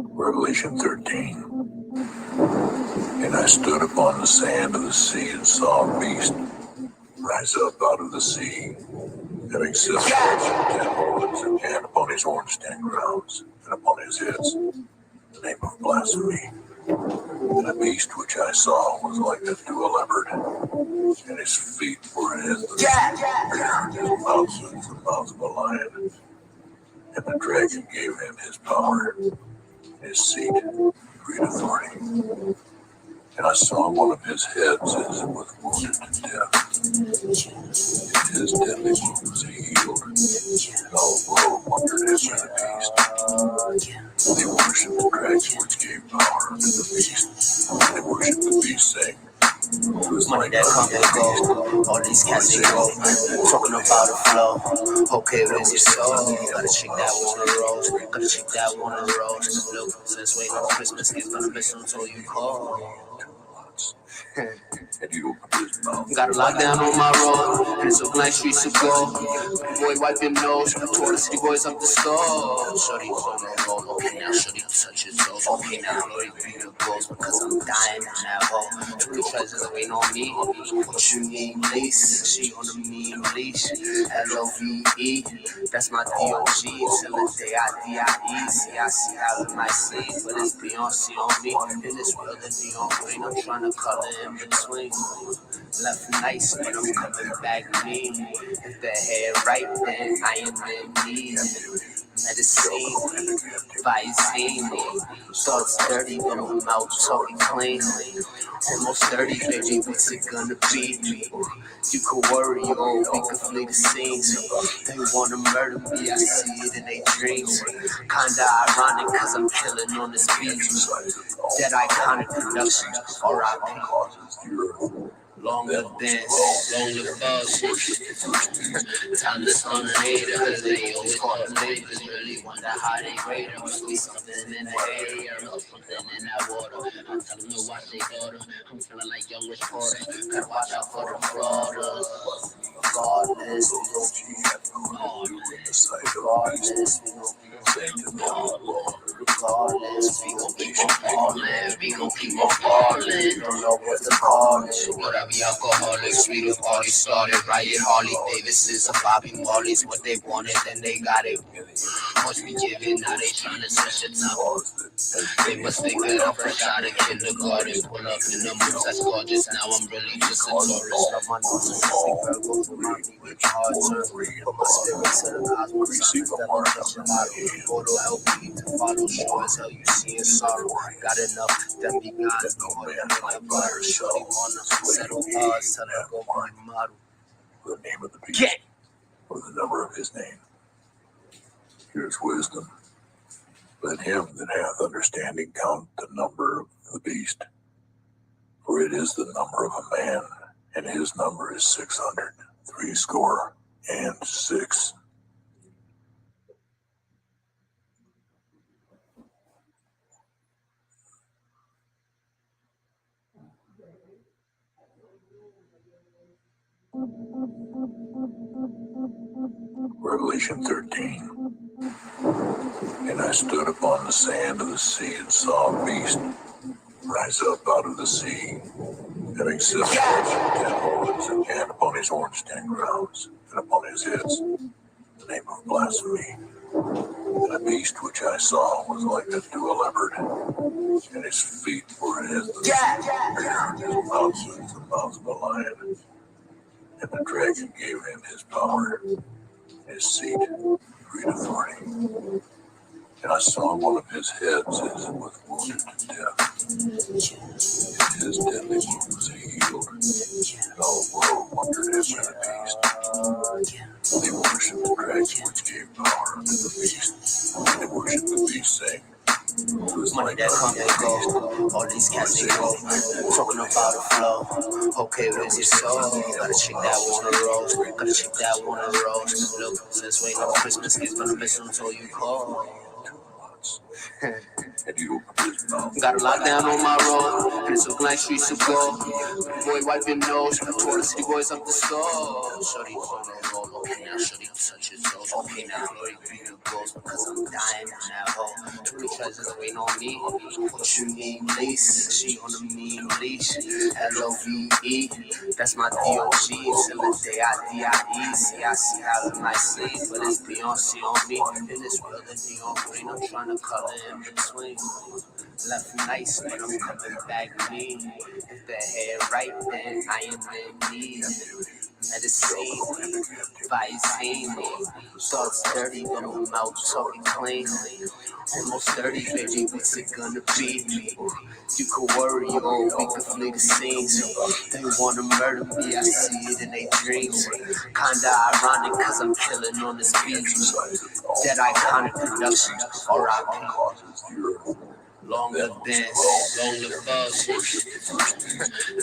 Revelation 13. And I stood upon the sand of the sea and saw a beast rise up out of the sea, having 7 heads and 10 horns, and upon his horns 10 crowns, and upon his heads the name of blasphemy. And the beast which I saw was like unto a leopard, and his feet were as the bear, and his mouth was the mouth of a lion. And the dragon gave him his power, his seat, great authority. And I saw one of his heads as it was wounded to death. And his deadly wounds he healed. And all the world wondered after the beast. They worshipped the dragon which gave power unto the beast. And they worshipped the beast, saying, Money that come and go, all these cats they go. Talking about a flow, okay, where's your soul? Gotta check that one on the rose, gotta check that one on the rose. Look, since waiting on Christmas, gift gonna miss until you call. Got a lockdown on my road, and it's a blank streets to go. Boy, wipe your nose, told the city boys up the skull. Shorty, roll, okay now, shorty, touch his toes. Okay now, glory be the ghost, because I'm dying in that hole. 20 treasures waiting on me. What you need, please? She on the mean leash. LOVE, that's my DOG. Till the day I DIE. See, I see out of my sleep, but it's Beyonce on me. In this world, the neon green, I'm trying to color in between. Left nice, but I'm coming back mean. If the hair right, then I am in need. Medicine, Visine, thoughts dirty, but my mouth talking clean. Almost 30, baby, what's it gonna be? You could worry, or we could flee the scenes. They wanna murder me, I see it in their dreams. Kinda ironic, cause I'm killing on this beat. That iconic production, R.I.P. Long live dance, long live us. Time to stun a hater, cause they always call the neighbors. Really wonder how they rate them. We something in the air, or something in that water. I'm telling them to watch their daughter. I'm feeling like young Rich Porter. Gotta watch out for the frauders. Regardless, we gon' keep regardless, regardless, we gon' regardless, we gon' keep on falling, we gon' keep on falling. Don't know what to call it. But I be alcoholics, we the party started. Riot Harley Davises, and Bobby Marley's what they wanted, then they got it. Once we give it, now they tryna switch it up. They must think that I'm fresh out of kindergarten. Pull up in the moves that's gorgeous. Now I'm really just a tourist. Love my nose and sexy Virgos remind me with hard turn. Put my spirit to the cosmos. I'm the devil touching lotto. Photo LP to follow. Sure as hell you see in sorrow. Got enough demigods, no more than my brother. Shorty wanna settle odds. Tell her go be model. The name of the beast, or the number of his name. Here's wisdom. Let him that hath understanding count the number of the beast. For it is the number of a man, and his number is 600, 6. Revelation 13. And I stood upon the sand of the sea and saw a beast rise up out of the sea, having 7 horns and 10 horns, and upon his horns 10 crowns, and upon his heads the name of blasphemy. And the beast which I saw was like unto a leopard, and his feet were as the bear, and his mouth was the mouth of a lion. And the dragon gave him his power, his seat, great authority. And I saw one of his heads as it was wounded to death. And his deadly wound was healed. And all the world wondered after the beast. They worshipped the dragon which gave power unto the beast. And they worshipped the beast, saying, Money that come and go, all these cats they go. Talking about a flow, okay, where's your soul? Gotta check that one on the rose, gotta check that one on the rose. Look, since waiting on Christmas, gift gonna miss until you call. Got a lockdown on my road, and it's a blank streets to go. Boy, wipe your nose, told the city boys up the skull. Shorty, roll, okay now, shorty, touch his toes. Okay now, glory be the ghost, because I'm dying in that hole. 20 treasures waiting on me. What you need, please? She on the mean leash. LOVE, that's my DOG. Till the day I DIE. See, I see out of my sleep, but it's Beyonce on me. In this world, the neon green, I'm trying to color in between. Left nice, but I'm coming back mean. If the hair right, then I am in need. Medicine, Visine, thoughts dirty, but my mouth talking clean. Almost 30, baby, what's it gonna be? You could worry, or we could flee the scenes. They wanna murder me, I see it in their dreams. Kinda ironic, cause I'm killing on this beat. That iconic production, R.I.P. Longer dance, longer buzz.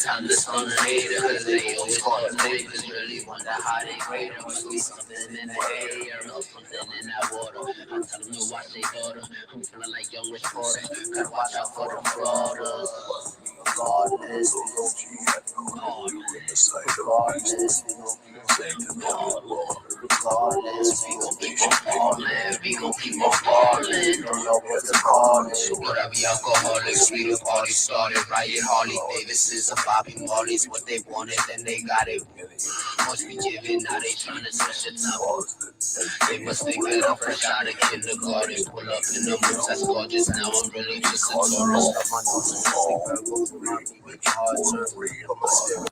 Time to stun a hater, cause they always call it niggas. Really wonder how they grade them. Must be something in the air, or something in that water. I tell them to watch their daughter. I'm feeling like young Rich Porter. Gotta watch out for them frauders. Regardless, we gon' keep on. Regardless, we gon' keep on. Regardless, we gon' keep on ballin'. We gon' keep on ballin'. Don't know what to call it. So what are we alcoholics? We the party started. Riot Harley Davises and Bobby Marley's. What they wanted, then they got it. Must be giving, now they tryna switch it up. They must think that I'm fresh out of kindergarten. Pull up in the moves, that's gorgeous. Now I'm really just a tourist. Got my nose in the Virgo for my weak heart. Put my spirit.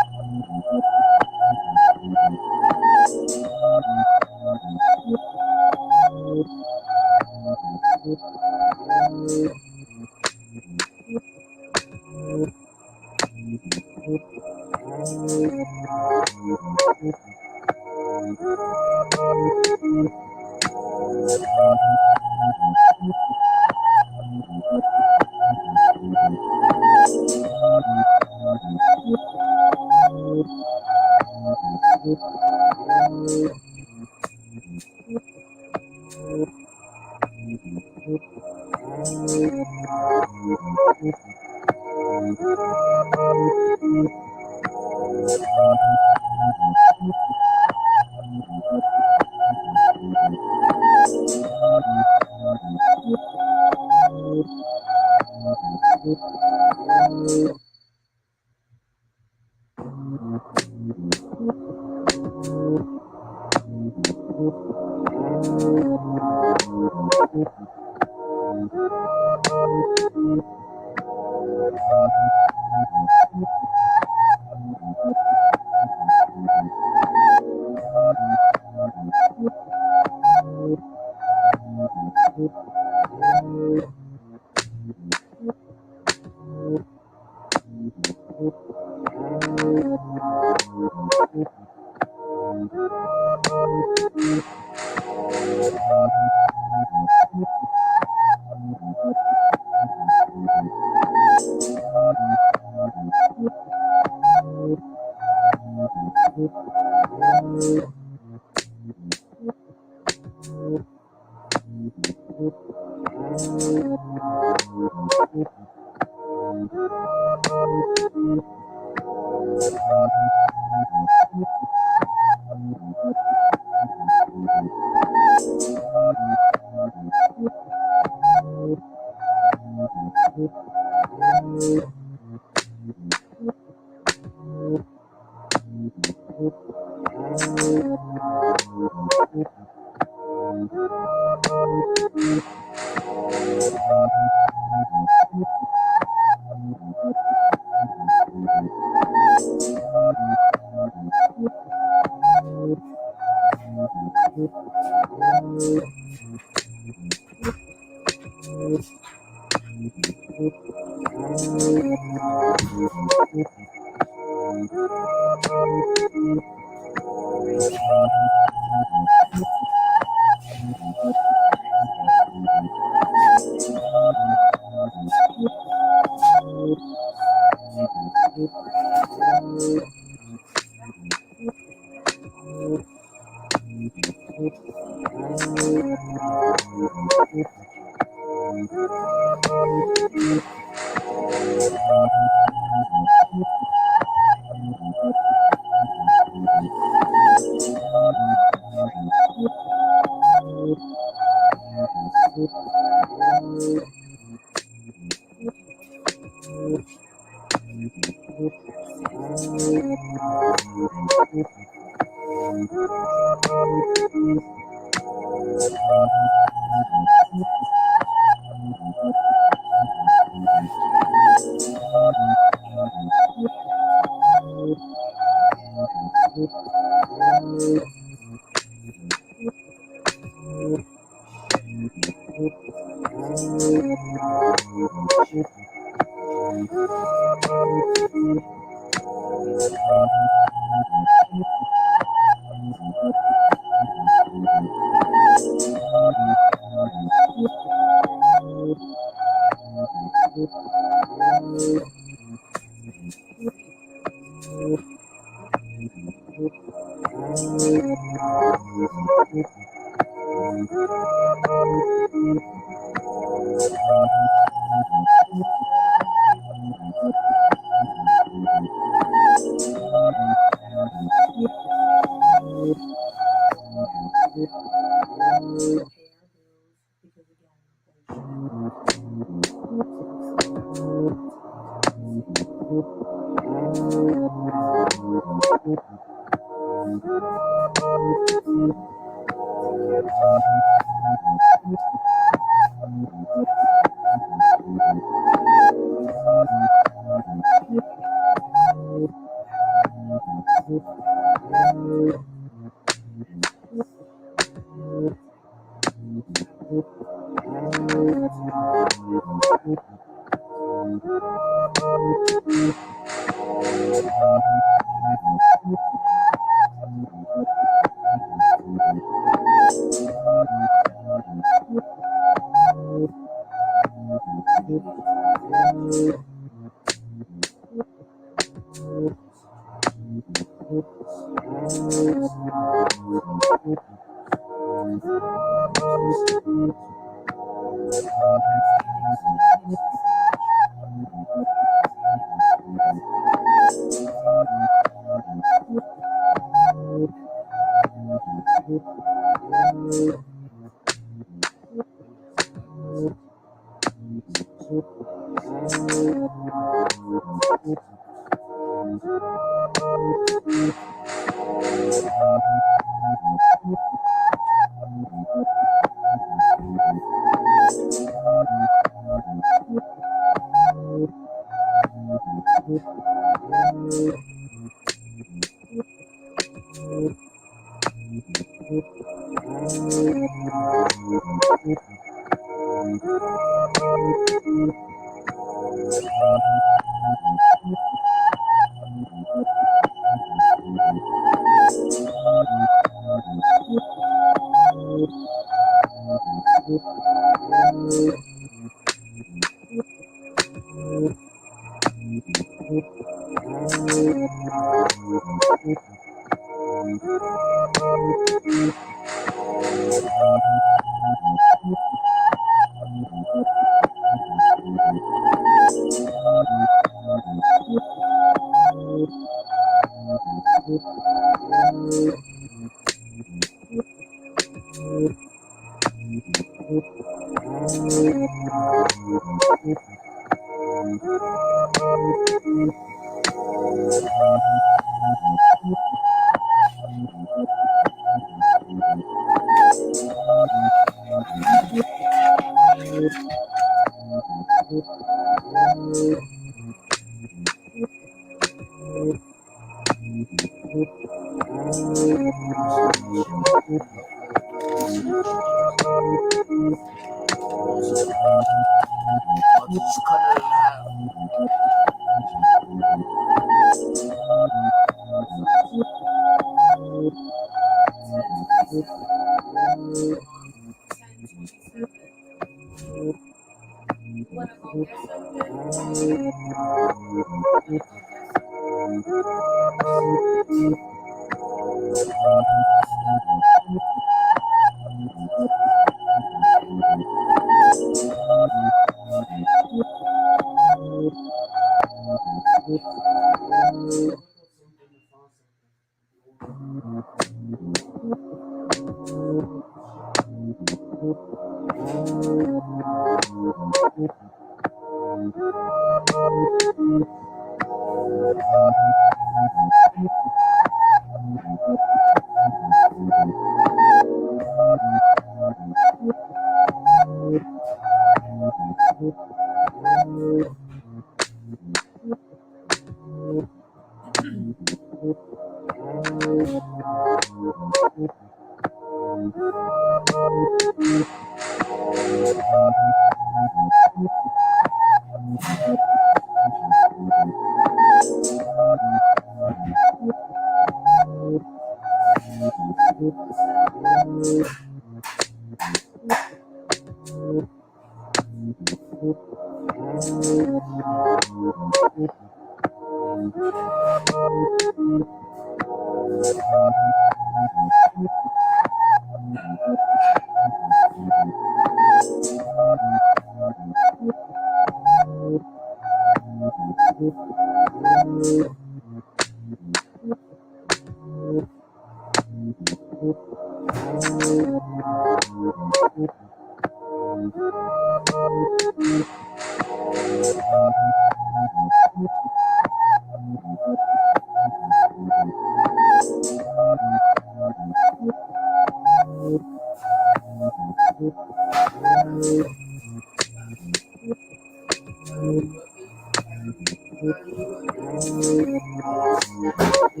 Oh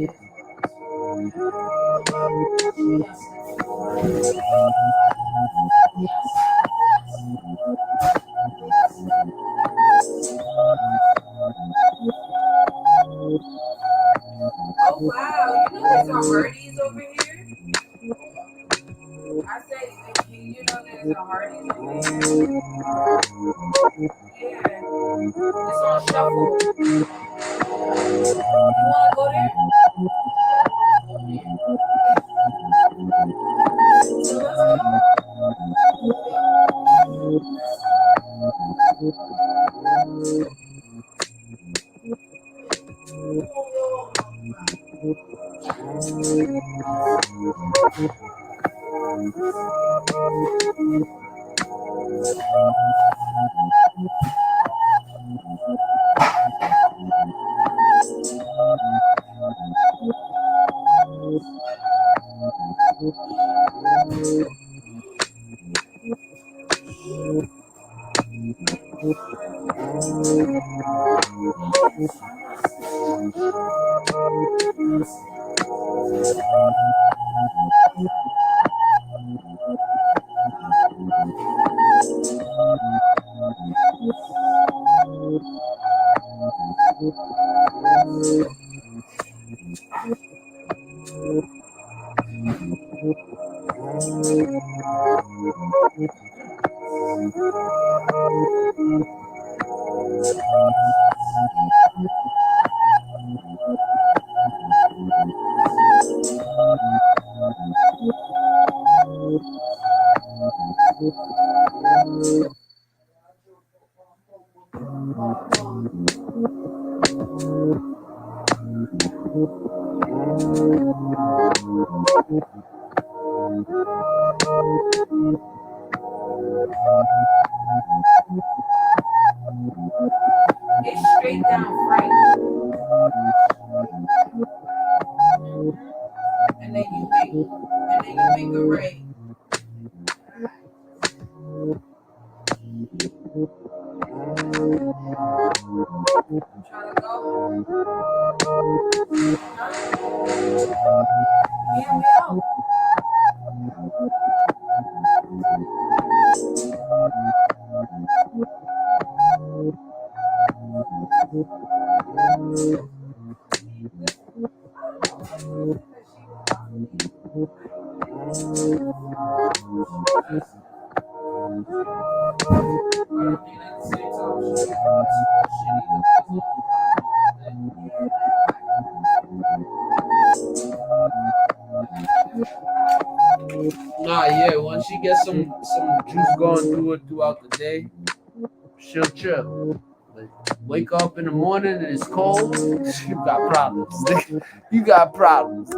wow, you know there's a Hardee's over here? I said, you know there's a Hardee's over here? Yeah. It's on shuffle. You wanna go there? So let's go. It's straight down Frank. And then you make a right. Trying to go? Huh? Yeah, we out. Nah, yeah. Once she gets some juice going through it throughout the day, she'll chill. But wake up in the morning and it's cold, you got problems. You got problems.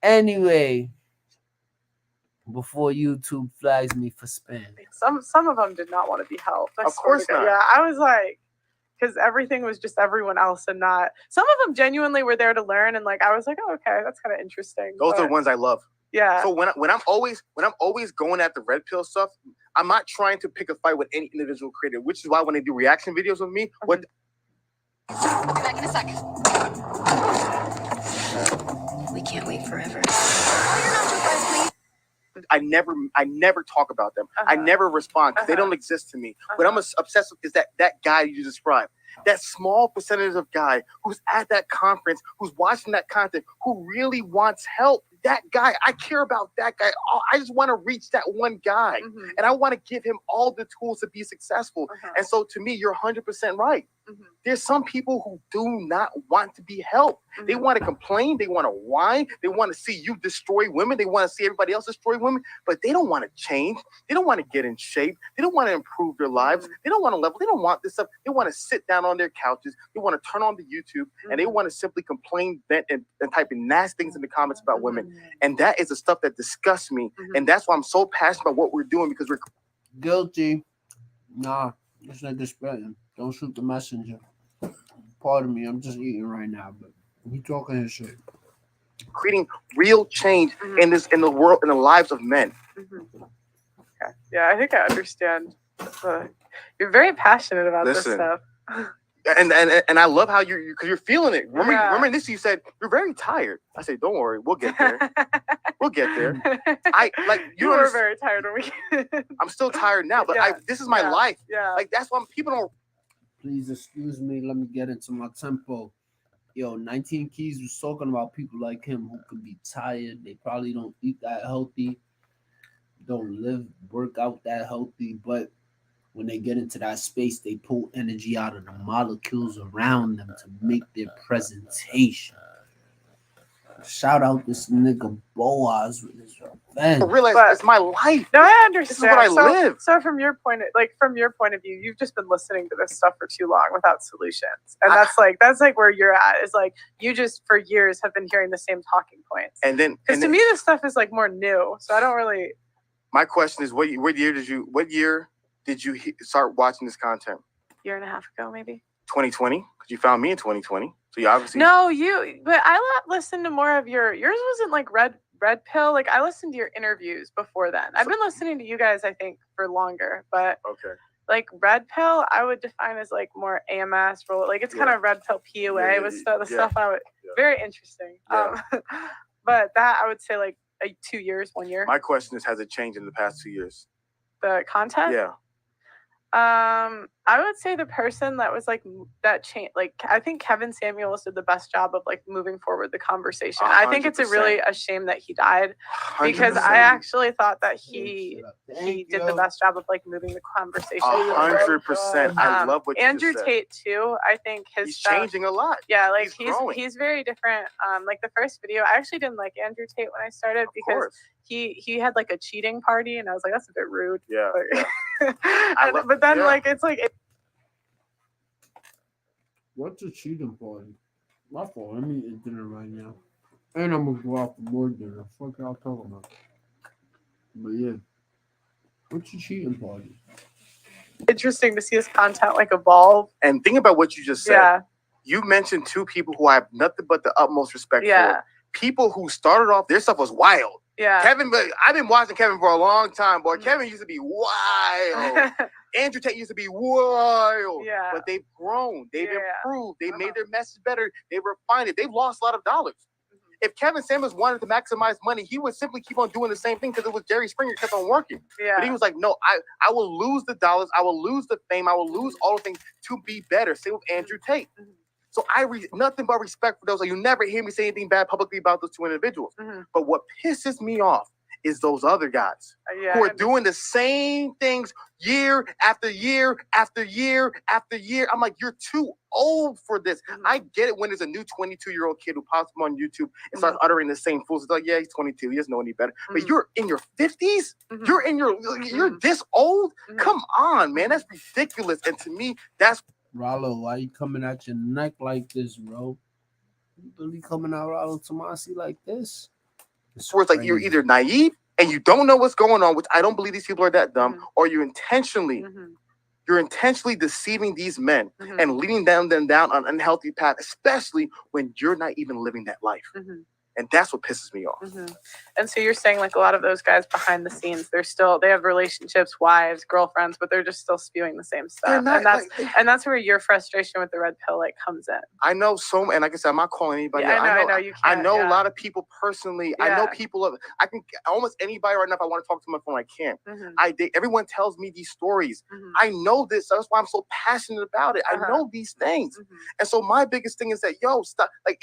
Anyway, before YouTube flags me for spam. Some of them did not want to be helped. Of course not. Yeah, I was like, because everything was just everyone else and not. Some of them genuinely were there to learn, and like I was like, oh, okay, that's kind of interesting. Those are the ones I love. Yeah. So when I'm always going at the red pill stuff, I'm not trying to pick a fight with any individual creator, which is why when they do reaction videos with me, what Be back in a second. We can't wait forever. I never talk about them. I never respond because they don't exist to me. What I'm obsessed with is that guy you described. That small percentage of guy who's at that conference, who's watching that content, who really wants help. That guy, I care about that guy. I just want to reach that one guy. And I want to give him all the tools to be successful. And so to me, you're 100% right. There's some people who do not want to be helped. They want to complain. They want to whine. They want to see you destroy women. They want to see everybody else destroy women, but they don't want to change. They don't want to get in shape. They don't want to improve their lives. They don't want to level. They don't want this stuff. They want to sit down on their couches. They want to turn on the YouTube and they want to simply complain, vent, and type in nasty things in the comments about women. And that is the stuff that disgusts me. And that's why I'm so passionate about what we're doing, because we're guilty. Nah, this nigga spitting. Don't shoot the messenger. Pardon me, I'm just eating right now, but he talking his shit. Creating real change in the world, in the lives of men. Okay. Yeah, I think I understand. You're very passionate about this stuff. and I love how because you're feeling it. Remember this? You said you're very tired. I said, don't worry, we'll get there. We'll get there. You were very tired when we. I'm still tired now, but this is my life. Yeah. Like that's why people don't. Please excuse me. Let me get into my tempo. Yo, 19 Keys was talking about people like him who could be tired. They probably don't eat that healthy, don't work out that healthy, but when they get into that space, they pull energy out of the molecules around them to make their presentation. Shout out this nigga Boaz with his revenge. I realize it's my life. No, I understand. This is what I live. So from your point of view, you've just been listening to this stuff for too long without solutions, and that's like where you're at. Is like you just for years have been hearing the same talking points. And then because to me this stuff is like more new, so I don't really. My question is, what year did you start watching this content? Year and a half ago, maybe. 2020, because you found me in 2020. So you obviously but I listened to more of yours wasn't like red pill. Like I listened to your interviews before then. I've been listening to you guys, I think, for longer, but okay. Like red pill, I would define as like more AMS, like it's kind of red pill PUA with stuff I would very interesting. Yeah. But that I would say like 2 years, 1 year. My question is, has it changed in the past 2 years? The content? Yeah. I would say the person that was like that change, like I think Kevin Samuels did the best job of like moving forward the conversation. 100%. I think it's a shame that he died because 100%. I actually thought that he did the best job of like moving the conversation. 100%. I love what Andrew you just said. Tate too. I think he's changing a lot. Yeah, like he's very different. Like the first video, I actually didn't like Andrew Tate when I started because he had like a cheating party, and I was like, that's a bit rude. Yeah. But then like it's like. What's a cheating party? My fault. I'm eating dinner right now. And I'm gonna go out for more dinner. Fuck y'all talking about. But yeah. What's a cheating party? Interesting to see this content like evolve. And think about what you just said. Yeah. You mentioned two people who I have nothing but the utmost respect for. People who started off, their stuff was wild. Yeah. Kevin, but I've been watching Kevin for a long time, boy. Kevin used to be wild. Andrew Tate used to be wild. Yeah. But they've grown. They've improved. They made their message better. They refined it. They've lost a lot of dollars. If Kevin Samuels wanted to maximize money, he would simply keep on doing the same thing because it was Jerry Springer kept on working. Yeah. But he was like, no, I will lose the dollars. I will lose the fame. I will lose all the things to be better. Same with Andrew Tate. Mm-hmm. So nothing but respect for those. You never hear me say anything bad publicly about those two individuals. Mm-hmm. But what pisses me off is those other guys who are doing the same things year after year after year after year. I'm like, you're too old for this. Mm-hmm. I get it when there's a new 22-year-old kid who pops up on YouTube and starts uttering the same fools. It's like, yeah, he's 22. He doesn't know any better. Mm-hmm. But you're in your 50s. Mm-hmm. You're this old. Mm-hmm. Come on, man. That's ridiculous. And to me, that's Rollo, why you coming at your neck like this, bro? You really coming out Rollo Tomasi like this? So it's like you're either naive and you don't know what's going on, which I don't believe these people are that dumb, or you're intentionally deceiving these men and leading them down an unhealthy path, especially when you're not even living that life. Mm-hmm. And that's what pisses me off. Mm-hmm. And so you're saying like a lot of those guys behind the scenes, they have relationships, wives, girlfriends, but they're just still spewing the same stuff. And that's where your frustration with the red pill like comes in. I know and like I said, I'm not calling anybody. Yeah, I know you can't. I know a lot of people personally. Yeah. I know people I can almost anybody right now. If I want to talk to them on the phone, I can. Everyone tells me these stories. Mm-hmm. I know this. That's why I'm so passionate about it. I know these things. Mm-hmm. And so my biggest thing is that, stop. Like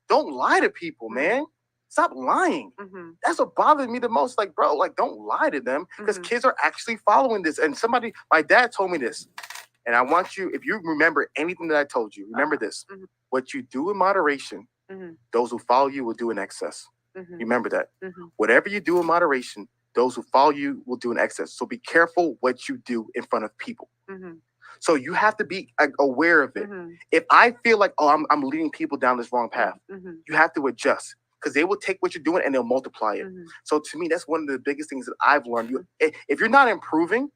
don't lie to people, man. Stop lying. Mm-hmm. That's what bothers me the most. Like, bro, don't lie to them because kids are actually following this. And my dad told me this. And I want you, if you remember anything that I told you, remember this. Mm-hmm. What you do in moderation, those who follow you will do in excess. Mm-hmm. Remember that. Mm-hmm. Whatever you do in moderation, those who follow you will do in excess. So be careful what you do in front of people. Mm-hmm. So you have to be aware of it. Mm-hmm. If I feel like, I'm leading people down this wrong path, you have to adjust. Because they will take what you're doing and they'll multiply it. Mm-hmm. So to me, that's one of the biggest things that I've learned. If you're not improving,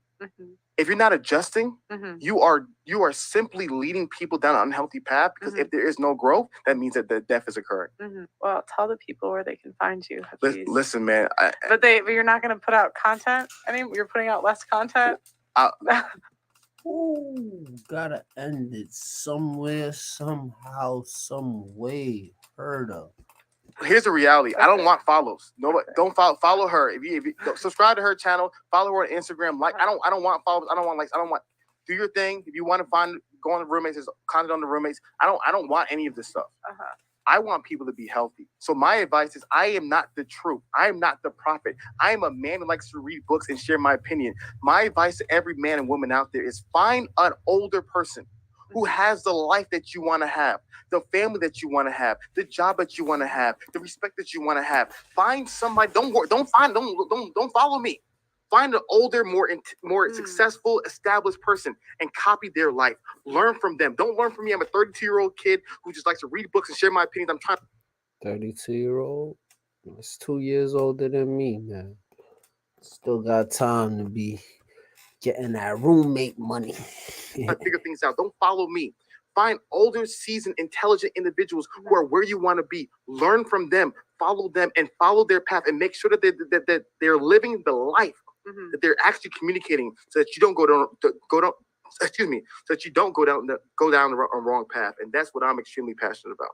if you're not adjusting, you are simply leading people down an unhealthy path. Because if there is no growth, that means that the death is occurring. Mm-hmm. Well, tell the people where they can find you. Listen, man. But you're not going to put out content. You're putting out less content. Ooh, gotta end it somewhere, somehow, some way. Heard of. Here's the reality. I don't want follows. No, don't follow her. If you subscribe to her channel, follow her on Instagram. Like I don't want follows. I don't want likes. I don't want. Do your thing. If you want to go on the roommates, there's content on the roommates. I don't want any of this stuff. I want people to be healthy. So my advice is I am not the truth. I am not the prophet. I am a man who likes to read books and share my opinion. My advice to every man and woman out there is find an older person who has the life that you want to have, the family that you want to have, the job that you want to have, the respect that you want to have. Find somebody. Don't follow me. Find an older, more successful, established person and copy their life. Learn from them. Don't learn from me. I'm a 32-year-old kid who just likes to read books and share my opinions. I'm trying. 32-year-old. That's 2 years older than me, man. Still got time to be getting that roommate money. Figure things out. Don't follow me. Find older, seasoned, intelligent individuals who are where you want to be. Learn from them. Follow them and follow their path and make sure that they're living the life that they're actually communicating, so that you don't go down. So that you don't go down the wrong path. And that's what I'm extremely passionate about.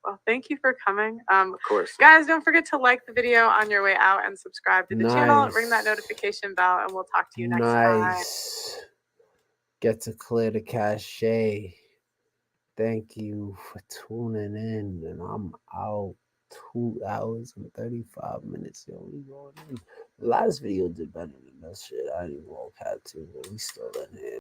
Well, thank you for coming. Of course. Guys, don't forget to like the video on your way out and subscribe to the channel. Ring that notification bell, and we'll talk to you next time. Get to clear the cache. Thank you for tuning in, and I'm out. 2 hours and 35 minutes. Yo, we going in. The last video did better than that shit. I didn't even walk had to, but we still in here.